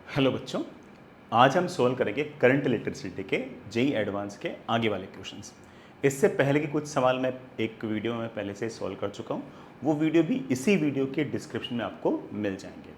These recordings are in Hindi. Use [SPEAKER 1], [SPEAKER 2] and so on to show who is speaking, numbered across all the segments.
[SPEAKER 1] हेलो बच्चों, आज हम सॉल्व करेंगे करंट इलेक्ट्रिसिटी के जेई एडवांस के आगे वाले क्वेश्चंस। इससे पहले के कुछ सवाल मैं एक वीडियो में पहले से सॉल्व कर चुका हूँ। वो वीडियो भी इसी वीडियो के डिस्क्रिप्शन में आपको मिल जाएंगे।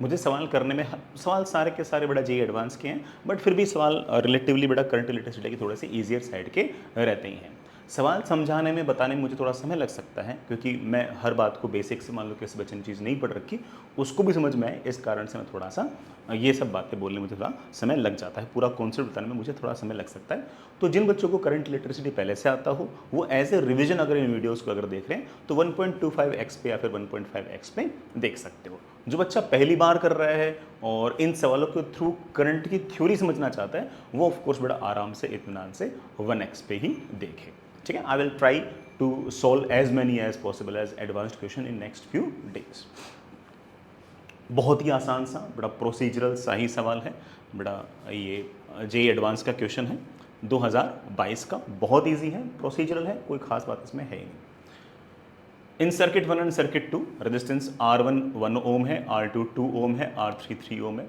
[SPEAKER 1] मुझे सवाल करने में सवाल सारे के सारे बड़ा जेई एडवांस के हैं, बट फिर भी सवाल रिलेटिवली बड़ा करंट इलेक्ट्रिसिटी के थोड़े से ईजियर साइड के रहते ही हैं। सवाल समझाने में बताने में मुझे थोड़ा समय लग सकता है, क्योंकि मैं हर बात को बेसिक से, मान लो किसी बच्चे ने चीज़ नहीं पढ़ रखी उसको भी समझ में आए, इस कारण से मैं थोड़ा सा ये सब बातें बोलने में मुझे थोड़ा समय लग जाता है। पूरा कॉन्सेप्ट बताने में मुझे थोड़ा समय लग सकता है। तो जिन बच्चों को करंट इलेक्ट्रिसिटी पहले से आता हो वो एज ए रिविजन अगर इन वीडियोस को अगर देख रहे हैं तो 1.25x पे या फिर 1.5x पे देख सकते हो। जो बच्चा पहली बार कर रहा है और इन सवालों के थ्रू करंट की थ्योरी समझना चाहता है वो ऑफकोर्स बड़ा आराम से इत्मीनान से 1x पे ही देखे। ठीक है, I will try to solve as many as possible as advanced question in next few days. बहुत ही आसान सा बड़ा प्रोसीजरल सा ही सवाल है। बड़ा ये जेई एडवांस का क्वेश्चन है 2022 का। बहुत इजी है, प्रोसीजरल है, कोई खास बात इसमें है ही नहीं। In circuit 1 and circuit 2 resistance R1 1 ohm है, R2 2 ओम है, R3 3 ओम है।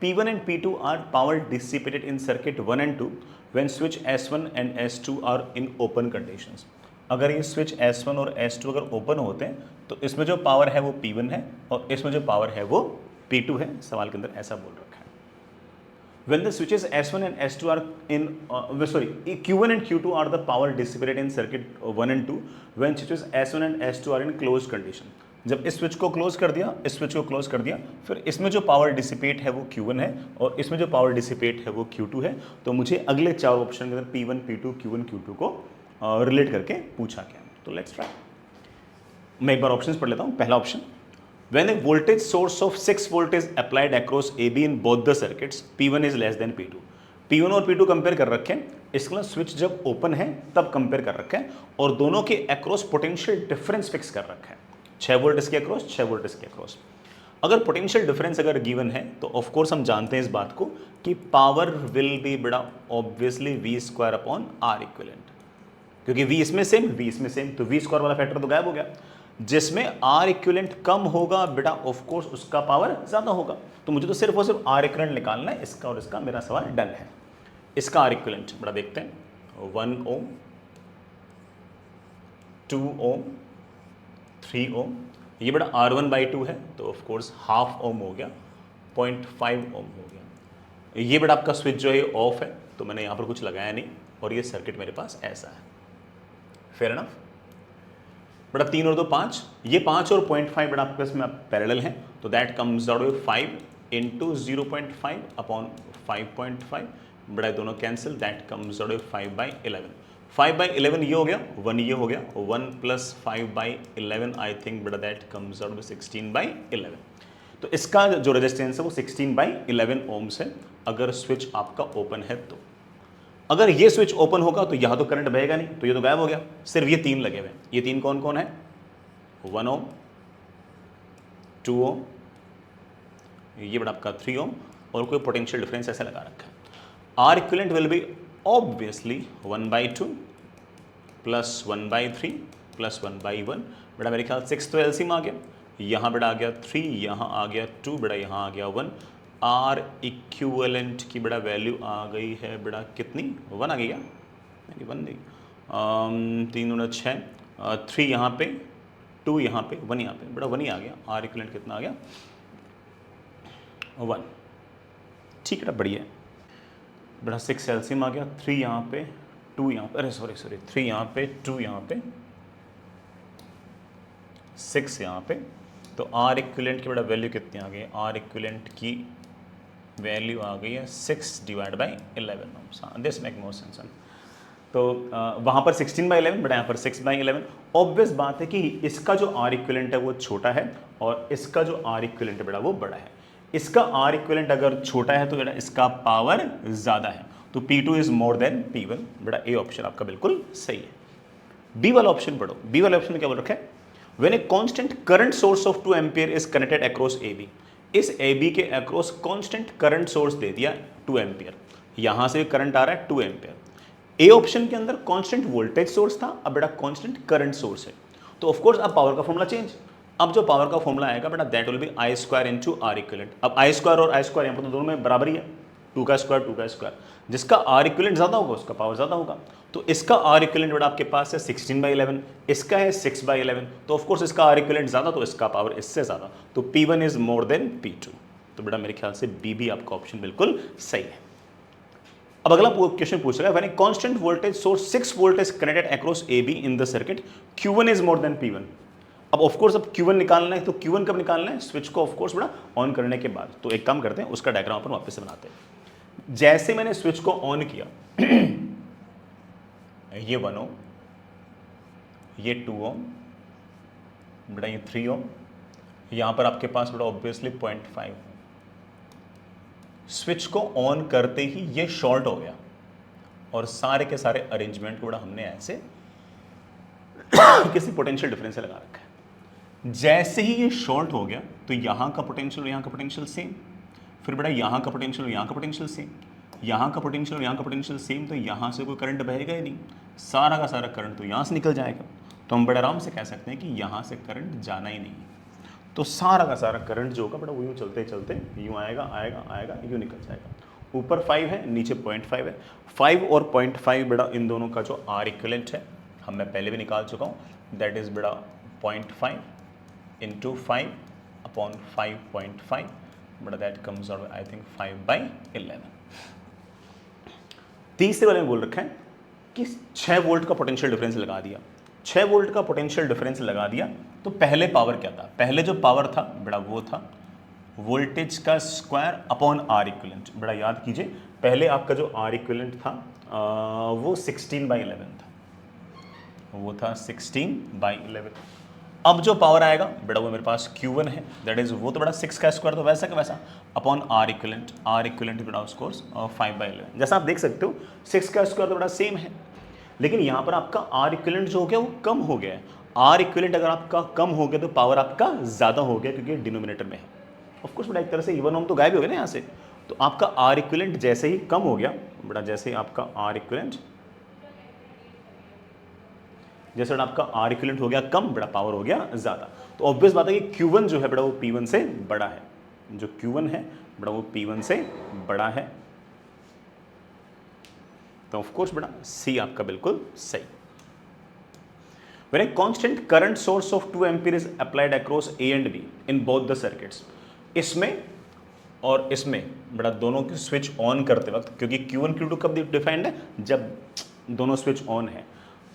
[SPEAKER 1] P1 and P2 are power dissipated in circuit 1 and 2 when switch S1 and S2 are in open conditions. अगर ये स्विच S1 और S2 अगर ओपन होते हैं तो इसमें जो पावर है वो P1 है और इसमें जो पावर है वो P2 है। सवाल के अंदर ऐसा बोल रखा है। When the switches S1 and S2 are in Q1 and Q2 are the power dissipated in circuit 1 and 2 when switches S1 and S2 are in closed condition। जब इस स्विच को क्लोज कर दिया, इस स्विच को क्लोज कर दिया, फिर इसमें जो पावर डिसिपेट है वो Q1 है और इसमें जो पावर डिसिपेट है वो Q2 है। तो मुझे अगले चार ऑप्शन के अंदर P1 P2 Q1 Q2 को रिलेट करके पूछा गया। तो लेट्स ट्राई। मैं एक बार ऑप्शंस पढ़ लेता हूँ। पहला option, when a voltage source of 6 volt is applied across AB in both the circuits, P1 is less than P2। P1 और P2 कंपेयर कर रखे हैं। इसके लिए स्विच जब ओपन है तब कंपेयर कर रखे हैं और दोनों के अक्रॉस पोटेंशियल डिफरेंस फिक्स कर रखा है। 6 वोल्ट इसके अक्रॉस, 6 वोल्ट इसके अक्रॉस। अगर पोटेंशियल डिफरेंस अगर गिवन है तो ऑफ कोर्स हम जानते हैं इस बात को कि पावर विल बी बड़ा obviously V² upon R equivalent, क्योंकि V इसमें सेम, V इसमें सेम, तो V² वाला फैक्टर तो गायब हो गया। जिसमें R इक्विवेलेंट कम होगा बेटा ऑफ कोर्स उसका पावर ज्यादा होगा। तो मुझे तो सिर्फ और सिर्फ R इक्विवेलेंट निकालना है। इसका और इसका मेरा सवाल डन है। इसका R इक्विवेलेंट बड़ा देखते हैं। 1 ओम, 2 ओम, 3 ओम। ये बड़ा R1/2 है तो ऑफ कोर्स हाफ ओम हो गया, 0.5 ओम हो गया। ये बड़ा आपका स्विच जो है ऑफ है तो मैंने यहाँ पर कुछ लगाया नहीं और ये सर्किट मेरे पास ऐसा है। Fair enough. बड़ा 3 और 2 5, ये 5 और 0.5 बड़ा आपके इसमें पैरेलल है तो that comes out with 5 into 0.5 upon 5.5। बड़ा दोनों cancel, that comes out with 5/11। 5/11 ये हो गया, 1 ये हो गया, 1 प्लस 5/11 आई थिंक बड़ा दैट कम्स आउट विद 16/11। तो इसका जो रेजिस्टेंस है वो 16/11 ओम्स है अगर स्विच आपका ओपन है तो। अगर ये स्विच ओपन होगा तो यहां तो करंट बहेगा नहीं, तो ये तो गायब हो गया। सिर्फ ये 3 लगे हुए। ये 3 कौन कौन है? 1 ओम, 2 ओम, ये बड़ा आपका 3 ओम और कोई पोटेंशियल डिफरेंस ऐसे लगा रखा है। R equivalent will be obviously 1/2 plus 1/3 plus 1/1। बड़ा मेरे ख्याल 6 तो एलसीएम आ गया, यहाँ बड़ा आ गया 3, यहाँ आ गया 2, बड़ा यहाँ आ गया 1। R इक्विवेलेंट की बड़ा वैल्यू आ गई है बड़ा कितनी? 1 आ गई क्या? नहीं 1 नहीं, 3 और 6, 3 यहाँ पे, 2 यहाँ पे, 1 यहाँ पे, बड़ा 1 ही आ गया। R इक्विवेलेंट कितना आ गया? 1। ठीक है, बढ़िया है। बड़ा 6 एलसीएम आ गया, 3 यहाँ पे, 2 यहाँ पे, अरे सॉरी 3 यहाँ पे, 2 यहाँ पे, 6 यहाँ पे। तो R इक्विवेलेंट की बड़ा वैल्यू कितनी आ गई? R इक्विवेलेंट की वैल्यू आ गई है 6/11। This make more sense. तो वहाँ पर 16/11 बट यहाँ पर 6/11। ऑब्वियस बात है कि इसका जो R इक्विवेलेंट है वो छोटा है और इसका जो R इक्विवेलेंट है बड़ा वो बड़ा है। इसका R इक्विवेलेंट अगर छोटा है तो बेटा इसका पावर ज़्यादा है, तो P2 is more than P1। बड़ा ए ऑप्शन आपका बिल्कुल सही है। बी वाला ऑप्शन पढ़ो। बी वाले ऑप्शन में क्या बोल रखा है? When a constant current source of 2 ampere is connected across AB, इस AB के अक्रॉस कांस्टेंट करंट सोर्स दे दिया 2 एम्पियर। यहां से करंट आ रहा है 2 एम्पियर। ए ऑप्शन के अंदर कांस्टेंट वोल्टेज सोर्स था, अब बेटा कांस्टेंट करंट सोर्स है, तो ऑफ कोर्स अब पावर का फॉर्मूला चेंज। अब जो पावर का फॉर्मूला आएगा बेटा that will be I square into R equivalent. अब आई स्क्वायर और आई स्क्वायर यहाँ पर तो दोनों में बराबर ही है, 2 का स्क्वायर, जिसका आर इक्विवेलेंट ज़्यादा होगा उसका पावर ज़्यादा होगा। तो इसका आर इक्विवेलेंट बेटा आपके पास है 16/11, इसका है 6/11, तो ऑफकोर्स इसका आर इक्विवेलेंट ज़्यादा तो इसका पावर इससे ज़्यादा, तो P1 is more than P2। तो बेटा मेरे ख्याल से बी भी आपका ऑप्शन बिल्कुल सही है। अब अगला क्वेश्चन पूछ रहा है, when a constant voltage source 6 volt is connected across AB in the circuit, Q1 is more than P1। अब ऑफकोर्स अब Q1 निकालना है, तो Q1 कब निकालना है? स्विच को ऑफकोर्स बड़ा ऑन करने के बाद। तो एक काम करते हैं, उसका डायग्राम अपन वापस से बनाते हैं। जैसे मैंने स्विच को ऑन किया ये 1 ओम, ये 2 ओम, बेटा ये 3 ओम, यहां पर आपके पास बेटा ऑब्वियसली 0.5। स्विच को ऑन करते ही ये शॉर्ट हो गया और सारे के सारे अरेंजमेंट को बड़ा हमने ऐसे किसी पोटेंशियल डिफरेंस से लगा रखा है। जैसे ही ये शॉर्ट हो गया तो यहां का पोटेंशियल और यहां का पोटेंशियल सेम, फिर बेटा यहां का पोटेंशियल और यहां का पोटेंशियल सेम, यहां का पोटेंशियल और यहां का पोटेंशियल सेम, तो यहां से कोई करंट बहेगा ही नहीं, सारा का सारा करंट तो यहां से निकल जाएगा। तो हम बड़े आराम से कह सकते हैं कि यहां से करंट जाना ही नहीं है। तो सारा का सारा करंट जो होगा बेटा वो यूँ चलते चलते यूँ आएगा आएगा आएगा यूँ निकल जाएगा। ऊपर 5 है, नीचे 0.5 है। 5 और 0.5 बेटा इन दोनों का जो आर इक्विवेलेंट है हम मैं पहले भी निकाल चुका हूँ, दैट इज बेटा 0.5 इंटू 5 अपॉन 5.5, बेटा that comes out I think 5/11। तीसरे वाले में बोल रखा है कि 6 वोल्ट का पोटेंशियल डिफरेंस लगा दिया। 6 वोल्ट का पोटेंशियल डिफरेंस लगा दिया तो पहले पावर क्या था? पहले जो पावर था बेटा वो था वोल्टेज का स्क्वायर अपॉन आर इक्विवेलेंट। बेटा याद कीजिए पहले आपका जो आर इक्विवेलेंट था वो 16/11 था, वो था 16/11। अब जो पावर आएगा बेटा वो मेरे पास Q1 है, दैट इज वो तो बेटा 6 का स्क्वायर तो वैसा का वैसा अपॉन आर इक्विवेलेंट बेटा ऑफकोर्स 5/11। जैसा आप देख सकते हो 6 का स्क्वायर तो बेटा सेम है, लेकिन यहाँ पर आपका आर इक्विवेलेंट जो हो गया वो कम हो गया है। आर इक्विवेलेंट अगर आपका कम हो गया तो पावर आपका ज़्यादा हो गया क्योंकि डिनोमिनेटर में है। ऑफकोर्स बेटा एक तरह से इवन ओम तो गायब हो गया ना यहाँ से, तो आपका आर इक्विवेलेंट जैसे ही कम हो गया बेटा, जैसे आपका आर इक्विवेलेंट हो गया कम बेटा पावर हो गया ज़्यादा। तो ऑब्वियस बात है कि Q1 जो है बेटा वो P1 से बड़ा है, जो Q1 है बेटा वो P1 से बड़ा है। तो ऑफ कोर्स बेटा सी आपका बिल्कुल सही। When a constant current source of 2 ampere is applied across A and B in both the circuits, इसमें और इसमें बेटा दोनों की स्विच ऑन करते वक्त, क्योंकि Q1 Q2 कब डिफाइंड है? जब दोनों स्विच ऑन है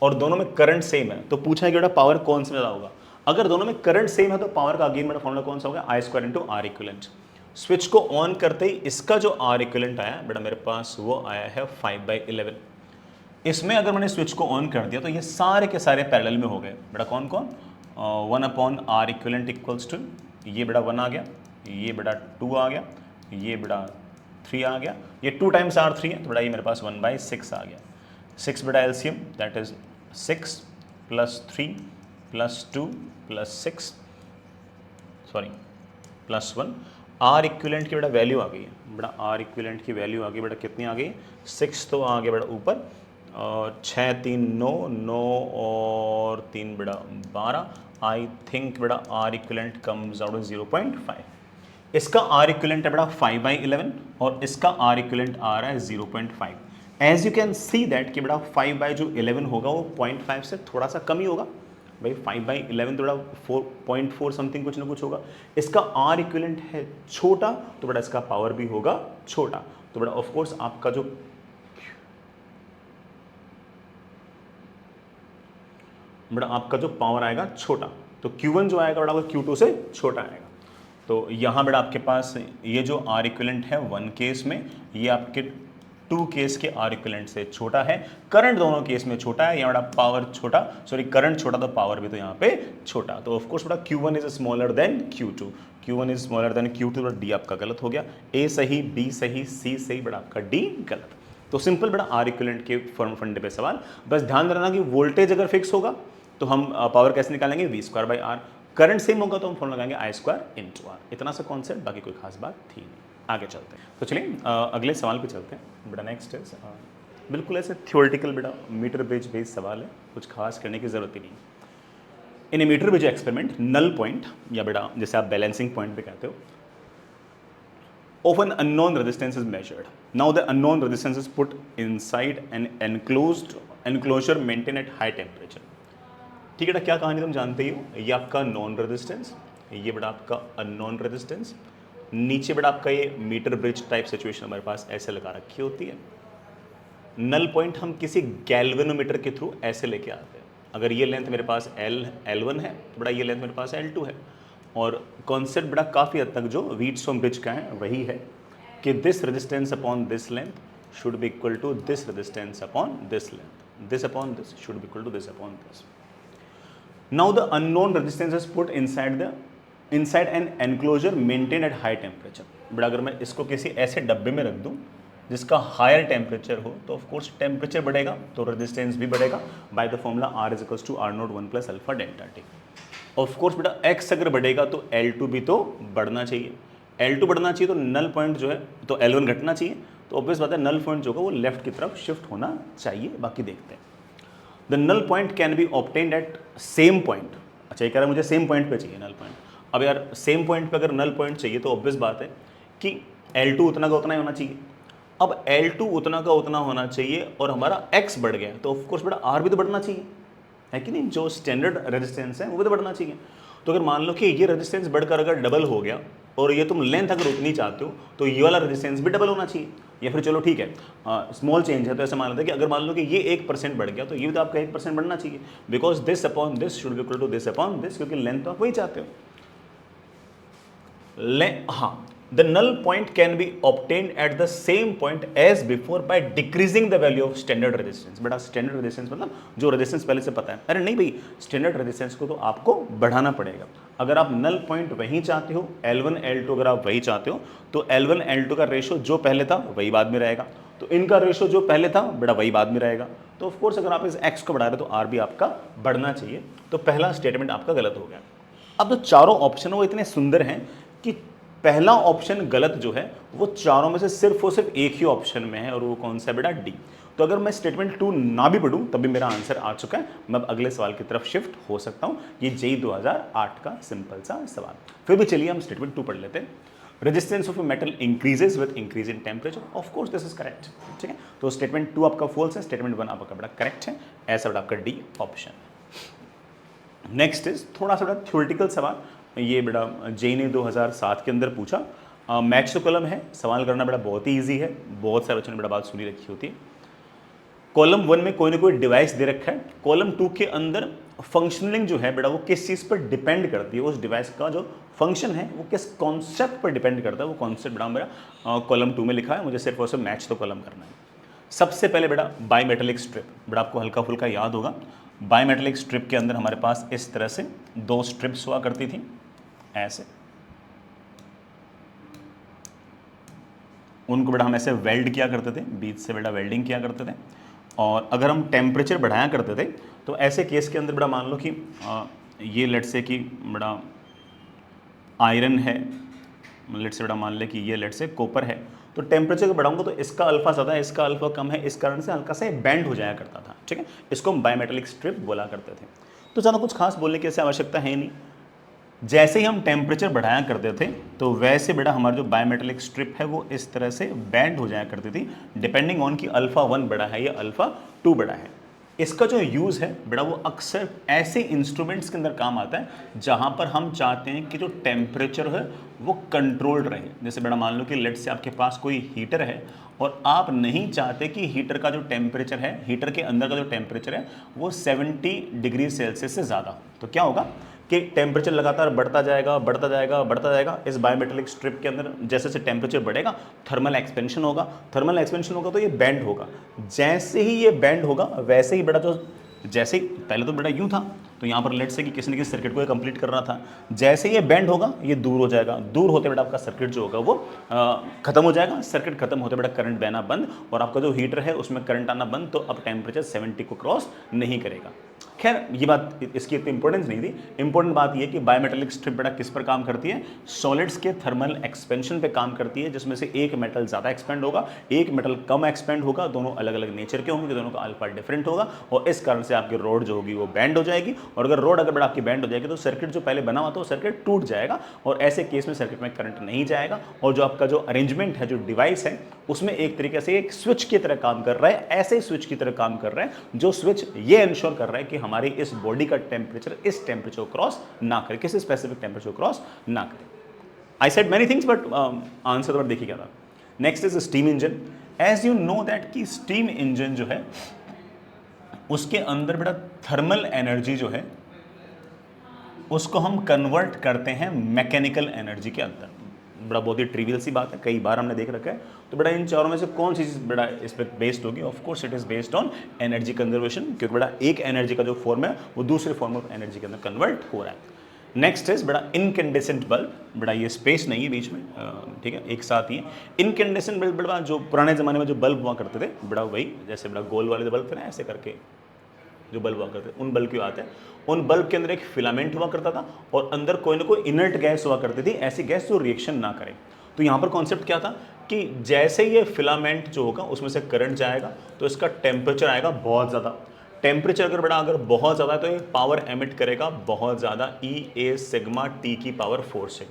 [SPEAKER 1] और दोनों में करंट सेम है। तो पूछा है कि बेटा पावर कौन सा ज़्यादा होगा? अगर दोनों में करंट सेम है तो पावर का अगेन बेटा फॉर्मूला कौन सा होगा? I square into R equivalent. Switch को ऑन करते ही इसका जो आर इक्विवेलेंट आया बेटा मेरे पास वो आया है 5/11। इसमें अगर मैंने स्विच को ऑन कर दिया तो ये सारे के सारे पैरेलल में हो गए बेटा। कौन कौन? 1 upon R equivalent equals to ये बेटा 1 आ गया, ये बेटा 2 आ गया, ये बेटा 3 आ गया, ये 2 टाइम्स R3 है तो बेटा ये मेरे पास 1/6 आ गया। 6 बेटा LCM that is 6 plus 3 plus 2 plus 6 sorry plus 1। R equivalent की बेटा वैल्यू आ गई है बेटा, आर इक्विवेलेंट की वैल्यू आ गई बेटा कितनी आ गई? 6 तो आ गया बेटा ऊपर, और 6 3 9 9 और 3 बेटा 12। आई थिंक बेटा आर इक्विवेलेंट कम्स आउट 0.5। इसका आर इक्विवेलेंट है बेटा 5/11 और इसका आर इक्विवेलेंट आ रहा है 0.5। As you can see that कि बेटा 5/11 होगा वो 0.5 से थोड़ा सा कम ही होगा भाई। 5/11 तो बेटा 4.4 समथिंग कुछ ना कुछ होगा। इसका आर इक्विवेलेंट है छोटा तो बेटा इसका पावर भी होगा छोटा। तो बेटा ऑफकोर्स आपका जो बेटा आपका जो पावर आएगा छोटा, तो Q1 जो आएगा बेटा वो Q2 से छोटा आएगा। तो यहाँ बेटा आपके पास ये जो आर इक्विवेलेंट है 1 केस में, ये आपके 2 केस के आर इक्विवेलेंट से छोटा है। करंट दोनों केस में छोटा है, यहाँ बेटा पावर छोटा, सॉरी करंट छोटा तो पावर भी तो यहाँ पे छोटा। तो ऑफकोर्स बेटा Q1 is smaller than Q2, Q1 is smaller than Q2, बेटा डी आपका गलत हो गया। ए सही, बी सही, सी सही, बेटा आपका डी गलत। तो सिंपल बेटा आर इक्विवेलेंट के फंडे पे सवाल। बस ध्यान रखना कि वोल्टेज अगर फिक्स होगा तो हम पावर कैसे निकालेंगे? V²/R। करंट सेम होगा तो हम फॉर्मूला लगाएंगे I² इंटू R। इतना सा कॉन्सेप्ट, बाकी कोई खास बात थी नहीं। आगे चलते हैं। तो चलिए अगले सवाल पे चलते हैं बेटा। नेक्स्ट इज बिल्कुल ऐसे थियोरेटिकल बेटा मीटर ब्रिज बेस्ड सवाल है, कुछ खास करने की ज़रूरत ही नहीं। In a metre bridge experiment null point या बेटा जैसे आप बैलेंसिंग पॉइंट पे कहते हो, of an unknown resistance is measured. Now the unknown resistance is put inside an enclosure maintained at high temperature. ठीक है, क्या कहानी तुम जानते ही हो, ये आपका नॉन रेजिस्टेंस, ये बड़ा आपका अननोन रेजिस्टेंस, नीचे बड़ा आपका ये मीटर ब्रिज टाइप सिचुएशन हमारे पास ऐसे लगा रखी होती है। नल पॉइंट हम किसी गैल्वेनोमीटर के थ्रू ऐसे लेके आते हैं। अगर ये लेंथ मेरे पास L1 है तो बड़ा ये लेंथ मेरे पास L2 है, और कॉन्सेप्ट बड़ा काफ़ी हद तक जो व्हीटस्टोन ब्रिज का है वही है कि this resistance upon this length should be equal to this resistance upon this length, this upon this should be equal to this upon this. Now the unknown resistance is put inside an enclosure maintain at high temperature. बड़ा अगर मैं इसको किसी ऐसे डब्बे में रख दूं जिसका हायर टेम्परेचर हो तो ऑफ कोर्स टेम्परेचर बढ़ेगा तो रेजिस्टेंस भी बढ़ेगा by the formula R is equals to R01 plus alpha delta T. Of course बेटा x अगर बढ़ेगा तो L2 भी तो बढ़ना चाहिए, L2 बढ़ना चाहिए तो नल पॉइंट जो है तो L1 घटना चाहिए, तो ऑब्वियस बात है नल पॉइंट जो होगा वो लेफ्ट की तरफ शिफ्ट होना चाहिए। बाकी देखते हैं, the null point can be obtained at same point. अच्छा ये कह रहा है मुझे सेम पॉइंट पे चाहिए नल पॉइंट। अब यार सेम पॉइंट पे अगर नल पॉइंट चाहिए तो ऑब्वियस बात है कि L2 उतना का उतना ही होना चाहिए। अब L2 उतना का उतना होना चाहिए और हमारा x बढ़ गया तो ऑफ कोर्स बेटा R भी तो बढ़ना चाहिए, है कि नहीं, जो स्टैंडर्ड रेजिस्टेंस है वो भी तो बढ़ना चाहिए। तो अगर मान लो कि ये रेजिस्टेंस बढ़कर अगर डबल हो गया और ये तुम लेंथ अगर उतनी चाहते हो तो ये वाला रेजिस्टेंस भी डबल होना चाहिए, या फिर चलो ठीक है स्मॉल चेंज है तो ऐसा मान लेते हैं कि अगर मान लो कि ये 1% बढ़ गया तो ये भी तो आपका 1% बढ़ना चाहिए, because this upon this should be equal to this upon this, क्योंकि लेंथ तो आप वही चाहते हो। हाँ, the null point can be obtained at the same point as before by decreasing the value of standard resistance. बेटा स्टैंडर्ड रेजिस्टेंस मतलब जो रेजिस्टेंस पहले से पता है, अरे नहीं भाई स्टैंडर्ड रेजिस्टेंस को तो आपको बढ़ाना पड़ेगा। अगर आप नल पॉइंट वहीं चाहते हो, L1 L2 अगर आप वही चाहते हो तो L1 L2 का रेशो जो पहले था वही बाद में रहेगा, तो इनका रेशो जो पहले था बेटा वही बाद में रहेगा। तो ऑफ कोर्स अगर आप इस x को बढ़ा रहे हो तो R भी आपका बढ़ना चाहिए, तो पहला स्टेटमेंट आपका गलत हो गया। अब जो चारों ऑप्शन है वो इतने सुंदर हैं कि पहला ऑप्शन गलत जो है वो चारों में से सिर्फ और सिर्फ एक ही ऑप्शन में है, और वो कौन सा है बेटा, डी। तो अगर मैं स्टेटमेंट 2 ना भी पढ़ूं तब भी मेरा आंसर आ चुका है, मैं अब अगले सवाल की तरफ शिफ्ट हो सकता हूं। ये जेई 2008 का सिंपल सा सवाल। फिर भी चलिए हम स्टेटमेंट 2 पढ़ लेते हैं। Resistance of a metal increases with increase in temperature, of course this is correct, ठीक है। तो स्टेटमेंट 2 आपका फॉल्स है, स्टेटमेंट 1 आपका बड़ा करेक्ट है, ऐसा बड़ा आपका डी ऑप्शन। नेक्स्ट इज थोड़ा सा बड़ा थ्योरेटिकल सवाल, ये बेटा जेई ने 2007 के अंदर पूछा। मैच टू कॉलम है, सवाल करना बेटा बहुत ही ईजी है, बहुत सारे बच्चों ने बेटा बात सुनी रखी होती है। कॉलम 1 में कोई ना कोई डिवाइस दे रखा है, कॉलम 2 के अंदर फंक्शनिंग जो है बेटा वो किस चीज़ पर डिपेंड करती है, उस डिवाइस का जो फंक्शन है वो किस कॉन्सेप्ट पर डिपेंड करता है, वो कॉन्सेप्ट बेटा मेरा कॉलम 2 में लिखा है, मुझे सिर्फ और सिर्फ मैच टू कॉलम करना है। सबसे पहले बेटा बाईमेटेलिक स्ट्रिप, बेटा आपको हल्का फुल्का याद होगा, बाईमेटेलिक स्ट्रिप के अंदर हमारे पास इस तरह से 2 स्ट्रिप्स हुआ करती थी ऐसे, उनको बेटा हम ऐसे वेल्ड किया करते थे, बीच से बेटा वेल्डिंग किया करते थे। और अगर हम टेम्परेचर बढ़ाया करते थे तो ऐसे केस के अंदर बेटा मान लो कि ये लेट से कि बेटा आयरन है, लेट से बेटा मान ले कि ये लेट से कॉपर है, तो टेम्परेचर को बढ़ाऊंगा तो इसका अल्फा ज़्यादा है, इसका अल्फा कम है, इस कारण से हल्का सा बैंड हो जाया करता था, ठीक है। इसको हम बायोमेटेलिक स्ट्रिप बोला करते थे। तो ज़्यादा कुछ खास बोलने की ऐसी आवश्यकता है नहीं, जैसे ही हम टेम्परेचर बढ़ाया करते थे तो वैसे बेटा हमारा जो बायोमेटेलिक स्ट्रिप है वो इस तरह से बैंड हो जाया करती थी, डिपेंडिंग ऑन कि अल्फा 1 बड़ा है या अल्फा 2 बड़ा है। इसका जो यूज़ है बेटा वो अक्सर ऐसे इंस्ट्रूमेंट्स के अंदर काम आता है जहाँ पर हम चाहते हैं कि जो टेम्परेचर है वो कंट्रोल्ड रहे। जैसे बेटा मान लो कि लेट से आपके पास कोई हीटर है और आप नहीं चाहते कि हीटर का जो टेम्परेचर है, हीटर के अंदर का जो टेम्परेचर है वो 70 डिग्री सेल्सियस से ज़्यादा हो, तो क्या होगा कि टेम्परेचर लगातार बढ़ता जाएगा बढ़ता जाएगा बढ़ता जाएगा। इस बायोमेटेलिक स्ट्रिप के अंदर जैसे जैसे टेम्परेचर बढ़ेगा थर्मल एक्सपेंशन होगा, थर्मल एक्सपेंशन होगा तो ये बैंड होगा, जैसे ही ये बैंड होगा वैसे ही बेटा जो जैसे ही पहले तो बेटा यूँ था तो यहाँ पर लेट से कि किसी न किसी सर्किट को ये कंप्लीट करना था, जैसे ये बैंड होगा ये दूर हो जाएगा, दूर होते बेटा आपका सर्किट जो होगा वो खत्म हो जाएगा, सर्किट खत्म होते बेटा करंट बहना बंद और आपका जो हीटर है उसमें करंट आना बंद, तो अब टेम्परेचर 70 को क्रॉस नहीं करेगा। खैर ये बात इसकी इतनी इंपॉर्टेंस नहीं थी, इंपॉर्टेंट बात ये कि बायोमेटेलिक स्ट्रिप बेटा किस पर काम करती है, सॉलिड्स के थर्मल एक्सपेंशन पे काम करती है, जिसमें से एक मेटल ज़्यादा एक्सपेंड होगा, एक मेटल कम एक्सपेंड होगा, दोनों अलग अलग नेचर के होंगे, दोनों का अल्फा डिफरेंट होगा और इस कारण से आपकी रोड जो होगी वो बैंड हो जाएगी और अगर रोड अगर बड़ा आपकी बैंड हो जाएगी तो सर्किट जो पहले बना हुआ था वो सर्किट टूट जाएगा और ऐसे केस में सर्किट में करंट नहीं जाएगा और जो आपका जो अरेंजमेंट है, जो डिवाइस है, उसमें एक तरीके से एक स्विच की तरह काम कर रहा है, ऐसे स्विच की तरह काम कर रहा है जो स्विच ये इंश्योर कर रहा है कि हमारी इस बॉडी का टेम्परेचर इस टेम्परेचर को क्रॉस ना करे, किसी स्पेसिफिक टेम्परेचर को क्रॉस ना करे। I said many things, but answer तो देखिए क्या था। Next is steam engine. As you know that कि स्टीम इंजन जो है उसके अंदर बड़ा थर्मल एनर्जी जो है उसको हम कन्वर्ट करते हैं मैकेनिकल एनर्जी के अंदर। बड़ा बहुत ही ट्रिवियल सी बात है, कई बार हमने देख रखा है। तो बड़ा इन चारों में से कौन सी चीज़ बड़ा इस पर बेस्ड होगी? Of course it is based on energy conservation, क्योंकि बड़ा एक एनर्जी का जो फॉर्म है वो दूसरे फॉर्म ऑफ एनर्जी के अंदर कन्वर्ट हो रहा है। नेक्स्ट इज बड़ा इनकैंडेसेंट बल्ब। बड़ा ये स्पेस नहीं है बीच में, ठीक है, एक साथ ही है। इनकैंडेसेंट बल्ब बड़ा जो पुराने ज़माने में जो बल्ब हुआ करते थे, बड़ा वही जैसे बड़ा गोल वाले बल्ब थे ना, ऐसे करके जो बल्ब हुआ करते थे, उन बल्ब की बात है। उन बल्ब के अंदर एक फिलामेंट हुआ करता था और अंदर कोई ना कोई इनर्ट गैस हुआ करती थी, ऐसी गैस जो रिएक्शन ना करे। तो यहाँ पर कॉन्सेप्ट क्या था कि जैसे ये फिलामेंट जो होगा उसमें से करंट जाएगा तो इसका टेम्परेचर आएगा बहुत ज़्यादा। टेम्परेचर अगर बहुत ज़्यादा है तो ये पावर एमिट करेगा बहुत ज़्यादा, E A सिग्मा T की पावर 4 से।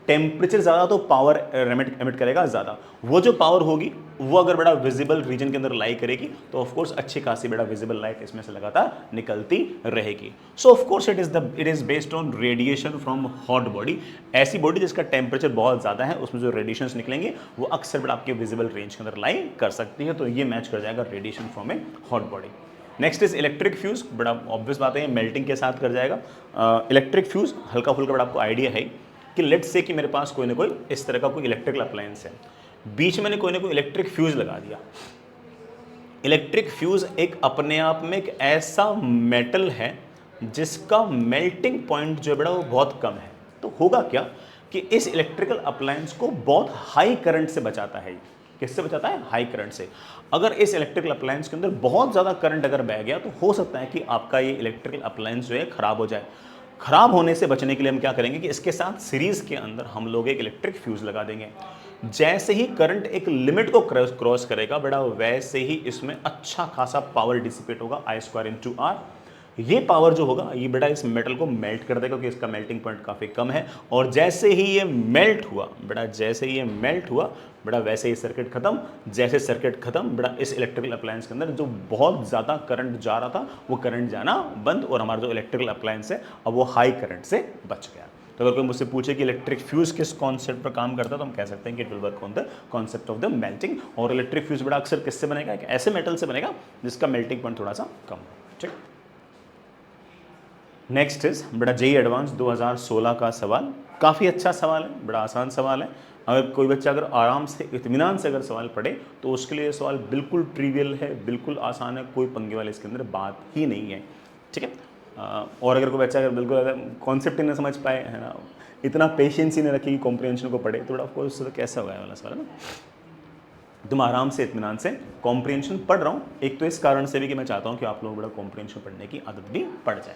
[SPEAKER 1] टेम्परेचर ज़्यादा तो पावर एमिट करेगा ज़्यादा। वो जो पावर होगी वो अगर बड़ा विजिबल रीजन के अंदर लाई करेगी तो ऑफ कोर्स अच्छी खासी बड़ा विजिबल लाइट इसमें से लगातार निकलती रहेगी। सो of course it is based on radiation from hot body. ऐसी बॉडी जिसका टेम्परेचर बहुत ज़्यादा है उसमें जो रेडिएशंस निकलेंगे वो अक्सर बड़ा आपके विजिबल रेंज के अंदर लाई कर सकती है। तो ये मैच कर जाएगा radiation from A hot body. Next is electric fuse. बड़ा ऑब्वियस बात है, मेल्टिंग के साथ कर जाएगा। इलेक्ट्रिक फ्यूज हल्का फुल्का बड़ा आपको आइडिया है कि लेट्स से कि मेरे पास कोई ना कोई इस तरह का कोई इलेक्ट्रिकल अप्लायंस है, बीच में मैंने कोई ना कोई इलेक्ट्रिक फ्यूज लगा दिया। इलेक्ट्रिक फ्यूज एक अपने आप में एक ऐसा मेटल है जिसका मेल्टिंग पॉइंट जो है बड़ा वो बहुत कम है। तो होगा क्या कि इस इलेक्ट्रिकल अप्लायंस को बहुत हाई करंट से बचाता है। किससे बचाता है? हाई करंट से। अगर इस इलेक्ट्रिकल अप्लायंस के अंदर बहुत ज़्यादा करंट अगर बह गया तो हो सकता है कि आपका ये इलेक्ट्रिकल अप्लायंस जो है ख़राब हो जाए। ख़राब होने से बचने के लिए हम क्या करेंगे कि इसके साथ सीरीज़ के अंदर हम लोग एक इलेक्ट्रिक फ्यूज़ लगा देंगे। जैसे ही करंट एक लिमिट को क्रॉस करेगा बेटा, वैसे ही इसमें अच्छा खासा पावर डिसिपेट होगा, I²/R। ये पावर जो होगा ये बेटा इस मेटल को मेल्ट कर देगा क्योंकि इसका मेल्टिंग पॉइंट काफ़ी कम है। और जैसे ही ये मेल्ट हुआ बेटा, जैसे ही ये मेल्ट हुआ बेटा, वैसे ही सर्किट खत्म। जैसे सर्किट खत्म बेटा, इस इलेक्ट्रिकल अप्लायंस के अंदर जो बहुत ज़्यादा करंट जा रहा था वो करंट जाना बंद और हमारा जो इलेक्ट्रिकल अप्लायंस है अब वो हाई करंट से बच गया। तो अगर कोई मुझसे पूछे कि इलेक्ट्रिक फ्यूज किस कॉन्सेप्ट पर काम करता है तो हम कह सकते हैं कि it will work on the concept of the melting. और इलेक्ट्रिक फ्यूज बेटा अक्सर किससे बनेगा? एक ऐसे मेटल से बनेगा जिसका मेल्टिंग पॉइंट थोड़ा सा कम हो। ठीक। नेक्स्ट इज बेटा जेईई एडवांस 2016 का सवाल। काफ़ी अच्छा सवाल है, बड़ा आसान सवाल है। अगर कोई बच्चा अगर आराम से इत्मीनान से अगर सवाल पढ़े तो उसके लिए सवाल बिल्कुल ट्रिवियल है, बिल्कुल आसान है, कोई पंगे वाले इसके अंदर बात ही नहीं है। ठीक है। और अगर कोई बच्चा अगर बिल्कुल अगर कॉन्सेप्ट ही नहीं समझ पाए, है ना, इतना पेशेंस ही नहीं रखे कि कॉम्प्रिहेंशन को पढ़े, तो ऑफकोर्स तो कैसे होगा वाला सवाल है ना। तुम आराम से इत्मीनान से कॉम्प्रिहेंशन पढ़ रहा हूँ, एक तो इस कारण से भी कि मैं चाहता हूँ कि आप लोग बड़ा कॉम्प्रिहेंशन पढ़ने की आदत भी पड़ जाए।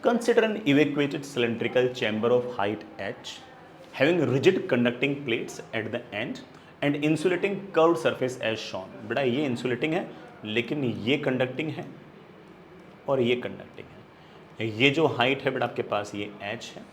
[SPEAKER 1] Consider an evacuated cylindrical chamber of height h, having rigid conducting plates at the end and insulating curved surface as shown। बेटा ये इंसुलेटिंग है लेकिन ये कंडक्टिंग है और ये कंडक्टिंग है। ये जो हाइट है बेटा आपके पास ये h है।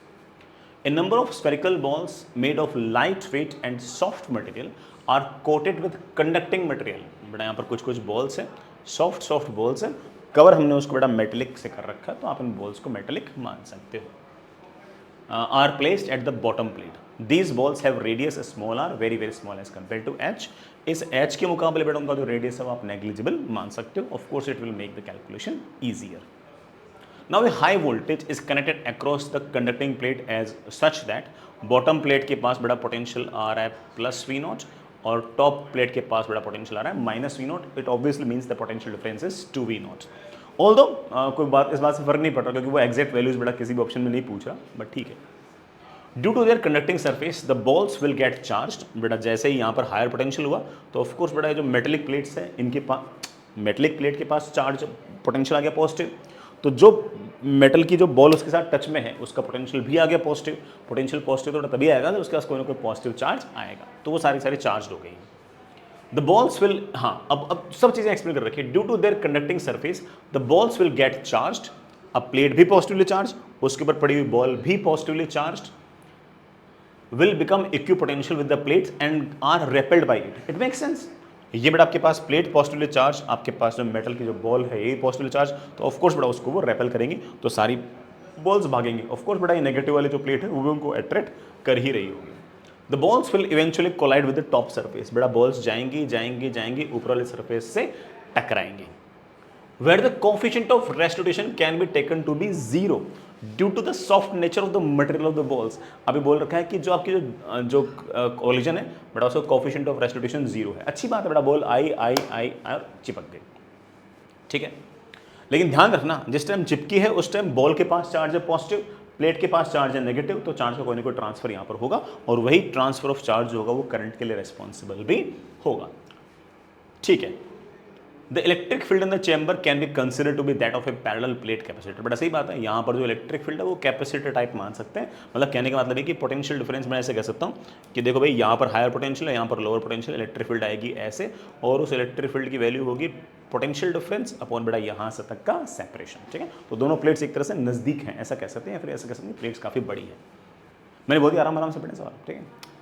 [SPEAKER 1] A number of spherical balls made of lightweight and soft material are coated with conducting material। बेटा यहाँ पर कुछ बॉल्स हैं, सॉफ्ट बॉल्स हैं, कवर हमने उसको बेटा मेटेलिक से कर रखा है, तो आप इन बॉल्स को मेटेलिक मान सकते हो। Are placed at the bottom plate. These balls have radius small r, very small as compare to H. इस एच के मुकाबले बेटा उनका जो रेडियस है वो आप नेग्लिजिबल मान सकते हो। Of course it will make the calculation easier. Now a high voltage is connected across the conducting plate as such that bottom plate के पास बड़ा पोटेंशियल आ रहा है +V0 और टॉप प्लेट के पास बड़ा पोटेंशियल आ रहा है -V0। It obviously means the potential difference is 2V0। Although कोई बात इस बात से फर्क नहीं पड़ रहा क्योंकि वो एग्जैक्ट वैल्यूज बेटा किसी भी ऑप्शन में नहीं पूछ रहा, बट ठीक है। Due to their conducting surface the balls will get charged. बेटा जैसे ही यहाँ पर हायर पोटेंशियल हुआ तो ऑफकोर्स बेटा जो मेटेलिक प्लेट्स हैं इनके पास, मेटेलिक प्लेट के पास चार्ज पोटेंशियल आ गया पॉजिटिव, तो जो मेटल की जो बॉल उसके साथ टच में है उसका पोटेंशियल भी आ गया पॉजिटिव। पोटेंशियल पॉजिटिव तो तभी आएगा तो उसके पास कोई ना कोई पॉजिटिव चार्ज आएगा, तो वो सारी चार्ज हो गई। द बॉल्स विल, हाँ अब सब चीज़ें एक्सप्लेन कर रखी है। Due to their conducting surface the balls will get charged अब प्लेट भी पॉजिटिवली चार्ज, उसके ऊपर पड़ी हुई बॉल भी positively charged, will become equipotential with the plates and are repelled by it. It makes sense. ये बेटा आपके पास प्लेट पॉजिटिवली चार्ज, आपके पास जो मेटल की जो बॉल है ये पॉजिटिवली चार्ज, तो ऑफ कोर्स बेटा उसको वो रेपेल करेंगी, तो सारी बॉल्स भागेंगी। ऑफ कोर्स बेटा ये नेगेटिव वाली जो प्लेट है वो भी उनको अट्रैक्ट कर ही रही होगी। The balls will eventually collide with the top surface, बेटा बॉल्स जाएंगी जाएंगी जाएंगी ऊपर वाले सरफेस से टकराएंगी। Where the coefficient of rest rotation can be taken to be zero due to the soft nature of the material of the balls। अभी बोल रखा है कि जो आपकी जो कोलिजन है बेटा उसका coefficient of rest rotation zero है। अच्छी बात है बेटा, बॉल आई आई आई और चिपक गई, ठीक है। लेकिन ध्यान रखना जिस टाइम चिपकी है उस टाइम बॉल के पास चार्ज है पॉजिटिव, प्लेट के पास चार्ज है नेगेटिव, तो चार्ज का कोई ना कोई ट्रांसफर यहाँ पर होगा और वही ट्रांसफर ऑफ चार्ज जो होगा वो करंट के लिए रेस्पॉन्सिबल भी होगा, ठीक है। The electric field in the chamber can be considered to be that of a parallel plate capacitor। बड़ा सही बात है, यहाँ पर जो इलेक्ट्रिक फील्ड है वो कैपेसिटर टाइप मान सकते हैं। मतलब कहने का मतलब है कि पोटेंशियल डिफरेंस मैं ऐसे कह सकता हूँ कि देखो भाई यहाँ पर हायर पोटेंशियल है, यहाँ पर लोअर पोटेंशियल, इलेक्ट्रिक फील्ड आएगी ऐसे, और उस इलेक्ट्रिक फील्ड की वैल्यू होगी पोटेंशियल डिफरेंस अपॉन बेटा यहाँ से तक का सेपरेशन, ठीक है। तो दोनों प्लेट्स एक तरह से नज़दीक हैं ऐसा कह सकते हैं, या फिर ऐसा कह सकते हैं प्लेट्स काफ़ी बड़ी है। मैंने बहुत ही आराम से पढ़े सवाल, ठीक है।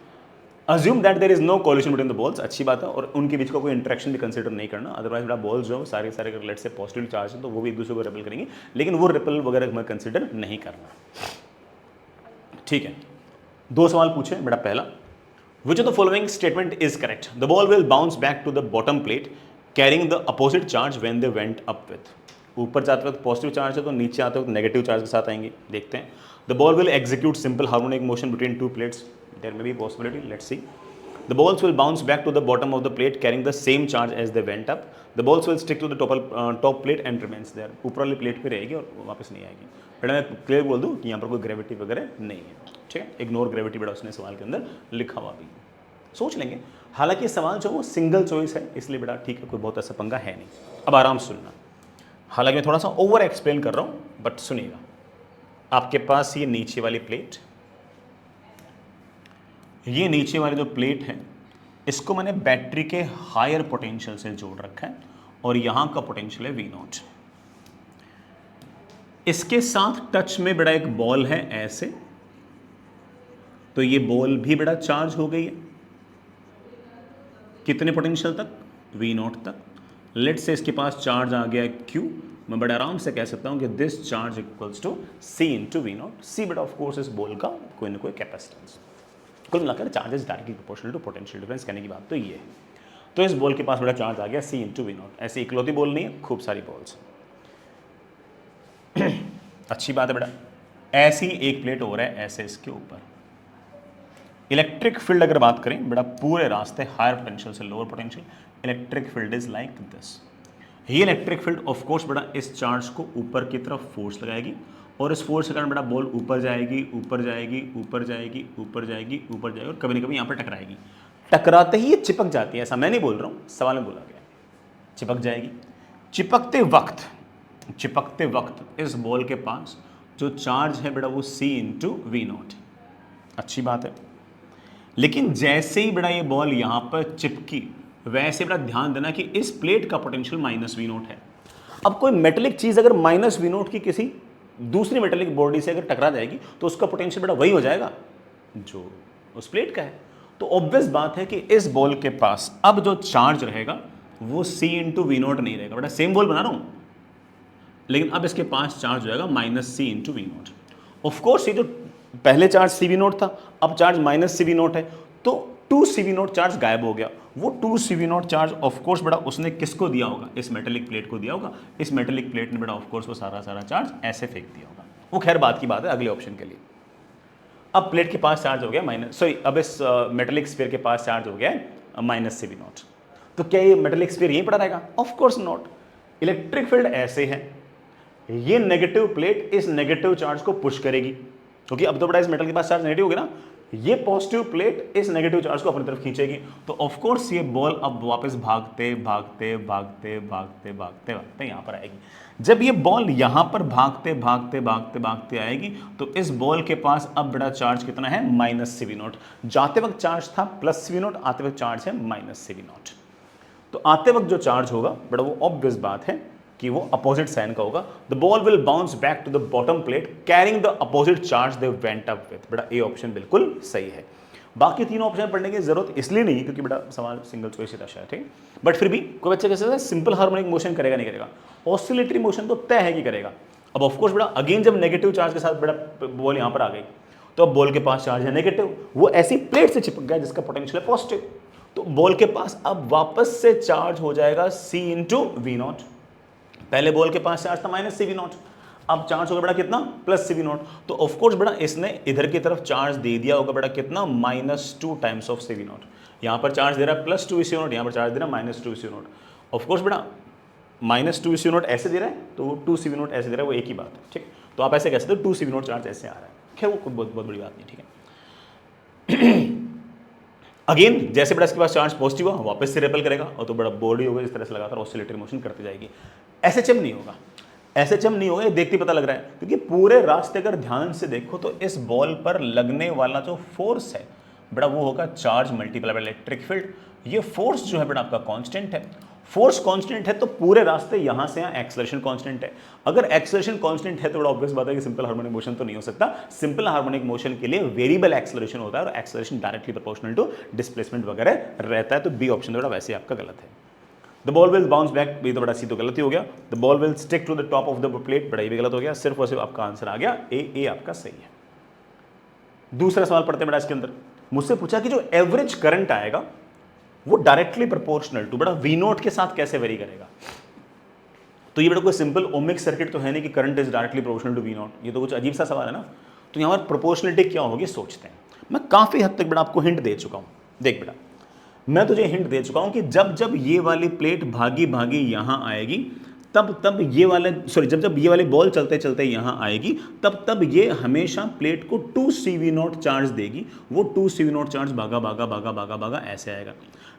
[SPEAKER 1] Assume that there is no collision between the balls, अच्छी बात है, और उनके बीच का कोई इंटरेक्शन भी कंसिडर नहीं करना, अदरवाइज बेटा बॉल्स जो सारे अगर लेट से पॉजिटिव चार्ज है तो वो भी एक दूसरे को रिपेल करेंगे, लेकिन वो रिपेल वगैरह मैं कंसिडर नहीं करना, ठीक है। दो सवाल पूछे बेटा, पहला which of the following statement is correct, the ball will bounce back to the bottom plate carrying the opposite charge when they went up with. ऊपर जाते वक्त पॉजिटिव चार्ज है तो नीचे आते वक्त नेगेटिव चार्ज के साथ आएंगे, देखते हैं। The ball will execute simple harmonic motion between two plates, there may be possibility, let's see। The balls will bounce back to the bottom of the plate carrying the same charge as they went up। The balls will stick to the top plate and remains there। ऊपर वाली प्लेट पे रहेगी और वापस नहीं आएगी। बेटा मैं क्लियर बोल दूँ कि यहाँ पर कोई ग्रेविटी वगैरह नहीं है, ठीक है। इग्नोर ग्रेविटी बेटा उसने सवाल के अंदर लिखा हुआ भी, सोच लेंगे। हालांकि सवाल जो वो सिंगल चॉइस है इसलिए बेटा ठीक है, कोई बहुत ऐसा पंगा है नहीं। अब आराम से सुनना, हालांकि मैं थोड़ा सा ओवर एक्सप्लेन कर रहा हूँ बट सुनिएगा। आपके पास ये नीचे वाली प्लेट, ये नीचे वाली जो प्लेट है इसको मैंने बैटरी के हायर पोटेंशियल से जोड़ रखा है और यहाँ का पोटेंशियल है V0। इसके साथ टच में बड़ा एक बॉल है ऐसे, तो ये बॉल भी बड़ा चार्ज हो गई है, कितने पोटेंशियल तक, V0 तक। लेट से इसके पास चार्ज आ गया Q, मैं बड़ा आराम से कह सकता हूँ कि this charge equals to C into V0। C बड़ा ऑफ कोर्स इस बॉल का कोई ना कोई कैपेसिटेंस, कुल मिलाकर charges directly proportional to potential difference, कहने की बात तो ये है। तो इस बॉल के पास बड़ा चार्ज आ गया C इंटू V0। ऐसी इकलौती बॉल नहीं है, खूब सारी बॉल्स अच्छी बात है बेटा। ऐसी एक प्लेट हो रहा है ऐसे इसके ऊपर। इलेक्ट्रिक फील्ड अगर बात करें बेटा पूरे रास्ते हायर पोटेंशियल से lower potential, electric field is like this. ये इलेक्ट्रिक फील्ड ऑफ कोर्स बेटा इस चार्ज को ऊपर की तरफ फोर्स लगाएगी और इस फोर्स के कारण बेटा बॉल ऊपर जाएगी ऊपर जाएगी ऊपर जाएगी ऊपर जाएगी ऊपर जाएगी और कभी ना कभी यहाँ पर टकराएगी। टकराते ही ये चिपक जाती है, ऐसा मैं नहीं बोल रहा हूँ, सवाल में बोला गया चिपक जाएगी। चिपकते वक्त इस बॉल के पास जो चार्ज है बेटा वो C इंटू V0, अच्छी बात है। लेकिन जैसे ही बेटा ये बॉल यहाँ पर चिपकी वैसे बेटा ध्यान देना कि इस प्लेट का पोटेंशियल माइनस V0 है। अब कोई मेटेलिक चीज़ अगर माइनस V0 की किसी दूसरी मेटेलिक बॉडी से अगर टकरा जाएगी तो उसका पोटेंशियल बेटा वही हो जाएगा जो उस प्लेट का है। तो ऑब्वियस बात है कि इस बॉल के पास अब जो चार्ज रहेगा वो C इंटू V0 नहीं रहेगा। बेटा सेम बॉल बना रहा हूँ लेकिन अब इसके पास चार्ज हो जाएगा minus C into V0। Of course ये जो पहले चार्ज CV0 था अब चार्ज माइनस CV0 है तो 2CV0 चार्ज गायब हो गया। वो 2CV0 चार्ज ऑफकोर्स बेटा उसने किसको दिया होगा, इस मेटेलिक प्लेट को दिया होगा। इस मेटेलिक प्लेट ने बेटा ऑफकोर्स वो सारा चार्ज ऐसे फेंक दिया होगा। वो खैर बात की बात है अगले ऑप्शन के लिए। अब प्लेट के पास चार्ज हो गया माइनस, सॉरी अब इस मेटेलिक स्फीयर के पास चार्ज हो गया माइनस CV0। तो क्या ये मेटेलिक स्फीयर यहीं पड़ा रहेगा? Of course not. इलेक्ट्रिक फील्ड ऐसे है, ये नेगेटिव प्लेट इस नेगेटिव चार्ज को पुश करेगी क्योंकि अब तो बड़ा इस मेटल के पास चार्ज नेगेटिव हो गया ना, ये पॉजिटिव प्लेट इस नेगेटिव चार्ज को अपनी तरफ खींचेगी। तो ऑफ कोर्स ये बॉल अब वापस भागते भागते भागते भागते भागते भागते यहाँ पर आएगी। जब ये बॉल यहाँ पर भागते भागते भागते भागते आएगी तो इस बॉल के पास अब बड़ा चार्ज कितना है, माइनस CV0। जाते वक्त चार्ज था प्लस CV0, आते वक्त चार्ज है माइनस CV0। तो आते वक्त जो चार्ज होगा बड़ा वो ऑब्वियस बात है कि वो अपोजिट साइन का होगा। The ball will bounce back to the bottom plate carrying the opposite charge they went up with. बेटा ए ऑप्शन बिल्कुल सही है। बाकी तीनों ऑप्शन पढ़ने की जरूरत इसलिए नहीं क्योंकि बड़ा सवाल सिंगल चॉइस ही था शायद, ठीक। बट फिर भी कोई बच्चा कैसे सिंपल हार्मोनिक मोशन करेगा नहीं करेगा, ऑसिलेटरी मोशन तो तय है कि करेगा। अब ऑफकोर्स बेटा अगेन जब नेगेटिव चार्ज के साथ बेटा बॉल यहाँ पर आ गई तो अब बॉल के पास चार्ज है नेगेटिव, वो ऐसी प्लेट से चिपक गया जिसका पोटेंशियल है पॉजिटिव, तो बॉल के पास अब वापस से चार्ज हो जाएगा C इंटू वी नॉट। पहले बॉल के पास चार्ज था माइनस सी वी नॉट, अब चार्ज होगा बेटा कितना प्लस सी वी नॉट। तो ऑफकोर्स बेटा इसने इधर की तरफ चार्ज दे दिया होगा बेटा कितना -2 times of C V naught. यहाँ पर चार्ज दे रहा है +2 सी नॉट, यहाँ पर चार्ज दे रहा है -2 सी नॉट। ऑफकोर्स बेटा -2 सी नॉट ऐसे दे रहा है तो 2 सी वी नॉट ऐसे दे रहा है, वो एक ही बात है, ठीक। तो आप ऐसे कह सकते हो 2 सी वी नॉट चार्ज ऐसे आ रहा है, खैर वो कोई बहुत बड़ी बात नहीं, ठीक है। अगेन जैसे बेटा इसके पास चार्ज पॉजिटिव हुआ वापस से रेपल करेगा और तो बड़ा बॉडी होगा इस तरह से लगातार ऑसिलेटरी मोशन करती जाएगी। एसएचएम नहीं होगा, एसएचएम नहीं होगा, ये देखते पता लग रहा है क्योंकि पूरे रास्ते अगर ध्यान से देखो तो इस बॉल पर लगने वाला जो फोर्स है बेटा वो होगा charge multiply by electric field. ये फोर्स जो है बेटा आपका कांस्टेंट है, फोर्स कांस्टेंट है तो पूरे रास्ते यहां से यहां एक्सेलरेशन कांस्टेंट है। अगर एक्सेलरेशन कांस्टेंट है तो बड़ा ऑब्वियस बात है कि सिंपल हार्मोनिक मोशन तो नहीं हो सकता। सिंपल हार्मोनिक मोशन के लिए वेरिएबल एक्सेलरेशन होता है और acceleration directly proportional to displacement वगैरह रहता है, तो बी ऑप्शन बेटा वैसे आपका गलत है। The ball will bounce back, ये तो बड़ा सी तो गलत ही हो गया। The ball will stick to the top of the plate, बड़ा ये भी गलत हो गया। सिर्फ और सिर्फ आपका आंसर आ गया ए आपका सही है। दूसरा सवाल पढ़ते हैं बेटा इसके अंदर, मुझसे पूछा कि जो एवरेज करंट आएगा वो डायरेक्टली प्रोपोर्शनल टू बेटा वी नोट के साथ कैसे वेरी करेगा। तो ये बेटा कोई सिंपल ओमिक सर्किट तो है नहीं कि current is directly proportional to V naught, ये तो कुछ अजीब सा सवाल है ना। तो यहाँ पर प्रोपोर्शनलिटी क्या होगी सोचते हैं। मैं काफी हद तक बेटा आपको हिंट दे चुका हूं, देख बेटा मैं तुझे हिंट दे चुका हूं कि जब जब ये वाली प्लेट भागी भागी यहां आएगी तब ये वाले जब ये वाली बॉल चलते चलते यहां आएगी तब ये हमेशा प्लेट को 2 CV0 चार्ज देगी। वो 2 CV0 चार्ज भागा ऐसे आएगा।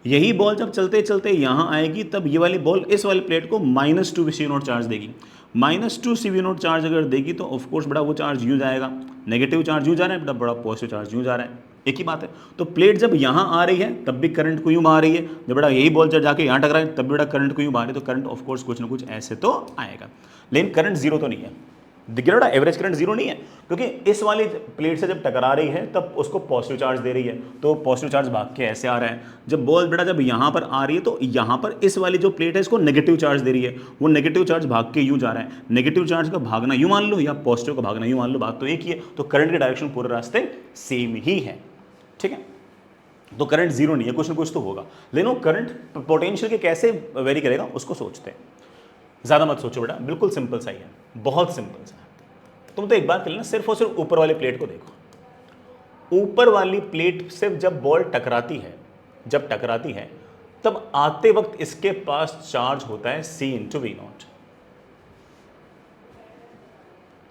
[SPEAKER 1] यही बॉल जब चलते चलते यहां आएगी तब ये वाली बॉल इस वाली प्लेट को -2 CV0 चार्ज देगी। -2 CV0 चार्ज अगर देगी तो ऑफकोर्स बड़ा वो चार्ज यूं जाएगा, नेगेटिव चार्ज यूं जा रहा है, बड़ा पॉजिटिव चार्ज यूं जा रहा है, एक ही बात है। तो प्लेट जब यहाँ आ रही है तब भी करंट को यूं बहा रही है, जब बेटा यही बॉल जाके यहाँ टकरा है तब भी बेटा करंट को यूं बहा रही है, तो करंट ऑफ कोर्स कुछ ना कुछ ऐसे तो आएगा। लेकिन करंट जीरो तो नहीं है, देखिए बेटा एवरेज करंट जीरो नहीं है क्योंकि इस वाली प्लेट से जब टकरा रही है तब उसको पॉजिटिव चार्ज दे रही है, तो पॉजिटिव चार्ज भाग के ऐसे आ रहा है। जब बॉल बेटा जब यहाँ पर आ रही है तो यहाँ पर इस वाली जो प्लेट है इसको नेगेटिव चार्ज दे रही है, वो नेगेटिव चार्ज भाग के यूं जा रहा है। नेगेटिव चार्ज का भागना यूं मान लो या पॉजिटिव का भागना यूं मान लो, बात तो एक ही है। तो करंट की डायरेक्शन पूरे रास्ते सेम ही है, ठीक है। तो करंट जीरो नहीं है, कुछ ना कुछ तो होगा। लेकिन करंट पोटेंशियल के कैसे वेरी करेगा उसको सोचते हैं। ज्यादा मत सोचो बेटा, बिल्कुल सिंपल सा ही है, बहुत सिंपल सा है। तुम तो एक बार कर लेना, सिर्फ और सिर्फ ऊपर वाली प्लेट को देखो। ऊपर वाली प्लेट सिर्फ जब बॉल टकराती है तब आते वक्त इसके पास चार्ज होता है C इंटू वी नॉट,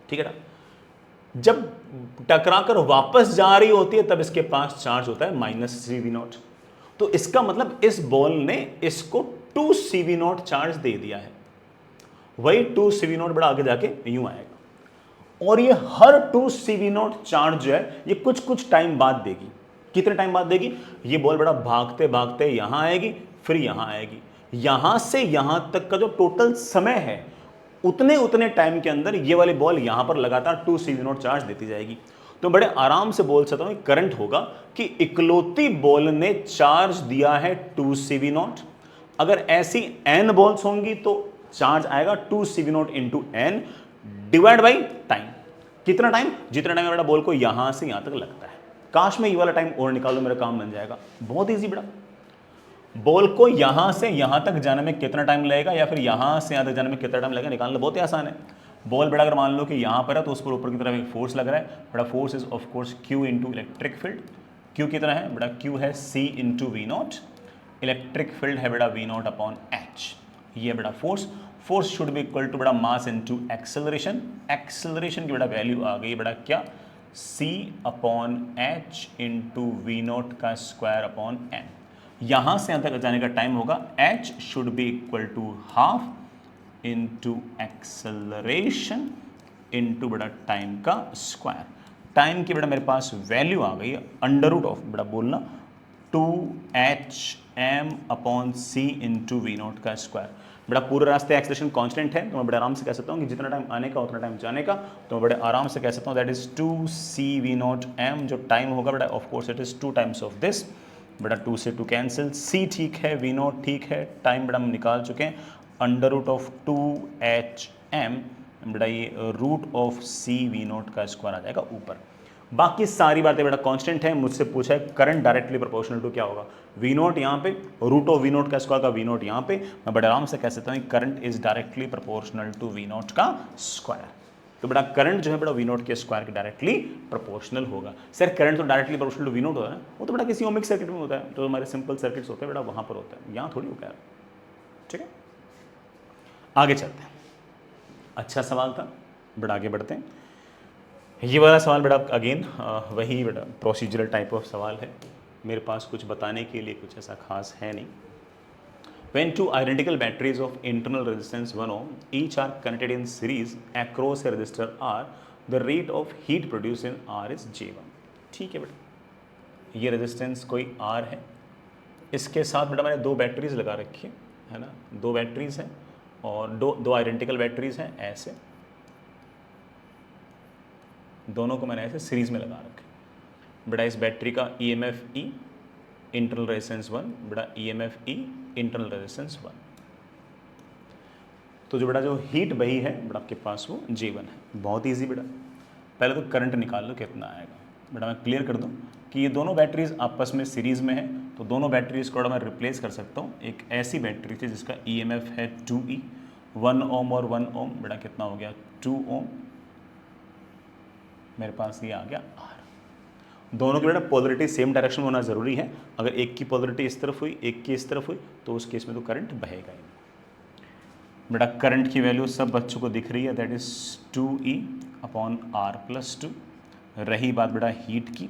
[SPEAKER 1] ठीक है ना। जब टकराकर वापस जा रही होती है तब इसके पास चार्ज होता है -3v0। तो इसका मतलब इस बॉल ने इसको 2 CV0 चार्ज दे दिया है, वही 2 CV0 बड़ा आगे जाके यूं आएगा और ये हर 2 CV0 चार्ज जो है ये कुछ टाइम बाद देगी। कितने टाइम बाद देगी? ये बॉल बड़ा भागते भागते यहां आएगी, फिर यहां आएगी, यहां से यहां तक का जो टोटल समय है उतने टाइम के अंदर ये वाली बॉल यहां पर लगातार 2 CV0 चार्ज देती जाएगी। तो बड़े आराम से बोल सकता हूं करंट होगा कि इकलौती बॉल ने चार्ज दिया है 2 CV0। अगर ऐसी n बॉल्स होंगी तो चार्ज आएगा 2 CV0 into n divide by time. कितना टाइम? जितना टाइम बेटा बॉल को यहां से यहां तक लगता है। काश में ये वाला टाइम और निकालो, मेरा काम बन जाएगा। बहुत ईजी बेटा, बॉल को यहां से यहां तक जाने में कितना टाइम लगेगा या फिर यहां से यहां तक जाने में कितना टाइम लगेगा निकालना बहुत ही आसान है। बॉल बेटा अगर मान लो कि यहां पर है तो उस पर ऊपर की तरफ एक फोर्स लग रहा है, बेटा force is of course Q into electric field. Q कितना है बेटा? Q है C into V naught. Electric field है बेटा V0 अपॉन H। ये बेटा force should be equal to बेटा मास इंटू एक्सेलरेशन। एक्सेलरेशन की बेटा वैल्यू आ गई बेटा क्या? C upon H into V0 का स्क्वायर अपॉन n। यहां से यहां तक जाने का टाइम होगा H should be equal to half into acceleration into बेटा टाइम का स्क्वायर। टाइम की बेटा मेरे पास वैल्यू आ गई है अंडर रूट ऑफ बेटा बोलना 2HM upon C into V0 का स्क्वायर। बड़ा पूरे रास्ते एक्सेलरेशन कांस्टेंट है, तो मैं बड़े आराम से कह सकता हूँ कि जितना टाइम आने का उतना टाइम जाने का, तो मैं बड़े आराम से कह सकता हूँ दैट इज 2c v0m, जो टाइम होगा बड़ा of course it is 2 times of this, बड़ा 2 से 2 कैंसिल, c ठीक है, v0 ठीक है, टाइम बड़ा हम निकाल चुके हैं, अंडर रूट ऑफ 2hm, बड़ा ये रूट ऑफ c v0 का स्क्वायर आ जाएगा ऊपर। बाकी सारी बातें बेटा कांस्टेंट है। मुझसे पूछा है करंट डायरेक्टली प्रोपोर्शनल टू क्या होगा, वी नोट यहाँ पे, रूट ऑफ वी नोट का स्क्वायर का वी नोट यहाँ पे, मैं बड़े आराम से कह सकता हूँ current is directly proportional to V naught का स्क्वायर। तो बड़ा करंट जो है बड़ा वी नोट के स्क्वायर के डायरेक्टली प्रोपोर्शनल होगा। सर करंट तो directly proportional to V naught होता है, वो तो बड़ा किसी ओमिक सर्किट में होता है, तो हमारे सिंपल सर्किट्स होते हैं बेटा वहाँ पर होता है, यहाँ थोड़ी होता है। ठीक है, आगे चलते हैं। अच्छा सवाल था, बड़ा आगे बढ़ते हैं। ये वाला सवाल बेटा अगेन वही बेटा प्रोसीजरल टाइप ऑफ सवाल है, मेरे पास कुछ बताने के लिए कुछ ऐसा खास है नहीं। When two identical batteries of internal resistance 1 ohm each are connected in series across a resistor R, the rate of heat produced in R is J1। ठीक है बेटा, ये रेजिस्टेंस कोई R है, इसके साथ बेटा मैंने 2 बैटरीज लगा रखी है ना, 2 बैटरीज हैं और दो आइडेंटिकल बैटरीज हैं, ऐसे दोनों को मैंने ऐसे सीरीज में लगा रखा। बेटा इस बैटरी का EMF E इंटरनल रेजिस्टेंस 1, बेटा EMF E इंटरनल रेजिस्टेंस 1। तो जो बेटा जो हीट बही है बेटा आपके पास वो J1 है। बहुत ईजी बेटा, पहले तो करंट निकाल लो कितना आएगा। बेटा मैं क्लियर कर दूं कि ये दोनों बैटरीज आपस में सीरीज में है, तो दोनों बैटरीज को मैं रिप्लेस कर सकता हूँ। एक ऐसी बैटरी थी जिसका EMF है 2E, 1 ओम और 1 ओम, बेटा कितना हो गया 2 ओम, मेरे पास ये आ गया R। दोनों की बेटा पोलरिटी सेम डायरेक्शन में होना ज़रूरी है, अगर एक की पोलरिटी इस तरफ हुई एक की इस तरफ हुई तो उस केस में तो करंट बहेगा ही। बेटा करंट की वैल्यू सब बच्चों को दिख रही है, that is 2E upon R+2। रही बात बेटा हीट की,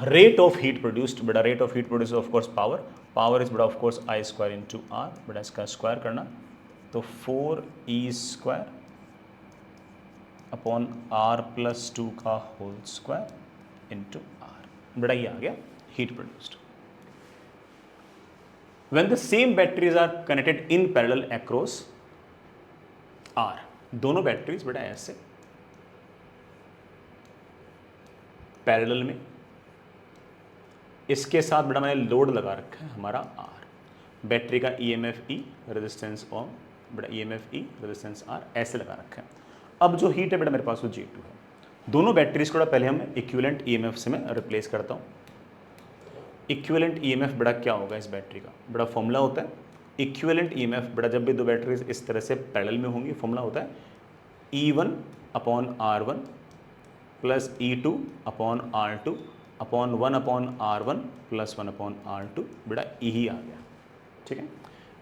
[SPEAKER 1] रेट ऑफ हीट प्रोड्यूस्ड, बेटा rate of heat produce of course power, power is बेटा of course I² into R, बेटा इसका स्क्वायर करना तो 4E² अपॉन R+2 का होल स्क्वायर इंटू R, बड़ा ये आ गया heat produced. When the same batteries are connected in parallel across R, दोनों बैटरीज बेटा ऐसे पैरेलल में, इसके साथ बेटा मैंने लोड लगा रखा है हमारा R, बैटरी का EMF E रेजिस्टेंस ओम, बेटा EMF E रेजिस्टेंस R ऐसे लगा रखा है। अब जो हीट है बेटा मेरे पास वो J2 है। दोनों बैटरीज को पहले हम इक्विवेलेंट EMF से मैं रिप्लेस करता हूँ। इक्विवेलेंट EMF बड़ा क्या होगा इस बैटरी का, बड़ा फॉर्मूला होता है इक्विवेलेंट EMF बड़ा, जब भी दो बैटरीज इस तरह से पैरेलल में होंगी फॉर्मूला होता है E1 upon R1 plus E2 upon R2 upon 1 upon R1 plus 1 upon R2, बेटा E ही आ गया। ठीक है,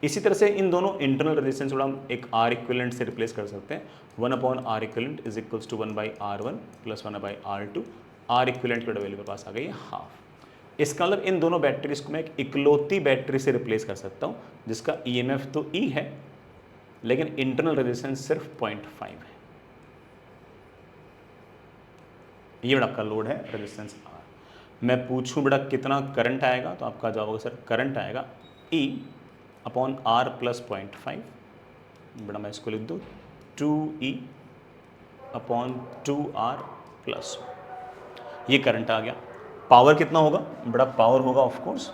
[SPEAKER 1] इसी तरह से इन दोनों इंटरनल रेजिस्टेंस को हम एक R इक्विवेलेंट से रिप्लेस कर सकते हैं। 1 upon R equivalent is equals to 1 by R1 plus 1 by R2, R equivalent की वैल्यू मेरे पास आ गई है हाफ। इसका मतलब इन दोनों बैटरीज को मैं एक इकलौती बैटरी से रिप्लेस कर सकता हूँ जिसका EMF तो E है लेकिन इंटरनल रेजिस्टेंस सिर्फ 0.5 है। ये बेटा आपका लोड है रेजिस्टेंस R। मैं पूछूं बेटा कितना करंट आएगा, तो आपका जवाब होगा सर करंट आएगा E अपॉन R प्लस 0.5, बेटा मैं इसको लिख दूँ 2E अपॉन 2R प्लस, ये करंट आ गया। पावर कितना होगा, बड़ा पावर होगा ऑफ कोर्स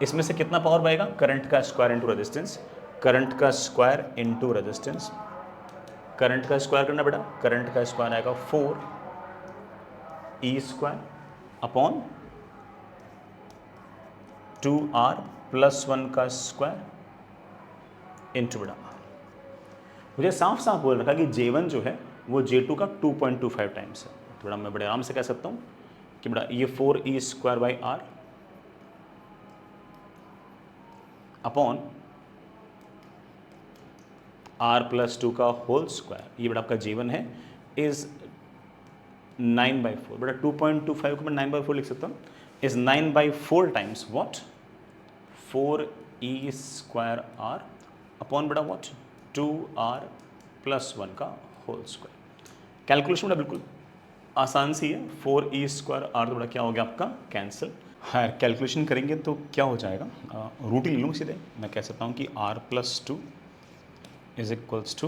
[SPEAKER 1] इसमें से कितना पावर बहेगा, करंट का स्क्वायर इंटू रेजिस्टेंस, करंट का स्क्वायर इंटू रेजिस्टेंस, करंट का स्क्वायर करना बेटा, करंट का स्क्वायर आएगा 4E² अपॉन 2R प्लस 1 का स्क्वायर इंटू बेटा R। मुझे साफ साफ बोल रखा कि J1 जो है वो J2 का 2.25 टाइम्स है, तो बेटा मैं बड़े आराम से कह सकता हूँ कि बेटा ये 4E² by R upon R+2 का होल स्क्वायर, ये बेटा आपका J1 है इज 9/4, बेटा 2.25 को मैं 9/4 लिख सकता हूँ, is 9/4 times what 4E² R upon बेटा व्हाट 2R प्लस 1 का होल स्क्वायर। कैलकुलेशन बेटा बिल्कुल आसान सी है, 4E² R तो बेटा क्या हो गया आपका कैंसिल, हाँ, कैलकुलेशन करेंगे तो क्या हो जाएगा, रूट ही ले लूँ सीधे, मैं कह सकता हूँ कि r+2 इज इक्वल्स टू,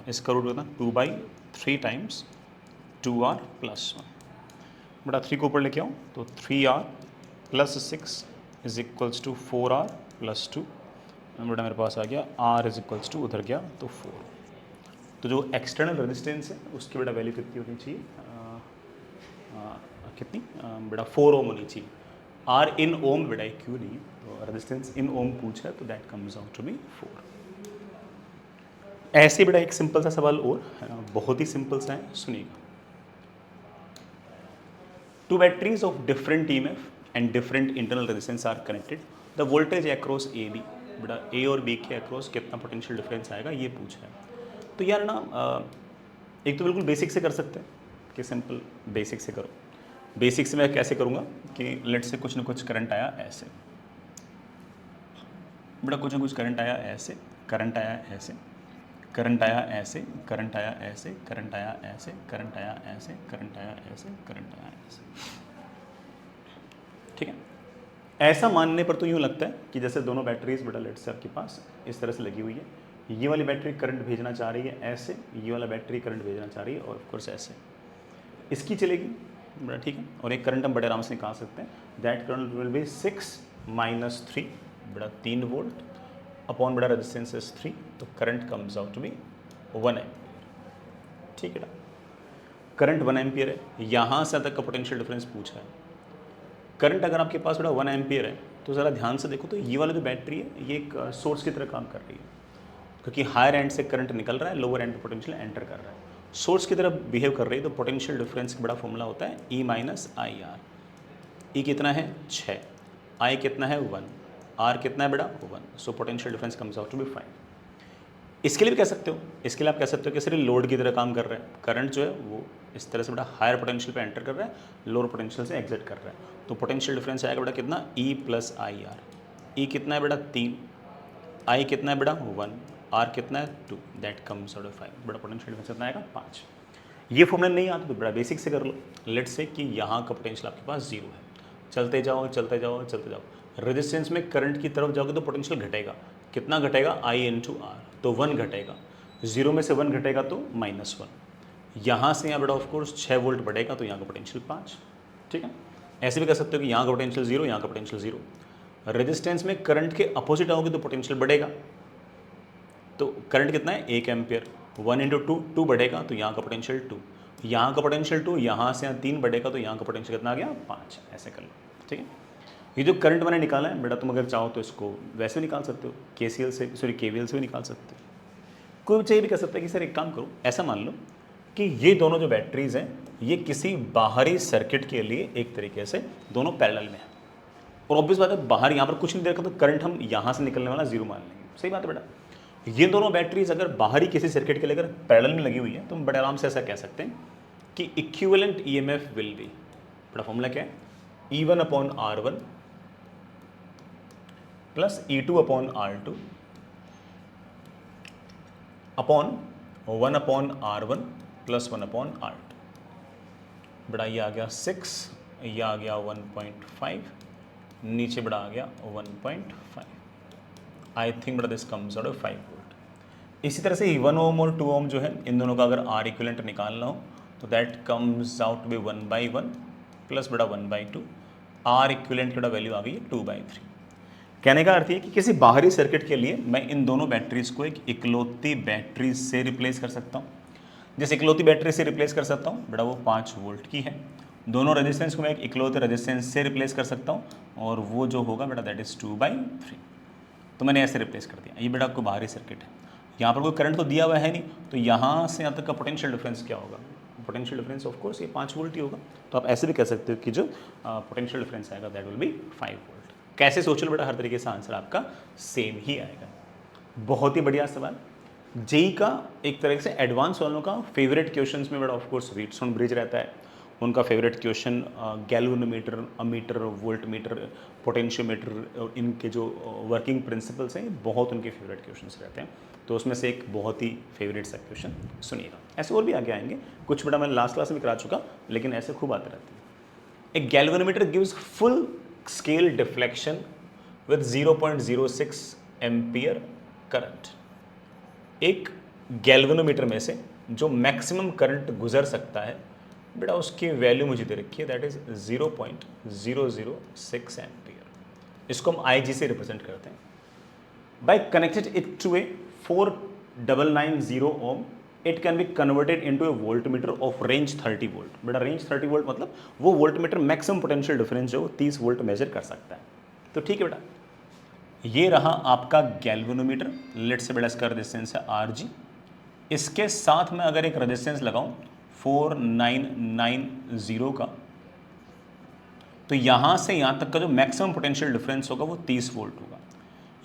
[SPEAKER 1] इसका रूट होता 2/3 टाइम्स 2r+1 बटा 3 को ऊपर लेके आऊँ तो 3r+6 is equals to 4r+2 बटा मेरे पास आ गया r इज इक्वल्स टू उधर गया तो 4। तो जो एक्सटर्नल रेजिस्टेंस है उसकी बेटा वैल्यू कितनी होनी चाहिए, कितनी बेटा 4 ओम होनी चाहिए। आर इन ओम बेटा क्यों नहीं, तो रेजिस्टेंस इन ओम पूछा है तो that comes out to be 4। ऐसे बेटा एक सिंपल सा सवाल और बहुत ही सिंपल सा है, सुनिएगा। Two batteries of different EMF and different internal resistance are connected, the voltage across A B, बेटा ए और बी के अक्रॉस कितना पोटेंशियल डिफरेंस आएगा ये पूछा है। तो यार ना एक तो बिल्कुल बेसिक से कर सकते हैं कि सिंपल बेसिक से करो। बेसिक से मैं कैसे करूँगा कि लेट से कुछ ना कुछ करंट आया ऐसे, बेटा कुछ ना कुछ करंट आया ऐसे, करंट आया ऐसे, करंट आया ऐसे, करंट आया ऐसे, करंट आया ऐसे, करंट आया ऐसे, करंट आया ऐसे, करंट आया ऐसे, ठीक है। ऐसा मानने पर तो यूँ लगता है कि जैसे दोनों बैटरीज बेटा लेट से आपके पास इस तरह से लगी हुई है, ये वाली बैटरी करंट भेजना चाह रही है ऐसे, ये वाला बैटरी करंट भेजना चाह रही है और ऑफकोर्स ऐसे, इसकी चलेगी बड़ा ठीक है। और एक करंट हम बड़े आराम से निकाल सकते हैं, दैट करंट विल बी 6 - 3 बड़ा 3 वोल्ट अपॉन बड़ा रेजिस्टेंस इज 3, तो current comes out to be 1 ampere, ठीक है ना। करंट 1 एम्पियर है, यहाँ से तक का पोटेंशियल डिफरेंस पूछा है। करंट अगर आपके पास बड़ा 1 एम्पियर है तो ज़रा ध्यान से देखो तो ये वाला जो बैटरी है ये एक सोर्स की तरह काम कर रही है, क्योंकि हायर एंड से करंट निकल रहा है, लोअर एंड पे पोटेंशियल एंटर कर रहा है, सोर्स की तरह बिहेव कर रही है। तो पोटेंशियल डिफरेंस का बड़ा फॉर्मूला होता है E - IR। E कितना है 6, I कितना है 1, R कितना है बड़ा 1, so potential difference comes out to be 5। इसके लिए भी कह सकते हो, इसके लिए आप कह सकते हो कि सिर्फ लोड की तरह काम कर रहा है, करंट जो है वो इस तरह से बड़ा हायर पोटेंशियल पे एंटर कर रहा है, लोअर पोटेंशियल से एग्जिट कर रहा है, तो पोटेंशियल डिफरेंस आएगा बड़ा कितना E + IR। E कितना है बड़ा 3, I कितना है बड़ा 1, R कितना है 2, दैट कम्स आउट 5, बड़ा पोटेंशियल डिफरेंस कितना आएगा 5। ये फॉर्मूला नहीं आता तो बड़ा बेसिक से कर लो। लेट्स से कि यहाँ का पोटेंशियल आपके पास 0 है, चलते जाओ चलते जाओ चलते जाओ, रेजिस्टेंस में करंट की तरफ जाओगे तो पोटेंशियल घटेगा, कितना घटेगा I × R, तो 1 घटेगा, 0 में से 1 घटेगा तो -1, यहाँ से यहाँ बड़ा ऑफकोर्स 6 वोल्ट बढ़ेगा तो यहाँ का पोटेंशियल 5, ठीक है। ऐसे भी कर सकते हो कि यहाँ का पोटेंशियल 0, यहाँ का पोटेंशियल 0, रेजिस्टेंस में करंट के अपोजिट आओगे तो पोटेंशियल बढ़ेगा, तो करंट कितना है 1 एम्पियर, 1 × 2 2 बढ़ेगा तो यहाँ का पोटेंशियल 2, यहाँ का पोटेंशियल 2, यहाँ से यहाँ 3 बढ़ेगा तो यहाँ का पोटेंशियल कितना आ गया 5, ऐसे कर लो, ठीक है। ये जो करंट मैंने निकाला है बेटा तुम अगर चाहो तो इसको वैसे भी निकाल सकते हो, KCL से सॉरी KVL से भी निकाल सकते हो। कोई बच्चा ये भी कह सकता है कि सर एक काम करो, ऐसा मान लो कि ये दोनों जो बैटरीज हैं ये किसी बाहरी सर्किट के लिए एक तरीके से दोनों पैरेलल में है, और ऑब्वियस बात है बाहर यहाँ पर कुछ नहीं देखा तो करंट हम यहाँ से निकलने वाला 0 मान लेंगे, सही बात है बेटा। ये दोनों बैटरीज अगर बाहरी किसी सर्किट के लिए अगर पैरेलल में लगी हुई है तो हम बड़े आराम से ऐसा कह सकते हैं कि इक्विवेलेंट EMF विल बी, बड़ा फॉर्मूला क्या है, E1/R1 plus E2/R2 upon 1/R1 plus 1/R2, बड़ा ये आ गया 6, ये आ गया 1.5, नीचे बड़ा आ गया 1.5, आई थिंक बड़ा दिस कम्स आउट 5 वोल्ट। इसी तरह से 1 ओम और 2 ओम जो है इन दोनों का अगर R इक्विवेलेंट निकालना हो तो that comes out to be 1/1 plus बड़ा 1/2, R इक्विवेलेंट की बड़ा वैल्यू आ गई है 2/3। कहने का अर्थ ये कि किसी बाहरी सर्किट के लिए मैं इन दोनों बैटरीज को एक इकलौती बैटरी से रिप्लेस कर सकता हूँ। जिस इकलौती बैटरी से रिप्लेस कर सकता हूँ बेटा वो 5 वोल्ट की है, दोनों रेजिस्टेंस को मैं एक इकलौते रेजिस्टेंस से रिप्लेस कर सकता हूँ और वो जो होगा बेटा दैट इज़ 2/3। तो मैंने ऐसे रिप्लेस कर दिया, ये बेटा आपको बाहरी सर्किट है, यहाँ पर कोई करंट तो दिया हुआ है नहीं, तो यहाँ से यहाँ तक का पोटेंशियल डिफरेंस क्या होगा, पोटेंशियल डिफरेंस ऑफ कोर्स ये 5 वोल्ट ही होगा। तो आप ऐसे भी कह सकते हो कि जो पोटेंशियल डिफरेंस आएगा दैट विल बी 5 वोल्ट। कैसे सोच लो बेटा, हर तरीके से आंसर आपका सेम ही आएगा। बहुत ही बढ़िया सवाल, जेई का एक तरह से एडवांस वालों का फेवरेट क्वेश्चंस में बेटा ऑफ कोर्स व्हीटस्टोन ब्रिज रहता है, उनका favourite question galvanometer, ammeter, volt meter, potentiometer, इनके जो वर्किंग प्रिंसिपल्स हैं बहुत उनके फेवरेट क्वेश्चंस रहते हैं। तो उसमें से एक बहुत ही फेवरेट सा क्वेश्चन सुनिएगा, ऐसे और भी आगे आएंगे, कुछ बेटा मैं लास्ट क्लास में करा चुका लेकिन ऐसे खूब आते रहते हैं। एक galvanometer gives full
[SPEAKER 2] scale deflection with 0.06 ampere current. एक गैल्वेनोमीटर में से जो मैक्सिमम करंट गुजर सकता है बेटा उसकी वैल्यू मुझे दे रखी है, दैट इज 0.006 एम्पियर। इसको हम IG से रिप्रेजेंट करते हैं। By connected it to a 4990 ohm it can be converted into a voltmeter of range 30 volt. बेटा रेंज 30 वोल्ट मतलब वो वोल्टमीटर मैक्सिमम पोटेंशियल डिफरेंस जो 30 वोल्ट मेजर कर सकता है। तो ठीक है बेटा, ये रहा आपका गैल्वेनोमीटर। लेट से बेटा इसका रेजिस्टेंस है RG। इसके साथ में अगर एक रेजिस्टेंस लगाऊं 4990 का, तो यहां से यहां तक का जो मैक्सिमम पोटेंशियल डिफरेंस होगा वो 30 वोल्ट होगा।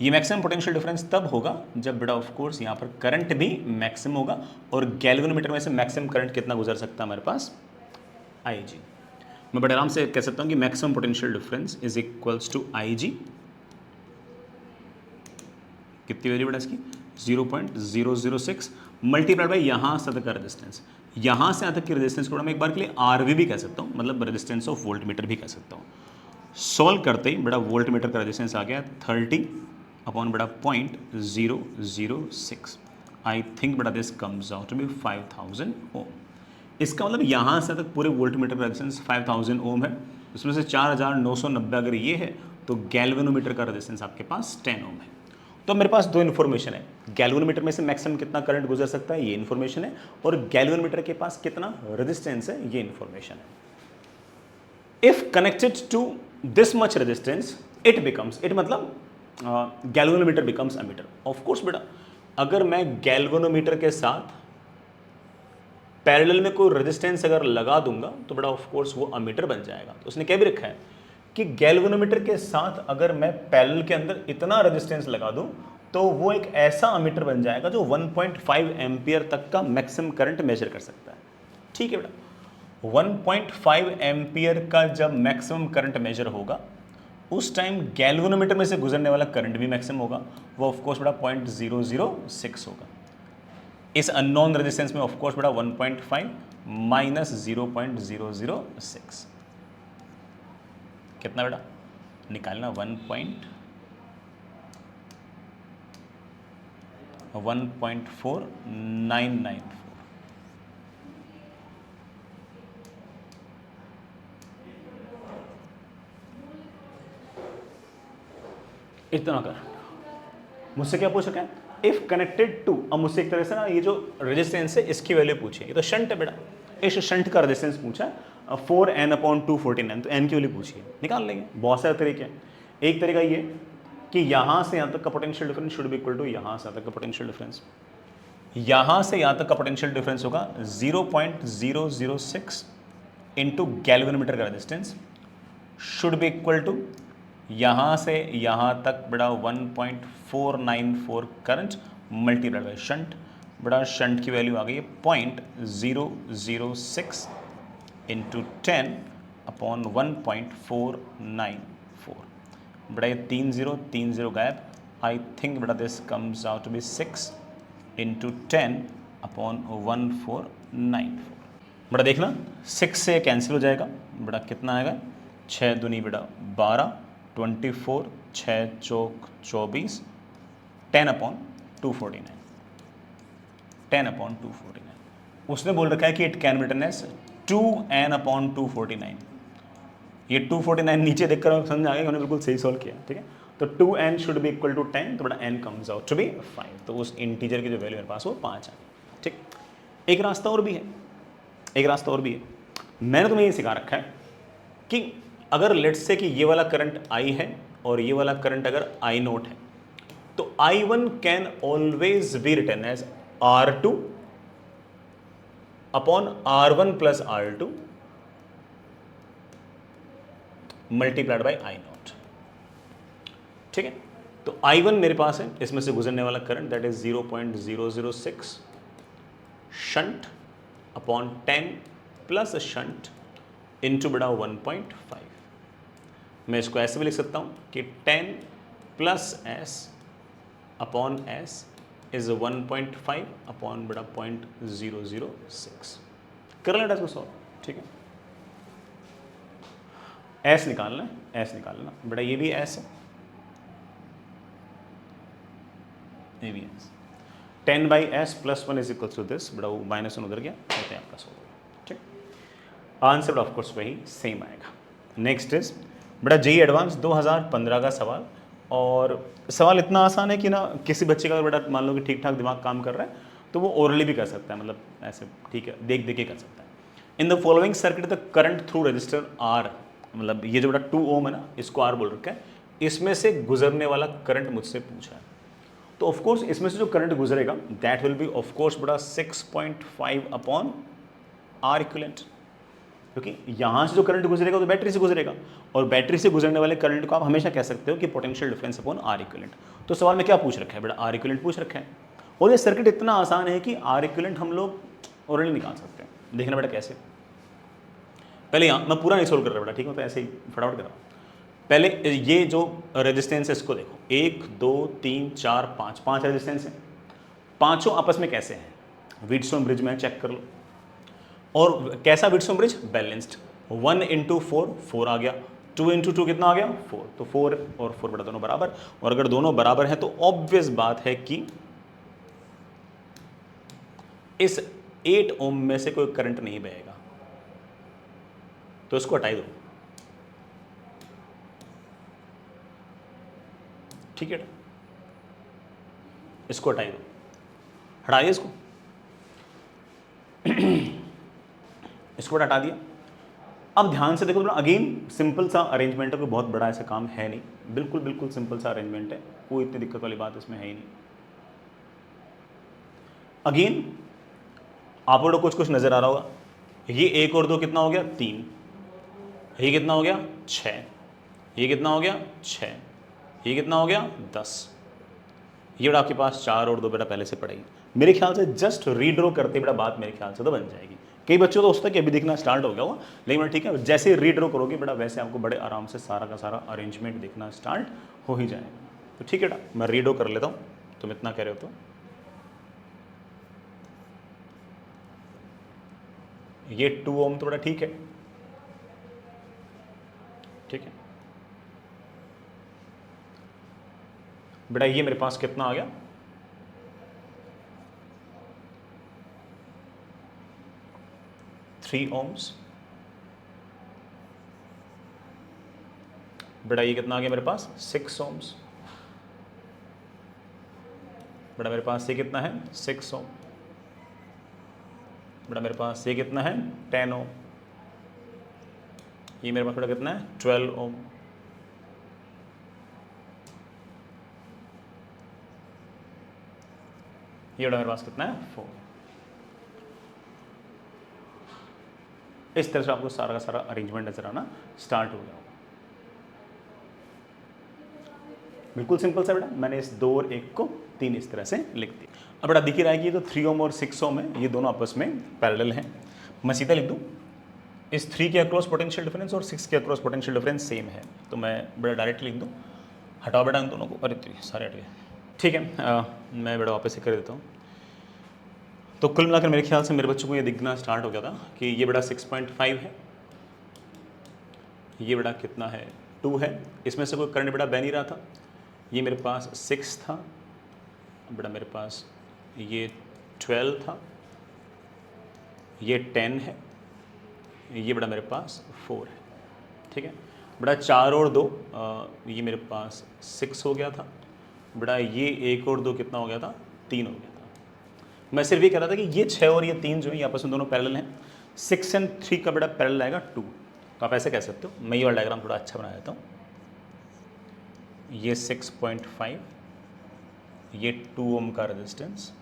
[SPEAKER 2] ये मैक्सिमम पोटेंशियल डिफरेंस तब होगा जब बेटा ऑफ कोर्स यहां पर करंट भी मैक्सिमम होगा। और गैल्वेनोमीटर में से मैक्सिमम करंट कितना गुजर सकता है हमारे पास, IG। मैं बड़े आराम से कह सकता हूं कि maximum potential difference is equals to IG। कितनी वैल्यू बेटा इसकी, 0.006 मल्टीप्लाइड बाई यहाँ से तक का रेजिस्टेंस। यहाँ से यहाँ तक की रेजिस्टेंस को मैं एक बार के लिए RV भी कह सकता हूँ, मतलब रेजिस्टेंस ऑफ वोल्टमीटर भी कह सकता हूँ। सॉल्व करते ही बेटा वोल्टमीटर का रेजिस्टेंस आ गया 30 अपॉन बेटा 0.006। आई थिंक बेटा this comes out to be 5000 ohm. इसका मतलब यहाँ से तक पूरे वोल्टमीटर का रेजिस्टेंस 5000 ओम है। उसमें से 4990 अगर ये है तो गैल्वेनोमीटर का रेजिस्टेंस आपके पास 10 ओम है। तो मेरे पास दो इन्फॉर्मेशन है, गैल्वेनोमीटर में से मैक्सिमम कितना करंट गुजर सकता है ये इन्फॉर्मेशन है, और गैल्वेनोमीटर के पास कितना रेजिस्टेंस है ये इन्फॉर्मेशन है। If connected to this much resistance it becomes, it मतलब galvanometer becomes ammeter. Of course बेटा अगर मैं गैल्वेनोमीटर के साथ पैरेलल में कोई रेजिस्टेंस अगर लगा दूंगा तो बेटा ऑफ कोर्स वो अमीटर बन जाएगा। तो उसने क्या भी रखा है कि गैल्वेनोमीटर के साथ अगर मैं पैरेलल के अंदर इतना रेजिस्टेंस लगा दूं तो वो एक ऐसा अमीटर बन जाएगा जो 1.5 एम्पियर तक का मैक्सिमम करंट मेजर कर सकता है। ठीक है बेटा, 1.5 एम्पियर का जब मैक्सिमम करंट मेजर होगा उस टाइम गैल्वेनोमीटर में से गुजरने वाला करंट भी मैक्सिमम होगा, वो ऑफ कोर्स बेटा 0.006 होगा। इस अननोन रेजिस्टेंस में ऑफ कोर्स बेटा 1.5 माइनस 0.006 कितना बेटा निकालना, 1.4994। इतना कर मुझसे क्या पूछ रखा है, इफ कनेक्टेड टू। अब मुझसे एक तरह से ना ये जो रेजिस्टेंस है इसकी वैल्यू पूछी है, ये तो शंट है बेटा, इस शंट का रेजिस्टेंस पूछा है 4n/249, तो n की वैल्यू पूछी है, निकाल लेंगे। बहुत सारे तरीके हैं। एक तरीका ये कि यहाँ से यहाँ तक का potential difference should be equal to यहाँ से तक का पोटेंशियल डिफरेंस। यहाँ से यहाँ तक का पोटेंशियल डिफरेंस होगा 0.006 इंटू गैल्वेनोमीटर का resistance should be equal to यहाँ से यहाँ तक बड़ा 1.494 करंट मल्टीप्लाइड बाय शंट। बड़ा शंट की वैल्यू आ गई है 0.006 इंटू 10 अपॉन 1.494। बड़ा ये 3 0 गायब। आई थिंक बड़ा this comes out to be 6 into 10 upon 1494। बड़ा देखना 6 से कैंसिल हो जाएगा, बड़ा कितना आएगा 6 दूनी बड़ा 12, 24, 6 चौक 24, 10/249, 10/249। उसने बोल रखा है कि it can be written as 2n/249। ये 249 नीचे देखकर समझ आ गया कि उन्होंने बिल्कुल सही सॉल्व किया। ठीक है, तो 2n should be equal to 10, तो बड़ा n comes out to be 5। तो उस इंटीजर की जो वैल्यू मेरे पास वो 5 आ गई। ठीक, एक रास्ता और भी है, एक रास्ता और भी है। मैंने तुम्हें ये सिखा रखा है कि अगर लेट्स से कि ये वाला करंट I है और ये वाला करंट अगर I0 है तो I1 can always be written as R2 upon R1 plus R2 multiplied by I0। ठीक है, तो I1 मेरे पास है, इसमें से गुजरने वाला current that is 0.006 shunt upon 10 plus shunt into बड़ा 1.5। मैं इसको ऐसे भी लिख सकता हूं कि 10 plus S upon S is 1.5 upon बड़ा 0.006। कर लेना इसको सॉल्व। ठीक है, एस निकालना है, एस निकालना बेटा, ये भी एस है, ये भी S. 10/s plus 1 is equal to this, बेटा वो -1 उधर गया, होते हैं आपका 100। ठीक, आंसर ऑफ कोर्स वही सेम आएगा। नेक्स्ट इज बेटा जेईई एडवांस 2015 का सवाल, और सवाल इतना आसान है कि ना किसी बच्चे का बेटा मान लो कि ठीक ठाक दिमाग काम कर रहा है तो वो ओरली भी कर सकता है, मतलब ऐसे ठीक है देख देख के कर सकता है। In the following circuit the current through resistor R, मतलब ये जो बेटा 2 ओम है ना, इसको आर बोल रखा है, इसमें से गुजरने वाला करंट मुझसे पूछा है। तो ऑफ कोर्स इसमें से जो करंट गुजरेगा that will B of course बेटा 6.5 अपॉन आर इक्विवेलेंट, क्योंकि यहाँ से जो करंट गुजरेगा तो बैटरी से गुजरेगा, और बैटरी से गुजरने वाले करंट को आप हमेशा कह सकते हो कि potential difference upon R equivalent. तो सवाल में क्या पूछ रखा है बेटा, आर इक्विवेलेंट पूछ रखा है, और ये सर्किट इतना आसान है कि आर इक्विवेलेंट हम लोग ओरली निकाल सकते हैं। देखना बेटा कैसे, पहले यहाँ मैं पूरा नहीं सोल्व कर रहा बेटा, ठीक है, तो ऐसे ही फटाफट कर रहा हूँ। पहले ये जो रेजिस्टेंस है इसको देखो, 1 2 3 4 5, 5 रेजिस्टेंस है, पांचों आपस में कैसे हैं, व्हीटस्टोन ब्रिज में चेक कर लो। और कैसा व्हीटस्टोन ब्रिज, बैलेंस्ड। 1 × 4 4 आ गया, 2 × 2 कितना आ गया 4, तो 4 और 4 बेटा दोनों बराबर, और अगर दोनों बराबर हैं तो ऑब्वियस बात है कि इस 8 ओम में से कोई करंट नहीं बहेगा, तो इसको हटाई दो। ठीक है, इसको हटाई दो, हटाइए इसको, इसको हटा दिया। अब ध्यान से देखो, अगेन सिंपल सा अरेंजमेंट है, कोई बहुत बड़ा ऐसा काम है नहीं, बिल्कुल बिल्कुल सिंपल सा अरेंजमेंट है, कोई इतनी दिक्कत वाली बात इसमें है ही नहीं। अगेन आपको तो कुछ कुछ नजर आ रहा होगा, ये 1 और 2 कितना हो गया 3, ये कितना हो गया 6, ये कितना हो गया 6, ये कितना हो गया 10, ये बेटा आपके पास 4 और 2 बेटा पहले से पड़ेगी। मेरे ख्याल से जस्ट रीड्रॉ करते बेटा बात मेरे ख्याल से तो बन जाएगी। कई बच्चों तो होता है कि अभी दिखना स्टार्ट हो गया हुआ, लेकिन बेटा ठीक है, जैसे रीड्रॉ करोगे बेटा वैसे आपको बड़े आराम से सारा का सारा अरेंजमेंट दिखना स्टार्ट हो ही जाएगा। तो ठीक है बेटा, मैं रीड्रॉ कर लेता हूँ, तुम इतना कह रहे हो तो ये 2 ओम तो बेटा ठीक है, ठीक है बेटा, ये मेरे पास कितना आ गया 3 ओम्स, बेटा ये कितना आ गया मेरे पास 6 ओम्स, बेटा मेरे पास ये कितना है 6 ओम, बेटा मेरे पास ये कितना है 10 ओम, ये मेरे पास बेटा कितना है 12 ओम, ये बेटा मेरे पास कितना है 4। इस तरह से आपको सारा का सारा अरेंजमेंट नजर आना स्टार्ट हो गया होगा। बिल्कुल सिंपल सा बेटा, मैंने इस 2 और 1 को 3 इस तरह से लिख दिया। अब बेटा दिख ही रहा है कि ये तो 3 ओम और 6 ओम है, ये दोनों आपस में पैरेलल हैं। मैं सीधा लिख दूं, इस 3 के अक्रॉस पोटेंशियल डिफरेंस और 6 के अक्रॉस पोटेंशियल डिफरेंस सेम है, तो मैं बेटा डायरेक्ट लिख दूं, हटाओ बेटा इन दोनों को, अरे सारे हट गए। ठीक है, मैं बेटा वापस से कर देता हूँ। तो कुल मिलाकर मेरे ख्याल से मेरे बच्चों को ये दिखना स्टार्ट हो गया था कि ये बेटा 6.5 है, ये बेटा कितना है 2 है, इसमें से कोई करंट बेटा बह नहीं रहा था, ये मेरे पास 6 था, बेटा मेरे पास ये 12 था, ये 10 है, ये बेटा मेरे पास 4 है। ठीक है बेटा, 4 और 2 ये मेरे पास 6 हो गया था, बेटा ये 1 और 2 कितना हो गया था 3 हो गया था। मैं सिर्फ ये कह रहा था कि ये 6 और ये 3 जो है आपस में दोनों पैरेलल हैं, 6 और 3 का बेटा पैरेलल आएगा 2, तो आप ऐसे कह सकते हो। मैं ये वाला डायग्राम थोड़ा अच्छा बना देता हूँ, ये 6.5, ये 2 ओम का resistance,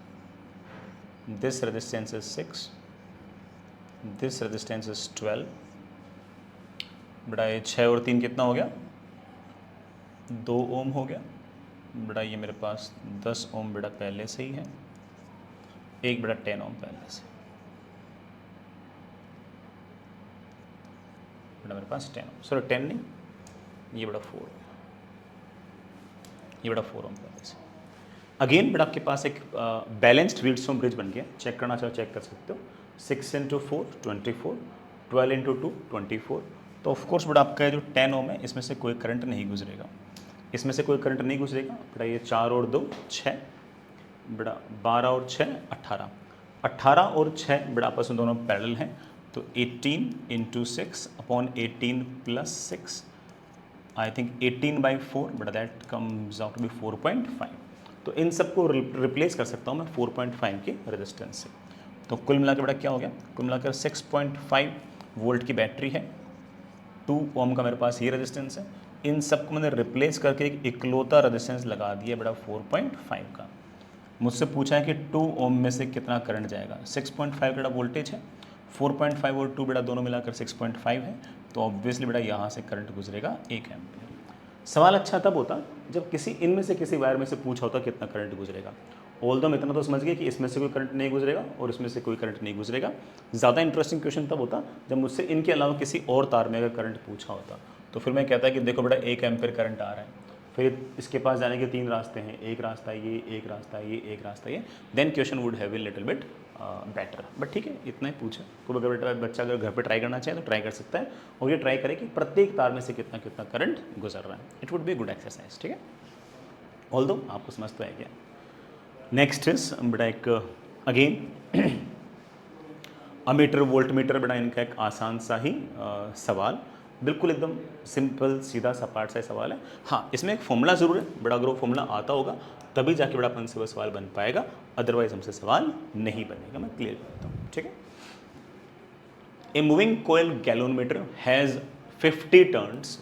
[SPEAKER 2] this resistance is 6, this resistance is 12, बेटा ये 6 और 3 कितना हो गया 2 ओम हो गया, बेटा ये मेरे पास 10 ओम बेटा पहले से ही है, एक बेटा 10 ओम पहले से, बेटा मेरे पास 10 ओम, सॉरी 10 नहीं, ये बेटा 4 ओम, ये बेटा 4 ओम पहले से। अगेन बेटा आपके पास एक बैलेंस्ड व्हीटस्टोन ब्रिज बन गया, चेक करना चाहो चेक कर सकते हो। 6 × 4 24, 12 × 2 24, तो ऑफ कोर्स बेटा आपका जो 10 ओम है इसमें से कोई करंट नहीं गुजरेगा, इसमें से कोई करंट नहीं गुजरेगा बेटा। ये 4 और 2 6 बेटा, 12 और 6 18, 18 और 6 बेटा आपस में दोनों पैरेलल हैं, तो 18 into 6 upon 18 plus 6, I think 18/4 बेटा that comes out to be 4.5। तो इन सबको रिप्लेस कर सकता हूँ मैं 4.5 के रेजिस्टेंस से। तो कुल मिलाकर बेटा क्या हो गया, कुल मिलाकर 6.5 वोल्ट की बैटरी है, 2 ओम का मेरे पास ये रेजिस्टेंस है, इन सबको मैंने रिप्लेस करके एक इकलौता रेजिस्टेंस लगा दिया बेटा 4.5 का। मुझसे पूछा है कि 2 ओम में से कितना करंट जाएगा, 6.5 बेटा वोल्टेज है, 4.5 और 2 बेटा दोनों मिलाकर 6.5 है, तो ऑब्वियसली बेटा यहाँ से करंट गुजरेगा 1 एम्पीयर। सवाल अच्छा तब होता जब किसी इनमें से किसी वायर में से पूछा होता कितना करंट गुजरेगा। ऑल्दो इतना तो समझ गए कि इसमें से कोई करंट नहीं गुजरेगा और इसमें से कोई करंट नहीं गुजरेगा। ज़्यादा इंटरेस्टिंग क्वेश्चन तब होता जब मुझसे इनके अलावा किसी और तार में अगर करंट पूछा होता, तो फिर मैं कहता कि देखो बेटा 1 एम्पीयर करंट आ रहा है, फिर इसके पास जाने के 3 रास्ते हैं, एक रास्ता ये, एक रास्ता ये, एक रास्ता ये, then question would have a little bit better. But ठीक है, इतना ही पूछा। कोई अगर बेटा बच्चा अगर घर पे ट्राई करना चाहे तो ट्राई कर सकता है, और ये ट्राई करे कि प्रत्येक तार में से कितना कितना करंट गुजर रहा है। It would be good exercise, ठीक है। ऑल्दो आपको समझ तो है क्या। नेक्स्ट इज बेटा एक अगेन अमीटर वोल्ट मीटर, बेटा इनका एक आसान सा ही सवाल, बिल्कुल एकदम सिंपल सीधा सपाट सा सवाल है। हाँ, इसमें एक फॉर्मूला ज़रूर है बेटा, अगर वो फॉर्मूला आता होगा तभी जाके बड़ा अपन से वो सवाल बन पाएगा, अदरवाइज हमसे सवाल नहीं बनेगा। मैं क्लियर करता हूँ, ठीक है। A moving coil galvanometer has 50 turns,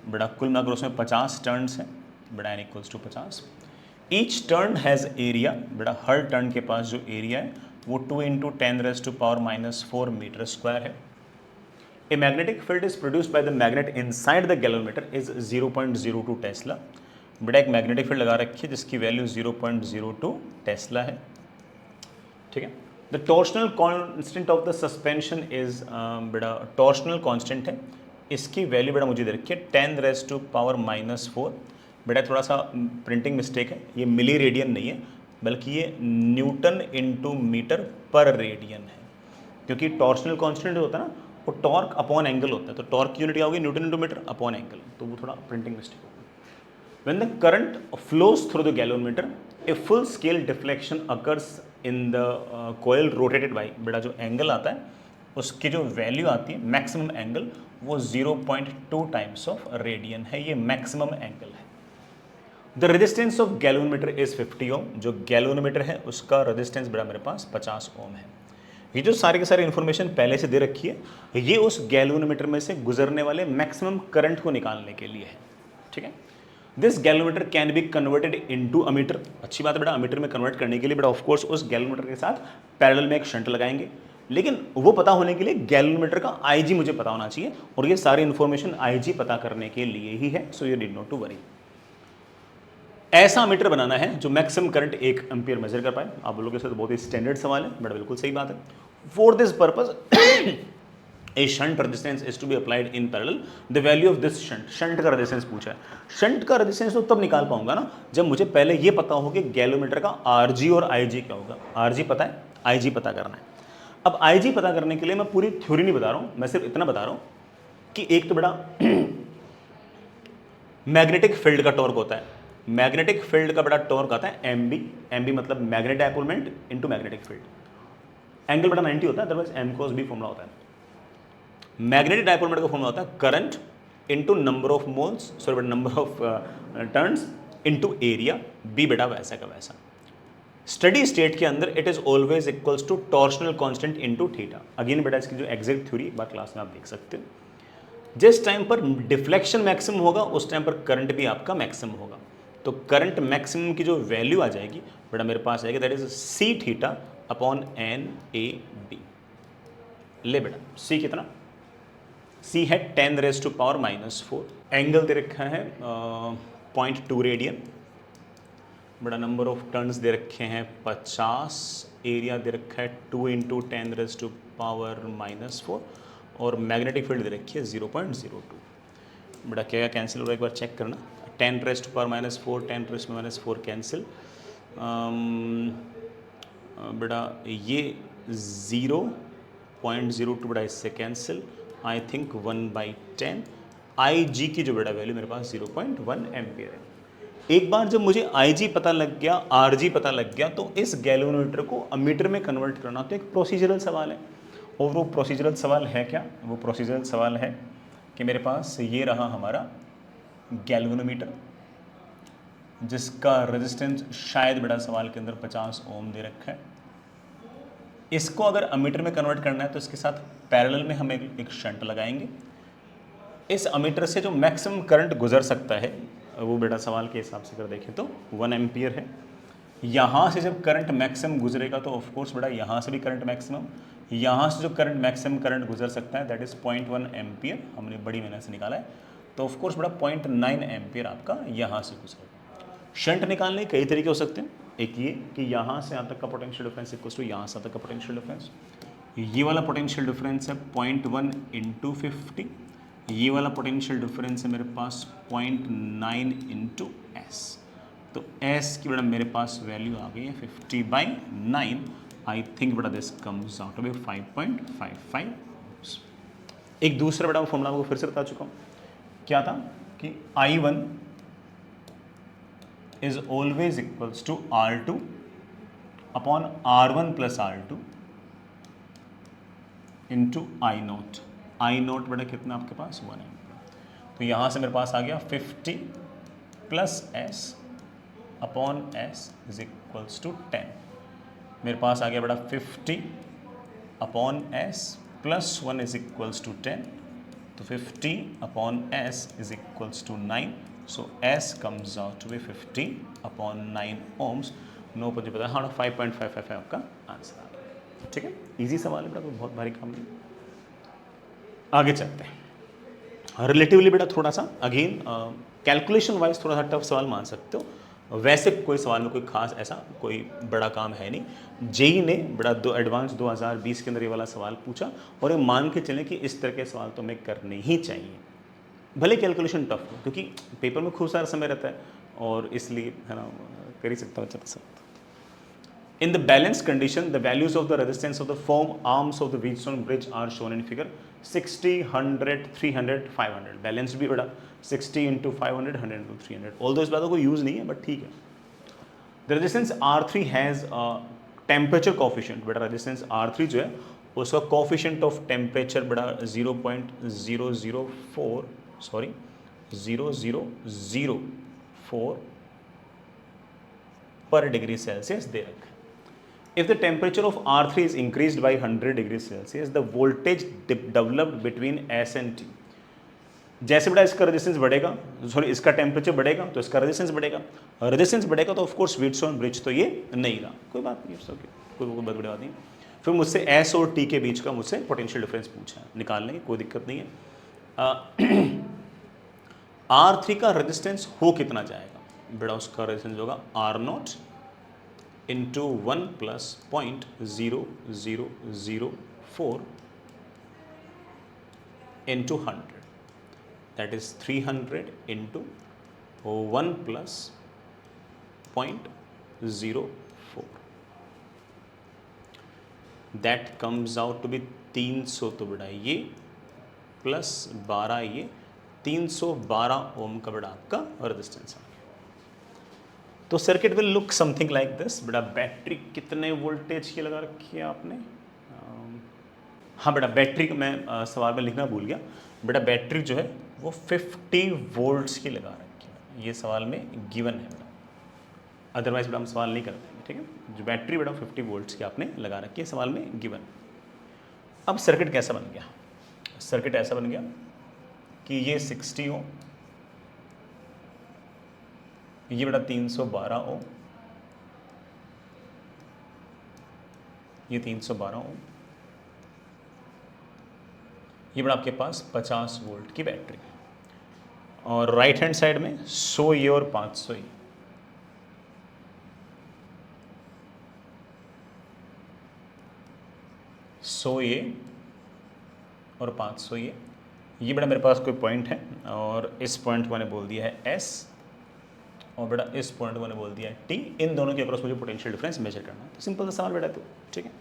[SPEAKER 2] बेटा कुल मिलाकर उसमें 50 टर्न्स हैं बेटा, N equals to 50। Each turn has area, बेटा हर टर्न के पास जो एरिया है वो 2 × 10⁻⁴ मीटर स्क्वायर है। A magnetic field is produced by the magnet inside the galvanometer is 0.02 Tesla. बेटा एक मैग्नेटिक फील्ड लगा रखी है जिसकी वैल्यू 0.02 टेस्ला है, ठीक है। The torsional constant of the suspension is, बेटा टॉर्शनल कांस्टेंट है, इसकी वैल्यू बेटा मुझे दे रखी है 10⁻⁴। बेटा थोड़ा सा प्रिंटिंग मिस्टेक है, ये मिली रेडियन नहीं है बल्कि ये न्यूटन इंटू मीटर पर रेडियन है, क्योंकि टॉर्शनल कांस्टेंट होता है ना वो टॉर्क अपॉन एंगल होता है, तो टॉर्क की यूनिट क्या होगी, newton into metre upon angle, तो वो थोड़ा प्रिंटिंग मिस्टेक होगी। When the current flows through the galvanometer, a full scale deflection occurs in the coil rotated by, बेटा जो एंगल आता है उसकी जो वैल्यू आती है मैक्सिमम एंगल वो 0.2 टाइम्स ऑफ रेडियन है, ये मैक्सिमम एंगल है। The resistance of galvanometer is 50 ओम, जो गैल्वेनोमीटर है उसका रेजिस्टेंस बेटा मेरे पास 50 ओम है। ये जो सारे के सारे इन्फॉर्मेशन पहले से दे रखी है, ये उस गैल्वेनोमीटर में से गुजरने वाले मैक्सिमम करंट को निकालने के लिए है, ठीक है। This galvanometer can be converted into ammeter, अच्छी बात है बेटा, अमीटर में कन्वर्ट करने के लिए बेटा ऑफकोर्स उस गैल्वेनोमीटर के साथ पैरेलल में एक शंट लगाएंगे, लेकिन वो पता होने के लिए गैल्वेनोमीटर का आईजी मुझे पता होना चाहिए, और ये सारी इन्फॉर्मेशन आईजी पता करने के लिए ही है, so you need not to worry. ऐसा अमीटर बनाना है जो मैक्सिमम करंट 1 एम्पीयर मेजर कर पाए। आप बोलोगे सर तो बहुत ही स्टैंडर्ड सवाल है, बट बिल्कुल सही बात है। For this purpose a shunt resistance is to be applied in parallel, the value of this shunt, shunt का रेजिस्टेंस पूछा है। शंट का रेजिस्टेंस तो तब निकाल पाऊंगा ना जब मुझे पहले ये पता हो कि गैल्वेनोमीटर का आरजी और आईजी क्या होगा। आरजी पता है, आईजी पता करना है। अब आईजी पता करने के लिए मैं पूरी थ्योरी नहीं बता रहा हूं, मैं सिर्फ इतना बता रहा हूं कि एक तो बेटा मैग्नेटिक फील्ड का टॉर्क होता है, मैग्नेटिक फील्ड का बड़ा टॉर्क आता है एमबी, एमबी मतलब magnet dipole moment into magnetic field, angle बड़ा 90 होता है, otherwise M cos B formula होता है। मैग्नेटिक डायपोल मोमेंट का फॉर्मूला होता है current into number of moles, sorry बेटा number of turns into area, B बेटा वैसा का वैसा। स्टडी स्टेट के अंदर it is always equals to torsional constant into theta. Again बेटा इसकी जो एग्जैक्ट थ्योरी एक बार क्लास में आप देख सकते हो। जिस टाइम पर डिफ्लेक्शन मैक्सिमम होगा उस टाइम पर करंट भी आपका मैक्सिमम होगा, तो करंट मैक्सिमम की जो वैल्यू आ जाएगी बेटा मेरे पास आएगी that is C theta upon N A B. ले बेटा सी कितना, सी है 10⁻⁻⁴, एंगल दे रखा है 0.2 रेडियन, बड़ा नंबर ऑफ टर्न्स दे रखे हैं 50, एरिया दे रखा है 2 × 10⁻⁻⁴, और मैग्नेटिक फील्ड दे रखी है 0.02। बड़ा क्या कैंसिल हो रहा है एक बार चेक करना, 10⁻⁻⁴, 10⁻⁴ कैंसिल, बेटा ये 0.02 बड़ा इससे कैंसिल, आई थिंक 1/10। आई जी की जो बेटा वैल्यू मेरे पास 0.1 एम्पियर है। एक बार जब मुझे आई जी पता लग गया, आर जी पता लग गया, तो इस गैल्वेनोमीटर को अमीटर में कन्वर्ट करना तो एक प्रोसीजरल सवाल है। और वो प्रोसीजरल सवाल है क्या? वो प्रोसीजरल सवाल है कि मेरे पास ये रहा हमारा गैल्वेनोमीटर, जिसका रेजिस्टेंस शायद बेटा सवाल के अंदर 50 ओम दे रखा है। इसको अगर अमीटर में कन्वर्ट करना है तो इसके साथ पैरेलल में हम एक शंट लगाएंगे। इस अमीटर से जो मैक्सिमम करंट गुजर सकता है वो बेटा सवाल के हिसाब से अगर देखें तो 1 एम्पियर है। यहाँ से जब करंट मैक्सिमम गुजरेगा तो ऑफ कोर्स बेटा यहाँ से भी करंट मैक्सिमम, यहाँ से जो करंट मैक्सिमम करंट गुजर सकता है दैट इज़ 0.1 एम्पियर, हमने बड़ी मेहनत से निकाला है। तो ऑफ कोर्स बेटा 0.9 एम्पियर आपका यहाँ से गुजरेगा। शंट निकालने के कई तरीके हो सकते हैं। एक ये कि यहाँ से यहाँ तक का पोटेंशियल डिफरेंस इक्वल्स टू यहाँ से तक का पोटेंशियल डिफरेंस। ये वाला पोटेंशियल डिफरेंस है 0.1 इंटू 50। ये वाला पोटेंशियल डिफरेंस है मेरे पास 0.9 इंटू एस। तो एस की बेटा मेरे पास वैल्यू आ गई है 50/9। आई थिंक बेटा this comes out to be 5.55। एक दूसरा बेटा फॉर्मूला आपको फिर से बता चुका हूँ, क्या था कि I1 is always equals to R2 upon R1 plus R2 into I0। I0 बेटा कितना आपके पास 1 है। तो यहाँ से मेरे पास आ गया 50 plus S upon S is equals to 10। मेरे पास आ गया बेटा 50 upon S plus 1 is equals to 10। तो 50 upon S is equals to 9। So S comes out to be 50 upon 9 ohms. No मुझे पता है, हाँ 5.55 है आपका आंसर आ गया। ठीक है, इजी सवाल है बेटा, कोई बहुत भारी काम नहीं। आगे चलते हैं। रिलेटिवली बेटा थोड़ा सा अगेन कैलकुलेशन वाइज थोड़ा सा टफ सवाल मान सकते हो। वैसे कोई सवाल में कोई खास ऐसा कोई बड़ा काम है नहीं। जेई ने बड़ा एडवांस 2020 के अंदर ये वाला सवाल पूछा और ये मान के चलें कि इस तरह के सवाल तो हमें करने ही चाहिए, भले कैलकुलेशन टफ हो, क्योंकि पेपर में खूब सारा समय रहता है और इसलिए है ना कर ही सकता बच्चा पसंद। In the balanced condition, the values of the resistance of the foam arms of the Wheatstone bridge are shown in figure 60, 100, 300, 500। Balanced भी बड़ा 60 into 500, 100 into 300। Although इस बातों को यूज़ नहीं है, बट ठीक है। The resistance R3 has a temperature coefficient। बेटा resistance R3 जो है उसका coefficient of temperature बेटा 0.004 सॉरी 0004 पर डिग्री सेल्सियस दे रखा है। If the temperature of R3 is increased by 100 degrees Celsius, the voltage developed between S and T। जैसे बेटा इसका रेजिस्टेंस बढ़ेगा, सॉरी इसका टेम्परेचर बढ़ेगा तो इसका रेजिस्टेंस बढ़ेगा, रेजिस्टेंस बढ़ेगा तो ऑफ कोर्स व्हीटस्टोन ब्रिज तो ये नहीं रहा। कोई बात नहीं, कोई बहुत बड़ी बात नहीं। फिर मुझसे S और T के बीच का मुझसे पोटेंशियल डिफरेंस पूछा है, निकालने की कोई दिक्कत नहीं है। R3 का रेजिस्टेंस हो कितना जाएगा बेटा, उसका रेजिस्टेंस होगा R0 into 1 plus 0.0004 into 100, that is 300 into 1 plus 0.04, that comes out to be 300। तो बेटा ये प्लस 12 ये 312 ओम का बेटा आपका रेजिस्टेंस है। तो circuit will look something like this. बेटा बैटरी कितने वोल्टेज की लगा रखी है आपने? हाँ बेटा बैटरी मैं सवाल में लिखना भूल गया। बेटा बैटरी जो है वो 50 वोल्ट्स की लगा रखी है, ये सवाल में गिवन है बेटा, अदरवाइज बेटा हम सवाल नहीं करते हैं। ठीक है, जो बैटरी बेटा 50 वोल्ट्स की आपने लगा रखी है, सवाल में गिवन। अब सर्किट कैसा बन गया? सर्किट ऐसा बन गया कि ये 60 ओम, ये बेटा 312 ओम, ये 312 ओम, ये बेटा आपके पास 50 वोल्ट की बैटरी, और राइट हैंड साइड में 100 ये और 500 ये। ये और 500 ये बेटा मेरे पास कोई पॉइंट है और इस पॉइंट को मैंने बोल दिया है S और बेटा इस पॉइंट को मैंने बोल दिया है T। इन दोनों के अक्रॉस मुझे पोटेंशियल डिफरेंस मेजर करना है। तो सिंपल सा सवाल बेटा, तो ठीक है,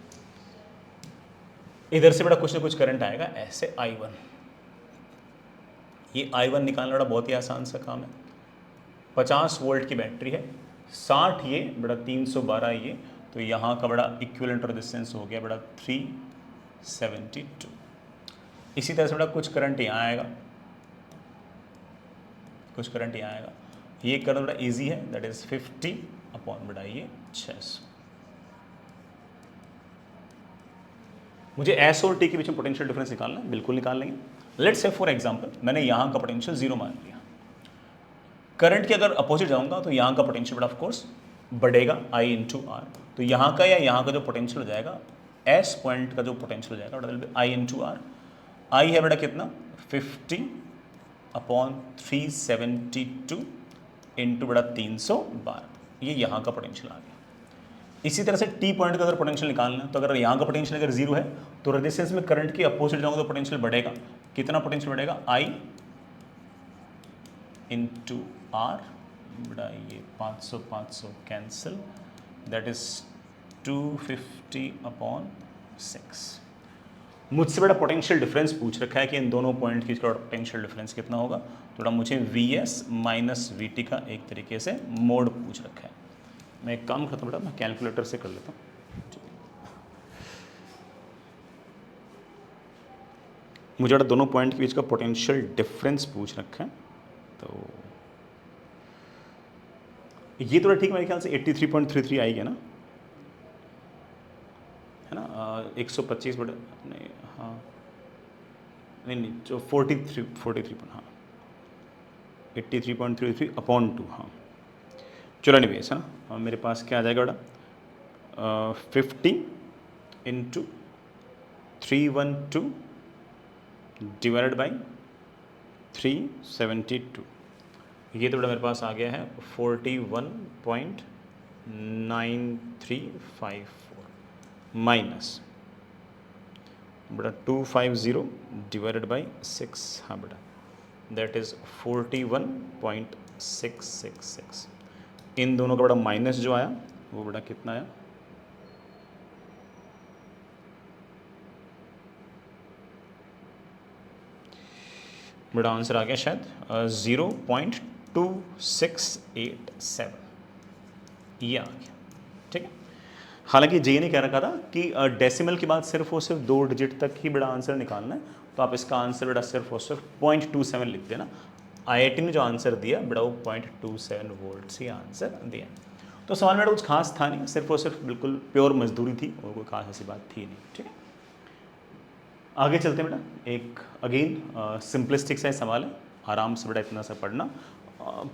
[SPEAKER 2] इधर से बेटा कुछ ना कुछ करंट आएगा ऐसे I1, ये I1 निकालना बड़ा बहुत ही आसान सा काम है। 50 वोल्ट की बैटरी है, 60 ये बड़ा 312 ये, तो यहाँ का बड़ा इक्विवेलेंट रेजिस्टेंस हो गया बड़ा 372। इसी तरह से बड़ा कुछ करंट यहाँ आएगा, कुछ करंट यहाँ आएगा। ये करंट बड़ा इजी है, दैट इज 50 अपॉन बड़ा ये 600। मुझे एस और टी के बीच में पोटेंशियल डिफरेंस निकालना है, बिल्कुल निकाल लेंगे। लेट्स से फॉर एग्जांपल मैंने यहाँ का पोटेंशियल 0 मान लिया। करंट के अगर अपोजिट जाऊंगा तो यहाँ का पोटेंशियल बड़ा ऑफ कोर्स बढ़ेगा I इंटू आर। तो यहाँ का या यहाँ का जो पोटेंशियल हो जाएगा, एस पॉइंट का जो पोटेंशियल हो जाएगा बड़ा I इंटू आर। आई है बड़ा कितना 50 अपॉन 372 इंटू बड़ा 312, ये यहाँ का पोटेंशियल आ गया। इसी तरह से टी पॉइंट का अगर पोटेंशियल निकालना है तो अगर यहाँ का पोटेंशियल अगर 0 है तो रेजिस्टेंस में करंट के अपोजिट जाऊंगा तो पोटेंशियल बढ़ेगा। कितना पोटेंशियल बढ़ेगा, I इंटू आर बड़ा ये 500 500 कैंसिल, दैट इज 250 अपॉन 6। मुझसे बड़ा पोटेंशियल डिफरेंस पूछ रखा है कि इन दोनों पॉइंट की पोटेंशियल डिफरेंस कितना होगा। थोड़ा मुझे Vs माइनस Vt का एक तरीके से मोड पूछ रखा है। मैं एक काम करता हूँ बेटा, मैं कैलकुलेटर से कर लेता हूँ। मुझे बड़ा दोनों पॉइंट के बीच का पोटेंशियल डिफरेंस पूछ रखा है, तो ये थोड़ा ठीक मेरे ख्याल से 83.33 आएगी ना, है ना। 125 बड़ा नहीं, हाँ नहीं जो 43 हाँ 83.33 अपॉन 2, हाँ चलो नहीं है ना। मेरे पास क्या आ जाएगा बड़ा 50 इंटू 312 डिवाइडेड बाई 372, ये तो बड़ा मेरे पास आ गया है 41.9354 माइनस बड़ा 250 डिवाइडेड बाई 6, हाँ बेटा दैट इज़ 41.666। इन दोनों का बड़ा माइनस जो आया वो बड़ा कितना आया, बड़ा आंसर आ गया शायद 0.2687, ये आ गया। ठीक है, हालांकि जे ने कह रखा था कि डेसिमल के बाद सिर्फ और सिर्फ 2 डिजिट तक ही बड़ा आंसर निकालना है, तो आप इसका आंसर बड़ा सिर्फ और सिर्फ 0.27 लिख देना। IIT ने जो आंसर दिया बड़ा वो 0.27 वोल्ट से आंसर दिया। तो सवाल में कुछ खास था नहीं, सिर्फ और सिर्फ बिल्कुल प्योर मजदूरी थी और कोई खास ऐसी बात थी नहीं। ठीक है, आगे चलते हैं बेटा। एक अगेन सिंपलिस्टिक सा सवाल है, आराम से बेटा इतना सा पढ़ना।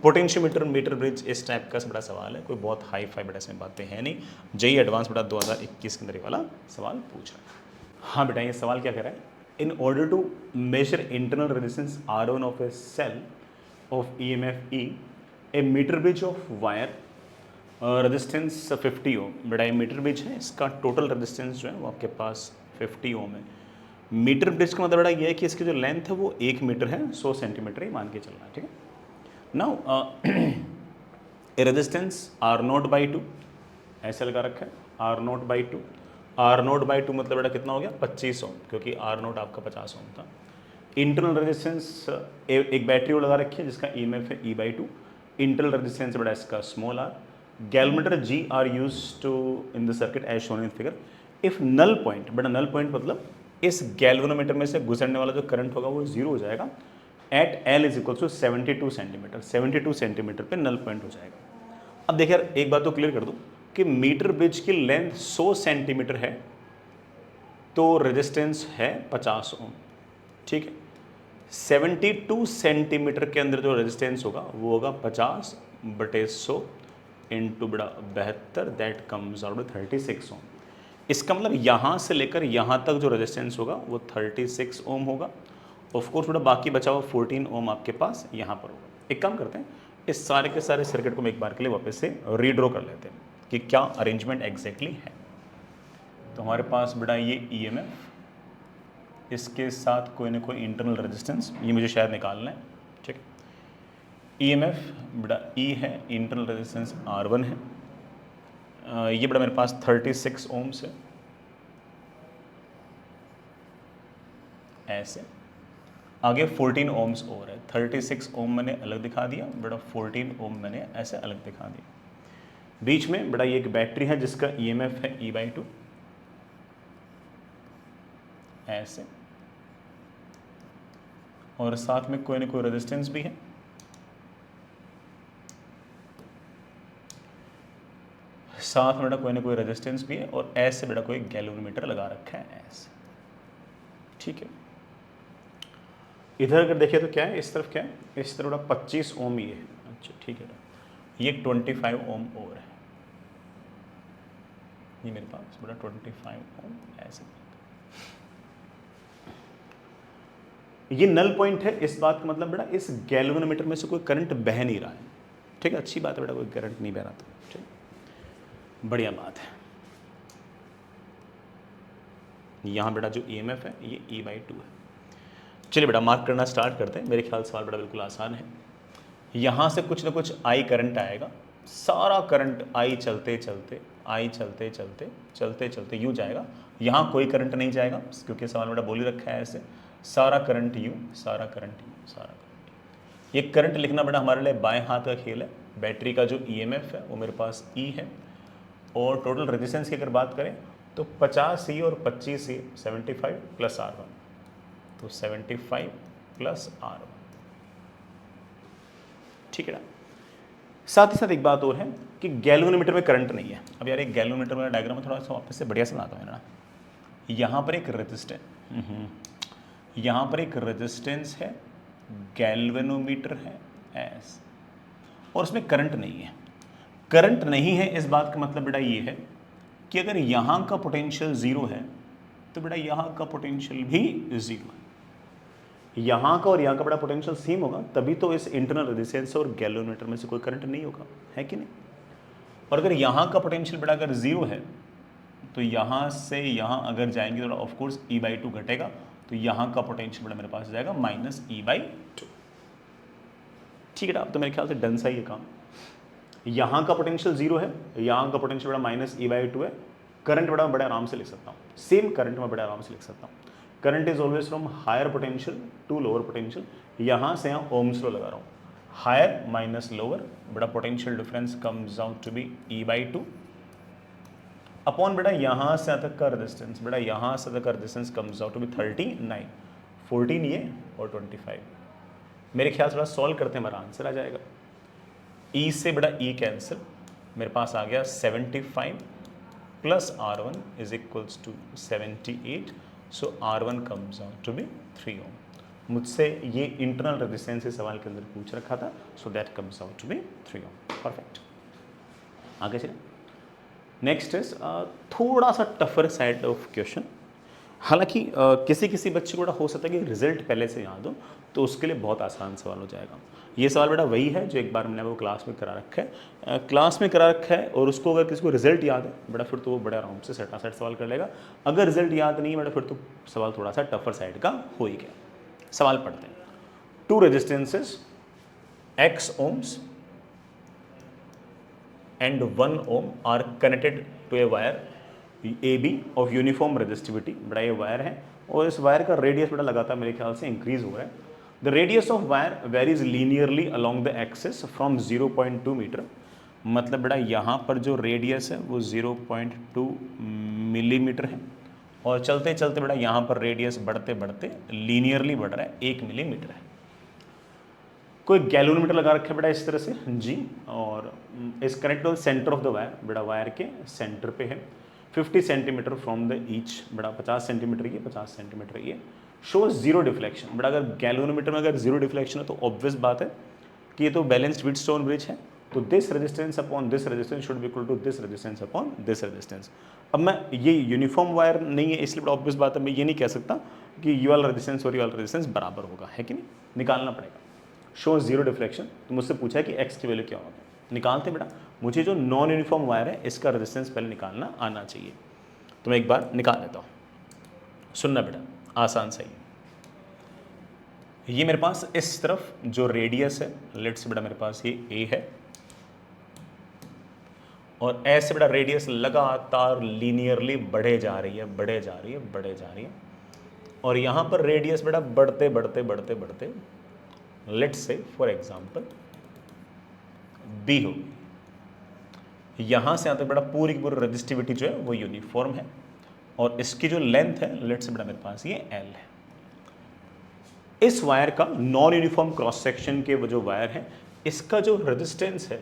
[SPEAKER 2] पोटेंशियोमीटर मीटर ब्रिज इस टाइप का बड़ा सवाल है, कोई बहुत हाई फाई बड़ा इसमें बातें हैं नहीं। जेईई एडवांस बेटा 2021 के अंदर ये वाला सवाल पूछ रहा है। हाँ बेटा, ये सवाल क्या कह रहा है, in order to measure internal resistance R1 of a cell of EMF E, a metre bridge of wire resistance 50 ohm. बेटा ये मीटर ब्रिज है, इसका टोटल रेजिस्टेंस जो है वो आपके पास 50 ओम है। मीटर ब्रिज का मतलब बड़ा ये है कि इसकी जो लेंथ है वो 1 मीटर है, 100 सेंटीमीटर ही मान के चलना है। ठीक है, नाउ ए रेजिस्टेंस R0/2 ऐसे लगा रखा है, R0/2। R0/2 मतलब बेटा कितना हो गया 25 ओम, क्योंकि R0 आपका 50 ओम था। इंटरनल रेजिस्टेंस एक बैटरी लगा रखी है जिसका EMF है E/2। इंटरनल रेजिस्टेंस बेटा इसका small r। Galvanometer G are use to in the circuit as shown in figure. If null point, बेटा नल पॉइंट मतलब इस गैल्वेनोमीटर में से गुजरने वाला जो करंट होगा वो 0 हो जाएगा at L is equal to 72 centimetre. 72 centimetre पे नल पॉइंट हो जाएगा। अब देखिए यार, एक बात तो क्लियर कर दूं कि मीटर ब्रिज की लेंथ 100 सेंटीमीटर है तो रेजिस्टेंस है 50 ओम। ठीक है, 72 सेंटीमीटर के अंदर जो रेजिस्टेंस होगा वो होगा 50/100 इंटू बड़ा 72, दैट कम्स आउट 36 ओम। इसका मतलब यहाँ से लेकर यहाँ तक जो रेजिस्टेंस होगा वो 36 ओम होगा। ऑफ कोर्स थोड़ा बाकी बचा हुआ 14 ओम आपके पास यहाँ पर होगा। एक काम करते हैं, इस सारे के सारे सर्किट को हम एक बार के लिए वापस से रीड्रॉ कर लेते हैं कि क्या अरेंजमेंट एग्जैक्टली है। तो हमारे पास बेटा ये EMF, इसके साथ कोई ना कोई इंटरनल रेजिस्टेंस, ये मुझे शायद निकालना है। ठीक है, EMF बेटा E है, इंटरनल रेजिस्टेंस R1 है, ये बड़ा मेरे पास 36 ओम्स है ऐसे। आगे 14 ओम्स और है, 36 ओम मैंने अलग दिखा दिया बेटा, 14 ओम मैंने ऐसे अलग दिखा दिया। बीच में बेटा ये एक बैटरी है जिसका ईएमएफ है E/2 ऐसे, और साथ में कोई ना कोई रेजिस्टेंस भी है, साथ में बेटा कोई ना कोई रेजिस्टेंस भी है, और ऐसे बेटा कोई गैल्वेनोमीटर लगा रखा है ऐसे, ठीक है। इधर अगर देखिए तो क्या है, इस तरफ क्या है, इस तरफ बेटा 25 ओम ये है, अच्छा ठीक है। ये 25 ओम और है, ये मेरे पास बेटा 25 ओम ऐसे। ये नल पॉइंट है, इस बात का मतलब बेटा इस गैल्वेनोमीटर में से कोई करंट बह नहीं रहा है, ठीक है। अच्छी बात है बेटा, कोई करंट नहीं बह रहा था, ठीक, बढ़िया बात है। यहाँ बेटा जो ईएमएफ है ये E/2 है। चलिए बेटा मार्क करना स्टार्ट करते हैं। मेरे ख्याल सवाल बेटा बिल्कुल आसान है। यहाँ से कुछ ना कुछ आई करंट आएगा, सारा करंट आई चलते चलते आई चलते चलते चलते चलते यूँ जाएगा। यहाँ कोई करंट नहीं जाएगा क्योंकि सवाल बेटा बोल ही रखा है ऐसे, सारा करंट यूँ, सारा करंट यूँ, सारा करंट यूँ। ये करंट लिखना बेटा हमारे लिए बाएं हाथ का खेल है। बैटरी का जो ईएमएफ है वो मेरे पास E है, और टोटल रेजिस्टेंस की अगर बात करें तो 50E और 25E 75 प्लस R1, तो 75 प्लस R1, ठीक है ना। साथ ही साथ एक बात और है कि गैल्वेनोमीटर में करंट नहीं है। अब यार एक गैल्वेनोमीटर वाला डायग्राम में थोड़ा सा वापस से बढ़िया से बनाता हूँ ना। यहाँ पर एक रेजिस्टेंस, यहाँ पर एक रेजिस्टेंस है, गैल्वेनोमीटर है एस, और उसमें करंट नहीं है। करंट नहीं है इस बात का मतलब बेटा ये है कि अगर यहाँ का पोटेंशियल ज़ीरो है तो बेटा यहाँ का पोटेंशियल भी ज़ीरो है। यहाँ का और यहाँ का बड़ा पोटेंशियल सेम होगा, तभी तो इस इंटरनल रेजिस्टेंस और गैल्वेनोमीटर में से कोई करंट नहीं होगा, है कि नहीं। और अगर यहाँ का पोटेंशियल बड़ा अगर जीरो है तो यहाँ से यहाँ अगर जाएंगे तो ऑफकोर्स E/2 घटेगा, तो यहाँ का पोटेंशियल बड़ा मेरे पास जाएगा -E/2, ठीक है ना। अब तो मेरे ख्याल से डन सा ही है काम। यहाँ का पोटेंशियल जीरो है, यहाँ का पोटेंशियल बड़ा -E/2 है। करंट बड़ा बड़े आराम से लिख सकता हूँ, सेम करंट में बड़े आराम से लिख सकता हूँ। Current is always from higher potential to lower potential. यहाँ से यहाँ ओम्स लॉ लगा रहा हूँ, हायर माइनस लोअर, बड़ा potential difference comes out to be E/2 upon बेटा यहाँ से तक का रेजिस्टेंस, बेटा यहाँ से तक का resistance comes out to be 39, 14 ये और 25। मेरे ख्याल से बड़ा सॉल्व करते हैं हमारा आंसर आ जाएगा। E से बेटा E कैंसिल, मेरे पास आ गया 75 plus R1 is equals to 78, so R1 comes out to be 3 ohm. मुझसे ये इंटरनल रेजिस्टेंस इस सवाल के अंदर पूछ रखा था, so that comes out to be 3 ohm. Perfect, आगे चलें। नेक्स्ट इज थोड़ा सा टफर साइड ऑफ क्वेश्चन। हालांकि किसी किसी बच्चे को हो सकता है कि रिजल्ट पहले से याद हो, तो उसके लिए बहुत आसान सवाल हो जाएगा। ये सवाल बेटा वही है जो एक बार मैंने वो क्लास में करा रखा है, क्लास में करा रखा है, और उसको अगर किसी को रिजल्ट याद है बेटा फिर तो वो बड़े आराम से सटा सेट सवाल कर लेगा। अगर रिजल्ट याद नहीं है बेटा फिर तो सवाल थोड़ा सा टफर साइड का हो ही गया। सवाल पढ़ते हैं। 2 resistances X ohms and 1 ohm are connected to a wire AB of uniform resistivity। बड़ा ये वायर है और इस वायर का रेडियस बेटा लगातार मेरे ख्याल से इंक्रीज हो रहा है। The radius of wire varies linearly along the axis from 0.2 metre. मतलब बेटा यहाँ पर जो रेडियस है वो 0.2 मिलीमीटर है, और चलते चलते बेटा यहाँ पर रेडियस बढ़ते बढ़ते लीनियरली बढ़ रहा है, 1 मिलीमीटर है। कोई गैल्वेनोमीटर लगा रखा है बेटा इस तरह से जी, और इस connect to centre of the wire, बेटा वायर के सेंटर पे है। 50 सेंटीमीटर फ्रॉम द ईच, बेटा 50 सेंटीमीटर ये, 50 सेंटीमीटर ये। Shows zero deflection. बेटा अगर गैल्वेनोमीटर में अगर जीरो डिफ्लेक्शन है तो ऑब्वियस बात है कि ये तो बैलेंस्ड व्हीटस्टोन ब्रिज है, तो this resistance upon this resistance should be equal to this resistance upon this resistance. अब मैं ये यूनिफॉर्म वायर नहीं है इसलिए बड़ा ऑब्वियस बात है, मैं ये नहीं कह सकता कि ये वाला रेजिस्टेंस और ये वाला रेजिस्टेंस बराबर होगा, है कि नहीं, निकालना पड़ेगा। शो जीरो डिफ्लेक्शन, तो मुझसे पूछा है कि एक्स की वैल्यू क्या होगा, निकालते बेटा। मुझे जो नॉन यूनिफॉर्म वायर है इसका रेजिस्टेंस पहले निकालना आना चाहिए, तो मैं एक बार निकाल देता हूँ। सुनना बेटा, आसान सही है। ये मेरे पास इस तरफ जो रेडियस है, लेट्स बेटा मेरे पास ये ए है, और ऐसे बेटा रेडियस लगातार लीनियरली बढ़े जा रही है, बढ़े जा रही है, बढ़े जा रही है। और यहाँ पर रेडियस बेटा बढ़ते बढ़ते बढ़ते बढ़ते let's say for example B होगी, यहाँ से यहाँ तक बेटा पूरी की पूरी रजिस्टिविटी जो है वो यूनिफॉर्म है, और इसकी जो लेंथ है लेट्स से बेटा मेरे पास ये एल है। इस वायर का नॉन यूनिफॉर्म क्रॉस सेक्शन के वो जो वायर है, इसका जो रेजिस्टेंस है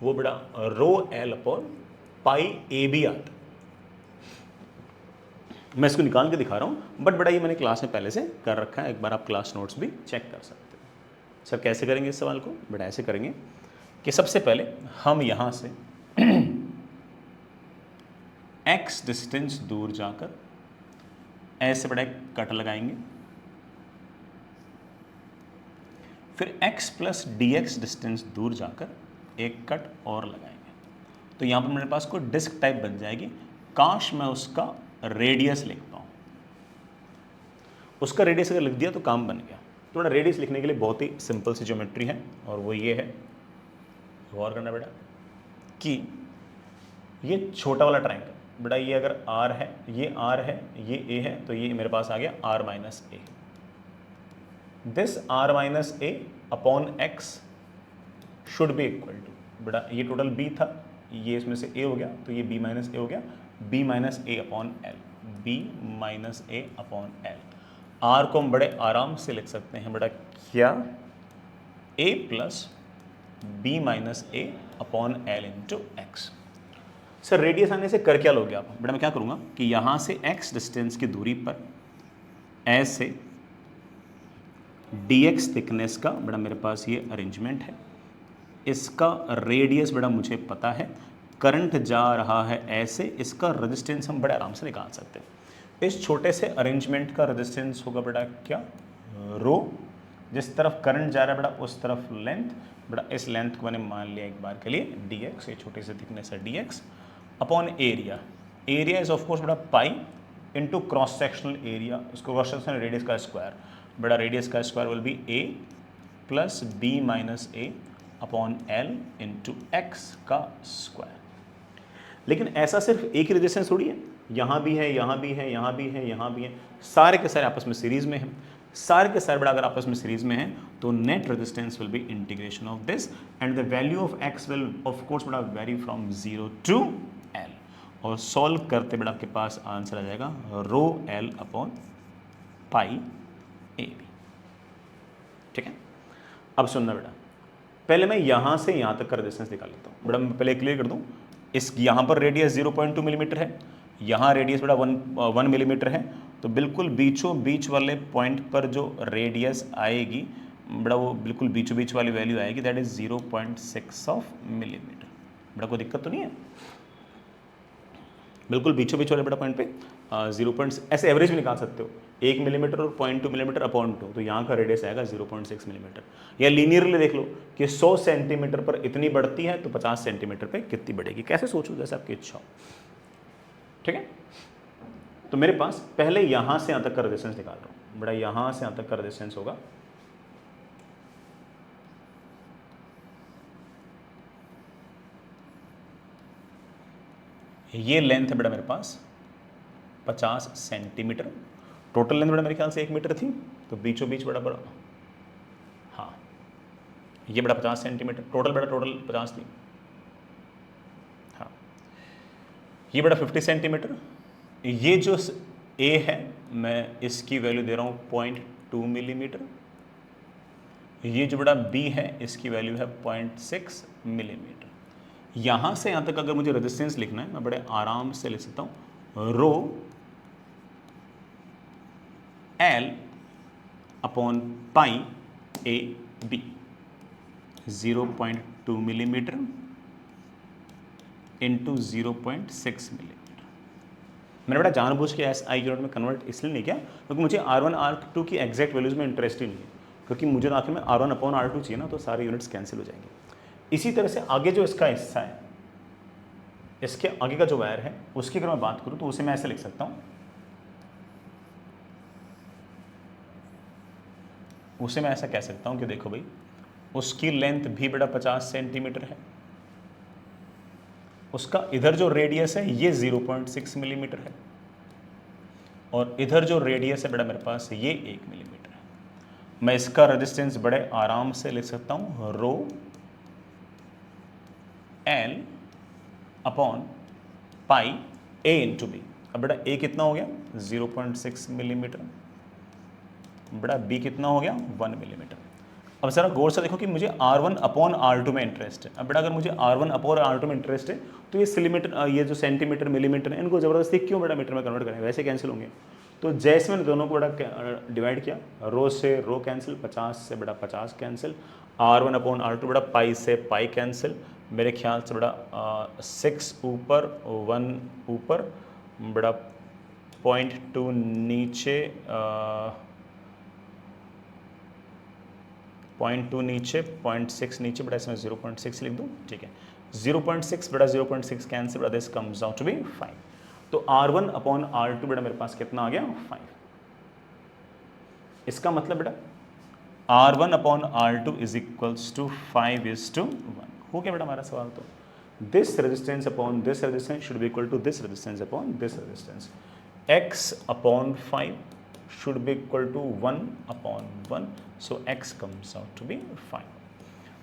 [SPEAKER 2] वो बेटा rho l upon pi a b आता है। मैं इसको निकाल के दिखा रहा हूं, बट बेटा ये मैंने क्लास में पहले से कर रखा है, एक बार आप क्लास नोट्स भी चेक कर सकते हैं। सर कैसे करेंगे इस सवाल को? बेटा ऐसे करेंगे कि सबसे पहले हम यहां से x डिस्टेंस दूर जाकर ऐसे बड़ा एक कट लगाएंगे, फिर x plus D x distance दूर जाकर एक कट और लगाएंगे, तो यहां पर मेरे पास कोई डिस्क टाइप बन जाएगी। काश मैं उसका रेडियस लिख पाऊँ, उसका रेडियस अगर लिख दिया तो काम बन गया। तो बेटा रेडियस लिखने के लिए बहुत ही सिंपल सी ज्योमेट्री है, और वो ये है, गौर करना बेटा कि ये छोटा वाला ट्रायंगल बेटा, ये अगर r है, ये r है, ये a है, तो ये मेरे पास आ गया r minus a. This r minus A upon x should be equal to, बेटा ये टोटल b था, ये इसमें से a हो गया, तो ये b माइनस ए हो गया, b माइनस ए अपॉन एल, b माइनस ए अपॉन एल। r को हम बड़े आराम से लिख सकते हैं बेटा क्या, a plus b minus A upon L into x. Sir radius आने से कर क्या लोगे आप? बेटा मैं क्या करूँगा कि यहाँ से x डिस्टेंस की दूरी पर ऐसे dx थिकनेस का बेटा मेरे पास ये अरेंजमेंट है, इसका रेडियस बेटा मुझे पता है, करंट जा रहा है ऐसे, इसका रेजिस्टेंस हम बड़े आराम से निकाल सकते हैं। इस छोटे से अरेंजमेंट का रेजिस्टेंस होगा बेटा क्या, रो, जिस तरफ करंट जा रहा है बेटा उस तरफ लेंथ, बेटा इस लेंथ को मैंने मान लिया एक बार के लिए dx, ये छोटे से थिकनेस है dx upon area. Area is of course बेटा pi into cross sectional area, उसको क्रॉस सेक्शनल रेडियस का स्क्वायर, बेटा रेडियस का square will be a plus B minus A upon L into X का स्क्वायर। लेकिन ऐसा सिर्फ एक ही रेजिस्टेंस थोड़ी है, यहाँ भी है, यहाँ भी है, यहाँ भी है, यहाँ भी है, सारे के सारे आपस में सीरीज में हैं। सारे के सारे बड़ा अगर आपस में सीरीज में हैं तो net resistance will be integration of this, and the value of x will of course बड़ा वेरी फ्रॉम 0 टू एल, और सॉल्व करते बड़ा आपके पास आंसर आ जाएगा rho l upon pi a b. ठीक है, अब सुनना बेटा, पहले मैं यहाँ से यहाँ तक का रेजिस्टेंस निकाल लेता हूँ। बेटा मैं पहले क्लियर कर दूँ, इस यहाँ पर रेडियस 0.2 मिलीमीटर है, यहाँ रेडियस बेटा 1 मिलीमीटर है, तो बिल्कुल बीचों बीच वाले पॉइंट पर जो रेडियस आएगी बेटा वो बिल्कुल बीचों बीच वाली वैल्यू आएगी, दैट इज 0.6 ऑफ मिलीमीटर। बेटा कोई दिक्कत तो नहीं है, बिल्कुल बीचों बीच वाले बेटा पॉइंट पे 0. ऐसे एवरेज भी निकाल सकते हो, 1 मिलीमीटर और 0.2 मिलीमीटर अपॉन 2, तो यहाँ का रेडियस आएगा 0.6 मिलीमीटर। या लीनियरली देख लो कि 100 सेंटीमीटर पर इतनी बढ़ती है तो 50 सेंटीमीटर पे कितनी बढ़ेगी, कैसे सोचो जैसे आपकी इच्छा हो। ठीक है, तो मेरे पास पहले यहाँ से यहाँ तक का रेजिस्टेंस निकाल रहा हूँ बेटा, यहाँ से यहाँ तक का रेजिस्टेंस होगा ये लेंथ है बेटा मेरे पास 50 सेंटीमीटर, टोटल लेंथ बेटा मेरे ख्याल से 1 मीटर थी, तो बीचों बीच बड़ा बड़ा, हाँ ये बेटा 50 सेंटीमीटर, टोटल बेटा टोटल 50 थी, हाँ ये बेटा 50 सेंटीमीटर। ये जो A है मैं इसकी वैल्यू दे रहा हूँ 0.2 मिलीमीटर, ये जो बड़ा B है इसकी वैल्यू है 0.6 मिलीमीटर। यहाँ से यहाँ तक अगर मुझे रेजिस्टेंस लिखना है मैं बड़े आराम से लिख सकता हूँ rho L upon pi a b, 0.2 millimetre into 0.6 millimetre. मैंने बेटा जानबूझ के एस आई यूनिट में कन्वर्ट इसलिए नहीं किया क्योंकि मुझे R1 R2 की एग्जैक्ट वैल्यूज में इंटरेस्ट ही नहीं है, क्योंकि मुझे तो आखिर में R1 अपॉन R2 चाहिए ना, तो सारे यूनिट्स कैंसिल हो जाएंगे। इसी तरह से आगे जो इसका हिस्सा है, इसके आगे का जो वायर है उसकी अगर मैं बात करूं तो उसे मैं ऐसे लिख सकता हूं, उसे मैं ऐसा कह सकता हूं कि देखो भाई उसकी लेंथ भी बेटा 50 सेंटीमीटर है, उसका इधर जो रेडियस है ये 0.6 मिलीमीटर है, और इधर जो रेडियस है बेटा मेरे पास ये 1 मिलीमीटर है। मैं इसका रेजिस्टेंस बड़े आराम से लिख सकता हूँ रो एल अपॉन पाई ए इंटू बी। अब बेटा ए कितना हो गया 0.6 मिलीमीटर, बेटा बी कितना हो गया 1 मिलीमीटर। अब जरा गौर से देखो कि मुझे R1 अपॉन R2 में इंटरेस्ट है। अब बेटा अगर मुझे R1 अपॉन R2 में इंटरेस्ट है तो ये सेंटीमीटर, ये जो सेंटीमीटर मिलीमीटर है, इनको ज़बरदस्ती क्यों बेटा मीटर में कन्वर्ट करें, वैसे कैंसिल होंगे। तो जैसे मैंने दोनों को बेटा डिवाइड किया, रो से रो कैंसिल, 50 से बेटा 50 कैंसिल, R1 अपॉन R2 बेटा पाई से पाई कैंसिल, मेरे ख्याल से बेटा 6 ऊपर 1 ऊपर, बेटा 0.2 नीचे, 0.2 नीचे, 0.6 नीचे, बेटा इसमें 0.6 लिख दूँ, ठीक है। 0.6 बेटा 0.6 कैंसिल, बेटा this comes out to be 5। तो R1 अपॉन R2 बेटा मेरे पास कितना आ गया 5। इसका मतलब बेटा R1 upon R2 is equals to 5:1 हो गया बेटा हमारा सवाल। तो this resistance upon this resistance should be equal to this resistance upon this resistance. x upon 5 should be equal to 1 upon 1, so x comes out to be 5।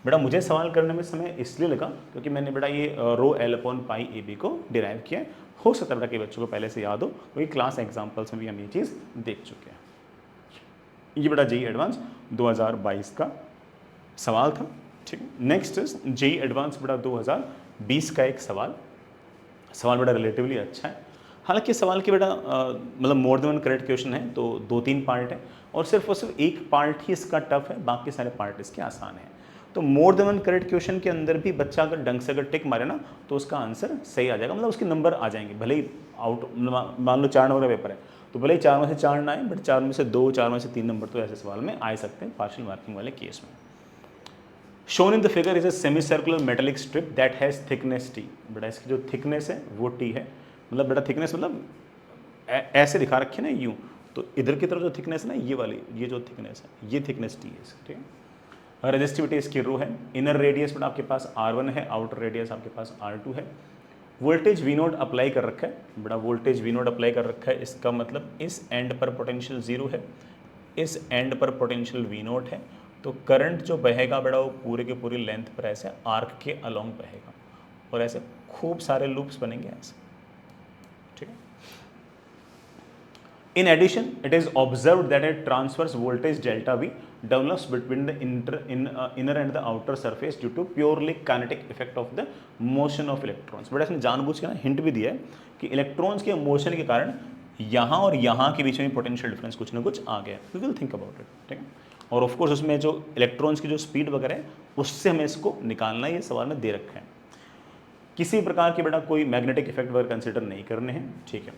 [SPEAKER 2] बेटा मुझे सवाल करने में समय इसलिए लगा क्योंकि मैंने बेटा ये rho l upon pi a b को डिराइव किया है। हो सकता है बेटा कि बच्चों को पहले से याद हो, क्योंकि क्लास एग्जाम्पल्स में भी हम ये चीज़ देख चुके हैं। ये बेटा जेईई एडवांस 2022 का सवाल था, ठीक है। नेक्स्ट जेईई एडवांस बेटा 2020 का एक सवाल बेटा रिलेटिवली अच्छा है। हालांकि सवाल की बेटा मतलब more than one correct question है, तो 2-3 पार्ट है और सिर्फ एक पार्ट ही इसका टफ है, बाकी सारे पार्ट इसके आसान हैं। तो more than one correct question के अंदर भी बच्चा अगर ढंग से अगर टिक मारे ना तो उसका आंसर सही आ जाएगा, मतलब उसके नंबर आ जाएंगे। भले ही आउट मान लो 4 नंबर का पेपर है तो भले ही 4 में से 4 ना आए, बट 4 में से 2, 4 में से 3 नंबर तो ऐसे सवाल में आ सकते हैं पार्शियल मार्किंग वाले केस में। Shown in the figure is a semi circular metallic strip that has thickness T. बेटा इसकी जो थिकनेस है वो टी है, मतलब बेटा थिकनेस मतलब ऐसे दिखा रखे ना यूं, तो इधर की तरफ जो थिकनेस है ना ये वाली, ये जो थिकनेस है ये थिकनेस टी है इसकी, ठीक है। रेजिस्टिविटी इसकी रो है। इनर रेडियस बेटा आपके पास R1 है, आउटर रेडियस आपके पास R2 है। वोल्टेज V0 अप्लाई कर रखा है बेटा, वोल्टेज V0 अप्लाई कर रखा है, इसका मतलब इस एंड पर पोटेंशियल 0 है, इस एंड पर पोटेंशियल V0 है। तो करंट जो बहेगा बेटा वो पूरे के पूरी लेंथ पर ऐसे आर्क के अलोंग बहेगा और ऐसे खूब सारे लूप्स बनेंगे ऐसे, ठीक है। In addition, it is observed that a transverse voltage delta V develops between the inner and the outer surface due to purely kinetic effect of the motion of electrons। बड़ा इसने जानबूझ के ना हिंट भी दिया है कि इलेक्ट्रॉन्स के मोशन के कारण यहाँ और यहाँ के बीच में पोटेंशियल डिफरेंस कुछ ना कुछ आ गया। We will think about it, ठीक है। और ऑफ कोर्स उसमें जो इलेक्ट्रॉन्स की जो स्पीड वगैरह है उससे हमें इसको निकालना ये सवाल में दे रखा है। किसी प्रकार की बेटा कोई मैग्नेटिक इफेक्ट वगैरह कंसिडर नहीं करने हैं, ठीक है।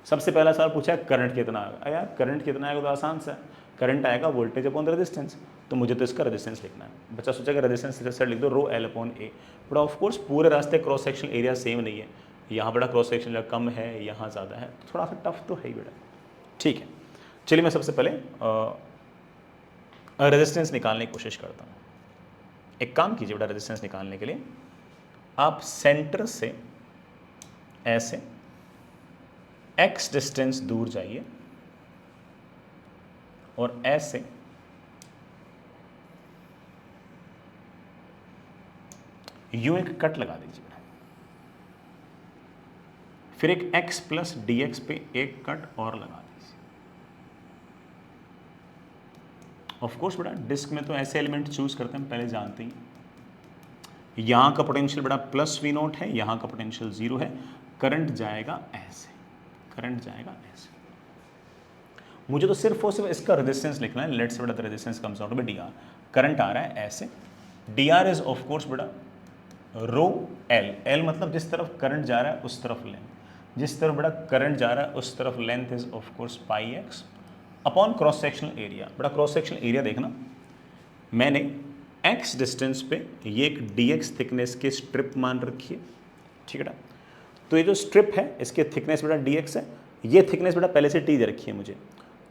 [SPEAKER 2] सबसे पहला सवाल पूछा है करंट कितना आएगा। यार करंट कितना आएगा तो आसान सा है, करंट आएगा वोल्टेज अपॉन रेजिस्टेंस, तो मुझे तो इसका रेजिस्टेंस लिखना है। बच्चा सोचेगा रेजिस्टेंस सर लिख दो रो l upon A, but of course पूरे रास्ते क्रॉस सेक्शन एरिया सेम नहीं है, यहाँ बड़ा क्रॉस सेक्शन एरिया कम है, यहाँ ज़्यादा है, थोड़ा सा टफ तो है ही बेटा, ठीक है। चलिए मैं सबसे पहले रेजिस्टेंस निकालने की कोशिश करता हूँ। एक काम कीजिए बेटा, रेजिस्टेंस निकालने के लिए आप सेंटर से ऐसे x डिस्टेंस दूर जाइए और ऐसे यूं एक कट लगा दीजिए, फिर एक x प्लस dx पे एक कट और लगा दीजिए। ऑफ कोर्स बेटा डिस्क में तो ऐसे एलिमेंट चूज करते हैं, पहले जानते ही। यहां का पोटेंशियल बेटा प्लस V0 है, यहां का पोटेंशियल 0 है, करंट जाएगा ऐसे, करंट जाएगा ऐसे। मुझे तो सिर्फ और सिर्फ इसका रेजिस्टेंस लिखना है। लेट्स बेटा the resistance comes out to be dr। Current आ रहा है ऐसे, dr इज ऑफ कोर्स बेटा रो एल, एल मतलब जिस तरफ करंट जा रहा है उस तरफ लेंथ, जिस तरफ बेटा करंट जा रहा है उस तरफ length is of course pi x upon cross sectional area. बेटा क्रॉस सेक्शनल एरिया देखना, मैंने x डिस्टेंस पे ये एक dx थिकनेस की स्ट्रिप मान रखी है, ठीक है ना। तो ये जो स्ट्रिप है इसके थिकनेस बेटा dx है, ये थिकनेस बेटा पहले से t दे रखी है मुझे।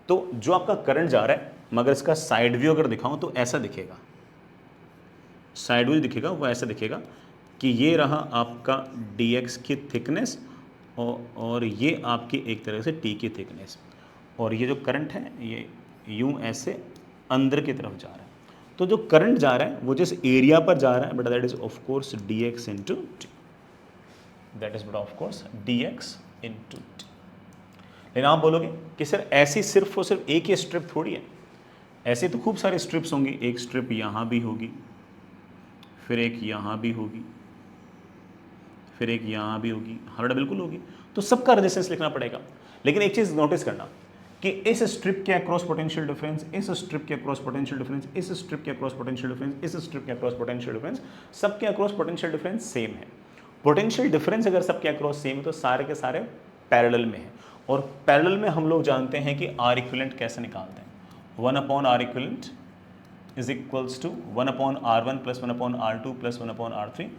[SPEAKER 2] तो जो आपका करंट जा रहा है, मगर इसका साइड व्यू अगर दिखाऊं तो ऐसा दिखेगा, साइड व्यू दिखेगा वो ऐसा दिखेगा कि ये रहा आपका dx की थिकनेस और ये आपकी एक तरह से t की थिकनेस।
[SPEAKER 1] और ये जो करंट है ये यूं ऐसे अंदर की तरफ जा रहा है। तो जो करंट जा रहा है वो जिस एरिया पर जा रहा है बेटा that is of course dx into T, that is बेटा of course dx into T. लेकिन आप बोलोगे कि सर ऐसी सिर्फ और सिर्फ एक ही स्ट्रिप थोड़ी है, ऐसे तो खूब सारे स्ट्रिप्स होंगी, एक स्ट्रिप यहाँ भी होगी, फिर एक यहाँ भी होगी, फिर एक यहाँ भी होगी। हाँ बेटा बिल्कुल होगी, तो सबका रेजिस्टेंस लिखना पड़ेगा। लेकिन एक चीज़ नोटिस करना कि इस स्ट्रिप के अक्रॉस पोटेंशियल डिफरेंस, इस स्ट्रिप के अक्रॉस पोटेंशियल डिफरेंस, इस स्ट्रिप के अक्रॉस पोटेंशियल डिफरेंस, इस स्ट्रिप के अक्रॉस पोटेंशियल डिफरेंस, सबके अक्रॉस पोटेंशियल डिफरेंस सेम है। पोटेंशियल डिफरेंस अगर सबके अक्रॉस सेम है तो सारे के सारे पैरेलल में है। और पैरेलल में हम लोग जानते हैं कि आर इक्विवेलेंट कैसे निकालते हैं, 1/r equivalent is equals to 1/r1 plus 1/r2 plus 1/r3।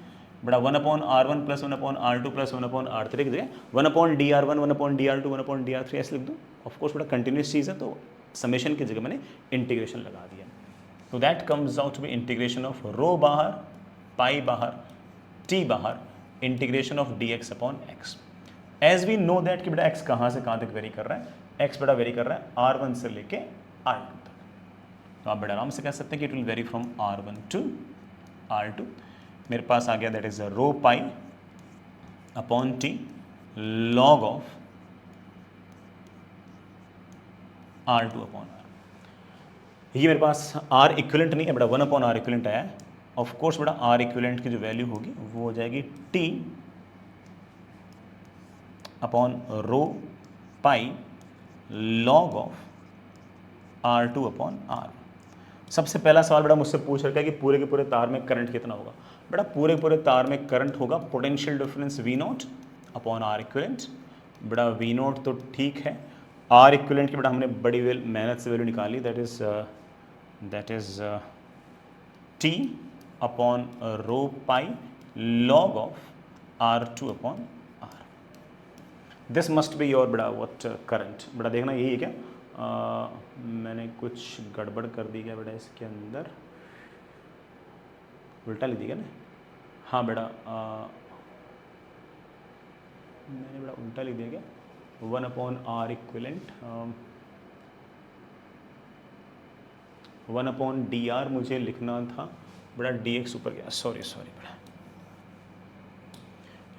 [SPEAKER 1] बड़ा 1/r1 plus 1/r2 plus 1/r3 की जगह 1/dr1 1/dr2 1/dr3 ऐसे लिख दूँ। ऑफकोर्स बड़ा कंटिन्यूस चीज़ है तो समेशन की जगह मैंने इंटीग्रेशन लगा दिया। तो that comes out to be integration of rho बाहर, पाई बाहर, टी बाहर, integration of dx upon x। As we know that कि बेटा x कहाँ से कहाँ तक वेरी कर रहा है, x बेटा वेरी कर रहा है r1 से लेके r2 तक। तो आप बड़ा आराम से कह सकते हैं कि it will vary from r1 to r2। मेरे पास आ गया that is rho pi upon t log of r2 upon r। ये मेरे पास r इक्विवेलेंट नहीं है बेटा, 1/r इक्विवेलेंट आया है। ऑफ कोर्स बेटा r इक्विवेलेंट की जो वैल्यू होगी वो हो जाएगी t upon rho pi log of r2 upon r। सबसे पहला सवाल बेटा मुझसे पूछ रखा है कि पूरे के पूरे तार में करंट कितना होगा। बेटा पूरे के पूरे तार में करंट होगा potential difference V0 upon R equivalent. बेटा V0 तो ठीक है, R इक्विवेलेंट की बेटा हमने बड़ी मेहनत से वैल्यू निकाली, that is T upon rho pi log of R2 upon R। This must be your बेटा व्हाट करंट। बेटा देखना यही है क्या, मैंने कुछ गड़बड़ कर दी क्या बेटा इसके अंदर, उल्टा लिख दिया ना। हाँ बेटा मैंने बेटा उल्टा लिख दिया क्या, 1/r इक्विवेलेंट 1/dr मुझे लिखना था बेटा, dx ऊपर गया, सॉरी बेटा।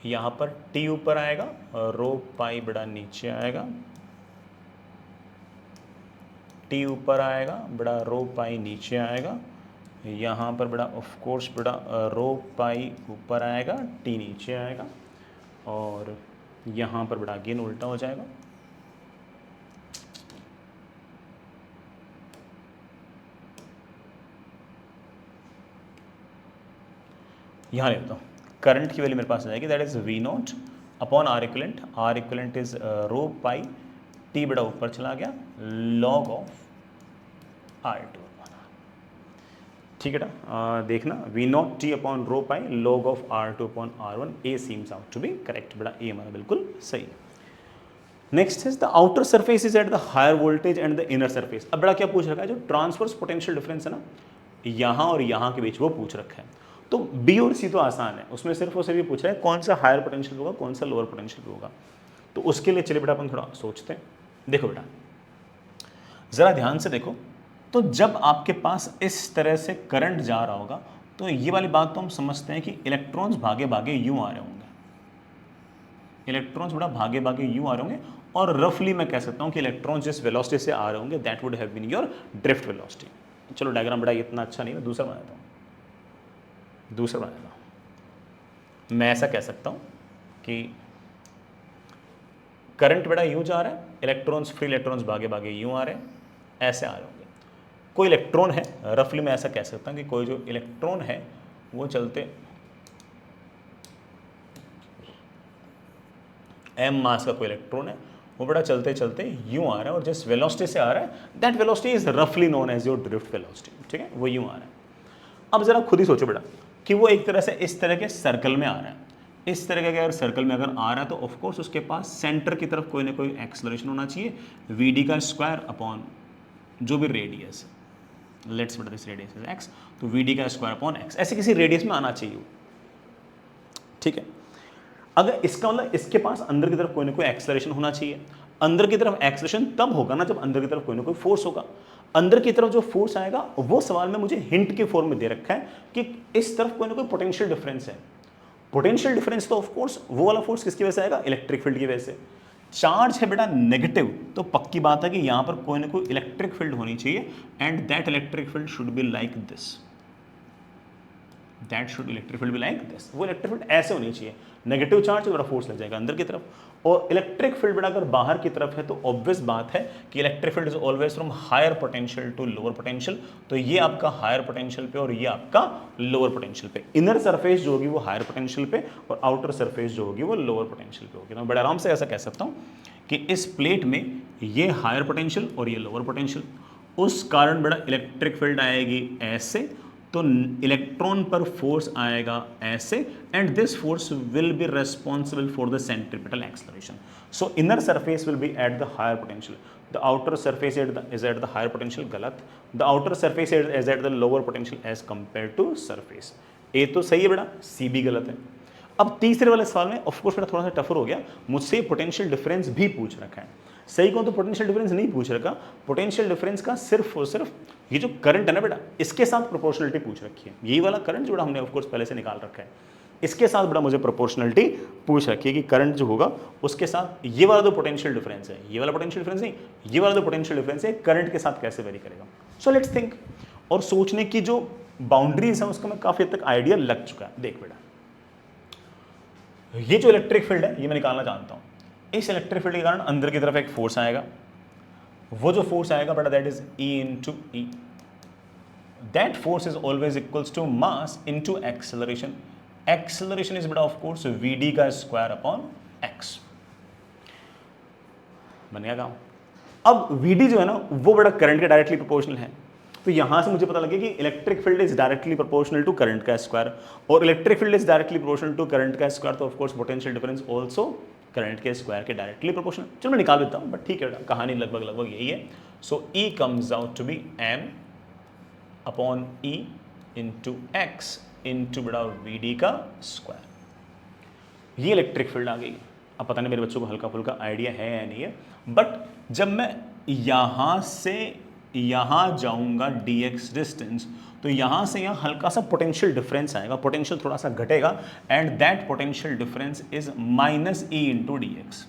[SPEAKER 1] यहाँ पर t ऊपर आएगा, रो पाई बेटा नीचे आएगा, t ऊपर आएगा बेटा, रो पाई नीचे आएगा। यहाँ पर बेटा ऑफ कोर्स बेटा रो पाई ऊपर आएगा, t नीचे आएगा, और यहाँ पर बेटा अगेन उल्टा हो जाएगा। यहाँ लेता हूँ, करंट की वैल्यू मेरे पास आ जाएगी that is V0 upon R equivalent. R equivalent is rho pi, t बेटा ऊपर चला गया, log of R2 upon R। ठीक है बेटा, देखना V0 t upon rho pi log of R2 upon R1, A seems out to be correct. बेटा ए हमारा बिल्कुल सही है। Next is the outer surface is at the higher voltage and the inner surface. अब बेटा क्या पूछ रखा है, जो ट्रांसवर्स पोटेंशियल डिफरेंस है ना यहाँ और यहाँ के बीच, वो पूछ रखा है। तो बी और सी तो आसान है, उसमें सिर्फ और सिर्फ ये पूछ रहा है कौन सा हायर पोटेंशियल होगा कौन सा लोअर पोटेंशियल होगा। तो उसके लिए चलिए बेटा अपन थोड़ा सोचते हैं। देखो बेटा ज़रा ध्यान से देखो, तो जब आपके पास इस तरह से करंट जा रहा होगा तो ये वाली बात तो हम समझते हैं कि इलेक्ट्रॉन्स भागे भागे यूँ आ रहे होंगे, इलेक्ट्रॉन्स बेटा भागे भागे यूँ आ रहे होंगे, और रफली मैं कह सकता हूँ कि इलेक्ट्रॉन्स जिस वेलोसिटी से आ रहे होंगे that would have been your drift velocity. चलो डायग्राम बेटा इतना अच्छा नहीं है, दूसरा बनाता हूँ, मैं ऐसा कह सकता हूँ कि करंट बेटा यूँ जा रहा है, इलेक्ट्रॉन्स फ्री इलेक्ट्रॉन्स भागे भागे यूँ आ रहे हैं, ऐसे आ रहे होंगे। कोई इलेक्ट्रॉन है, रफली मैं ऐसा कह सकता हूँ कि कोई जो इलेक्ट्रॉन है वो चलते m मास का कोई इलेक्ट्रॉन है, वो बड़ा चलते चलते यूँ आ रहा है, और जिस वेलोसिटी से आ रहा है दैट वेलोसिटी इज रफली known as your drift velocity. ठीक है, वो यूँ आ रहा है। अब जरा खुद ही सोचो बेटा कि वो एक तरह से इस तरह के सर्कल में आ रहा है, इस तरह के अगर सर्कल में अगर आ रहा है तो ऑफकोर्स उसके पास सेंटर की तरफ कोई ना कोई एक्सलरेशन होना चाहिए, वी डी का स्क्वायर अपॉन जो भी रेडियस, लेट्स बेटा दिस रेडियस इज एक्स, तो वी डी का स्क्वायर अपॉन एक्स, ऐसे किसी रेडियस में आना चाहिए। ठीक है, अगर इसका मतलब इसके पास अंदर की तरफ कोई ना कोई एक्सलरेशन होना चाहिए। अंदर की तरफ एक्सेलरेशन तब होगा ना जब अंदर की तरफ कोई ना कोई फोर्स होगा। अंदर की तरफ जो फोर्स आएगा वो सवाल में मुझे हिंट के फॉर्म में दे रखा है कि इस तरफ कोई ना कोई पोटेंशियल डिफरेंस है। पोटेंशियल डिफरेंस तो ऑफ कोर्स वो वाला फोर्स किसकी वजह से आएगा, इलेक्ट्रिक फील्ड की वजह से। चार्ज है बेटा नेगेटिव, तो पक्की बात है कि यहां पर कोई ना कोई इलेक्ट्रिक फील्ड होनी चाहिए, and that electric field should be like this, that should electric field be like this. वो इलेक्ट्रिक फील्ड ऐसे होनी चाहिए, नेगेटिव चार्ज तो बड़ा फोर्स लग जाएगा अंदर की तरफ, और इलेक्ट्रिक फील्ड बेटा अगर बाहर की तरफ है तो ऑब्वियस बात है कि electric field is always from higher potential to lower potential, तो ये आपका हायर पोटेंशियल पे और ये आपका लोअर पोटेंशियल पे। इनर सरफेस जो होगी वो हायर पोटेंशियल पे और आउटर सरफेस जो होगी वो लोअर पोटेंशियल पे होगी। तो मैं बड़े आराम से ऐसा कह सकता हूँ कि इस प्लेट में ये हायर पोटेंशियल और ये लोअर पोटेंशियल, उस कारण बेटा इलेक्ट्रिक फील्ड आएगी ऐसे, तो इलेक्ट्रॉन पर फोर्स आएगा ऐसे, and this force will be responsible for the centripetal acceleration. So inner surface will be at the higher potential, the outer surface is at the higher potential, गलत, the outer surface is at the lower potential as compare to surface. ए तो सही है बेटा, सी भी गलत है। अब तीसरे वाले सवाल में ऑफकोर्स बेटा थोड़ा सा टफर हो गया, मुझसे पोटेंशियल डिफरेंस भी पूछ रखा है। सही कौन तो पोटेंशियल डिफरेंस नहीं पूछ रखा, पोटेंशियल डिफरेंस का सिर्फ और सिर्फ ये जो करंट है ना बेटा, इसके साथ प्रोपोर्शनलिटी पूछ रखी है। यही वाला करंट जो हमने ऑफ कोर्स पहले से निकाल रखा है, इसके साथ बड़ा मुझे प्रोपोर्शनलिटी पूछ रखी है कि करंट जो होगा उसके साथ ये वाला जो पोटेंशियल डिफरेंस है, ये वाला पोटेंशियल डिफरेंस नहीं, ये वाला जो पोटेंशियल डिफरेंस है करंट के साथ कैसे वेरी करेगा। सो लेट्स थिंक, और सोचने की जो बाउंड्रीज है उसका मैं काफी हद तक आइडिया लग चुका है। देख बेटा, ये जो इलेक्ट्रिक फील्ड है ये मैं निकालना जानता हूं। इस इलेक्ट्रिक फील्ड के कारण अंदर की तरफ एक फोर्स आएगा, वो जो फोर्स आएगा बेटा that is E into e, that force is always equals to mass into acceleration. Acceleration is बेटा ऑफ कोर्स VD का स्क्वायर अपॉन x। बन गया काम। अब VD जो है ना वो बेटा करंट के डायरेक्टली प्रोपोर्शनल है, तो यहां से मुझे पता लगे कि electric field is directly proportional to current का स्क्वायर, और electric field is directly proportional to current का स्क्वायर, तो of course potential difference also current के स्क्वायर के डायरेक्टली प्रोपोर्शनल। चलो मैं निकाल देता हूं, बट ठीक है बेटा, कहानी लगभग यही है। So E comes out to be m upon E into x into बेटा VD का स्क्वायर। ये इलेक्ट्रिक फील्ड आ गई। अब पता नहीं मेरे बच्चों को हल्का फुल्का आइडिया है या नहीं है, बट जब मैं यहां से यहां जाऊंगा dx डिस्टेंस, तो यहां से यहां हल्का सा पोटेंशियल डिफरेंस आएगा, पोटेंशियल थोड़ा सा घटेगा, and that potential difference is minus E into D x.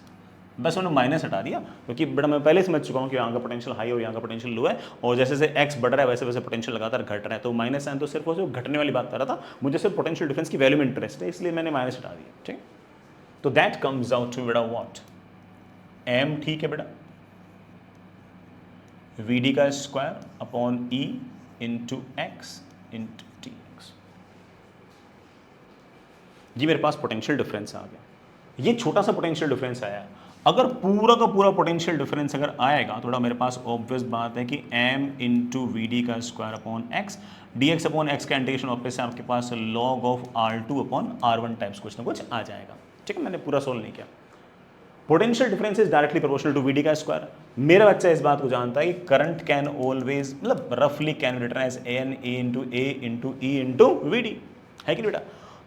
[SPEAKER 1] बस उन्होंने माइनस हटा दिया, क्योंकि बड़ा मैं पहले समझ चुका हूं कि यहाँ का पोटेंशियल हाई और यहाँ का पोटेंशियल लो है, और जैसे जैसे x बढ़ रहा है वैसे वैसे पोटेंशियल लगातार घट रहा है, तो माइनस साइन तो सिर्फ वो घटने वाली बात कर रहा था, मुझे सिर्फ पोटेंशियल डिफरेंस की वैल्यू में इंटरेस्ट है, इसलिए मैंने माइनस हटा दिया। ठीक, तो दैट कम्स आउट टू बेटा व्हाट, m, ठीक है बेटा, VD का square upon E into x into dx। ये मेरे पास पोटेंशियल डिफरेंस आ गया। ये छोटा सा पोटेंशियल डिफरेंस आया, अगर पूरा का पूरा पोटेंशियल डिफरेंस अगर आएगा तो मेरे पास ऑब्वियस बात है कि m इंटू VD का square upon x, dx upon x का इंटीग्रेशन वापस से आपके पास log of R2 upon R1 types कुछ ना कुछ आ जाएगा। ठीक है, मैंने पूरा सोल्व नहीं किया। Potential difference is directly proportional to VD का स्क्वायर। मेरा बच्चा इस बात को जानता है कि करंट कैन ऑलवेज, मतलब रफली can written as AN A into A into E into VD, है कि बेटा।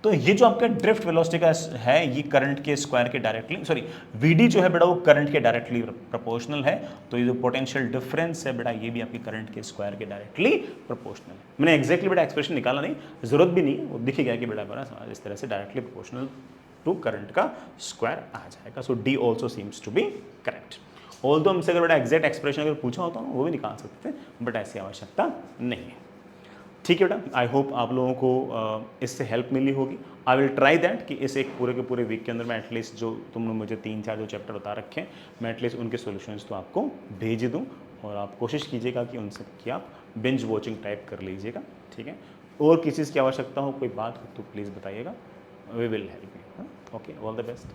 [SPEAKER 1] तो ये जो आपका ड्रिफ्ट वेलोसिटी का है ये करंट के स्क्वायर के डायरेक्टली, सॉरी VD जो है बेटा वो करंट के डायरेक्टली प्रोपोर्शनल है, तो ये जो पोटेंशियल डिफरेंस है बेटा ये भी आपकी करंट के स्क्वायर के डायरेक्टली प्रोपोर्शनल है। मैंने एक्जैक्टली बेटा एक्सप्रेशन निकाला नहीं, जरूरत भी नहीं, वो दिख गया कि बेटा इस तरह से डायरेक्टली प्रोपोर्शनल टू करंट का स्क्वायर आ जाएगा। So D also seems to be correct. Although हमसे अगर बेटा एग्जैक्ट एक्सप्रेशन अगर पूछा होता ना वो भी निकाल सकते थे, बट ऐसी आवश्यकता नहीं है। ठीक है बेटा, आई होप आप लोगों को इससे हेल्प मिली होगी। आई विल ट्राई दैट कि इस एक पूरे के पूरे वीक के अंदर मैं एटलीस्ट जो तुमने मुझे 3-4 जो चैप्टर बता रखे हैं मैं एटलीस्ट उनके सॉल्यूशंस तो आपको भेज दूं, और आप कोशिश कीजिएगा कि उन सब की आप बिंज वॉचिंग टाइप कर लीजिएगा। ठीक है, और किसी चीज़ की आवश्यकता हो, कोई बात हो तो प्लीज़ बताइएगा, we will help you. Okay, all the best.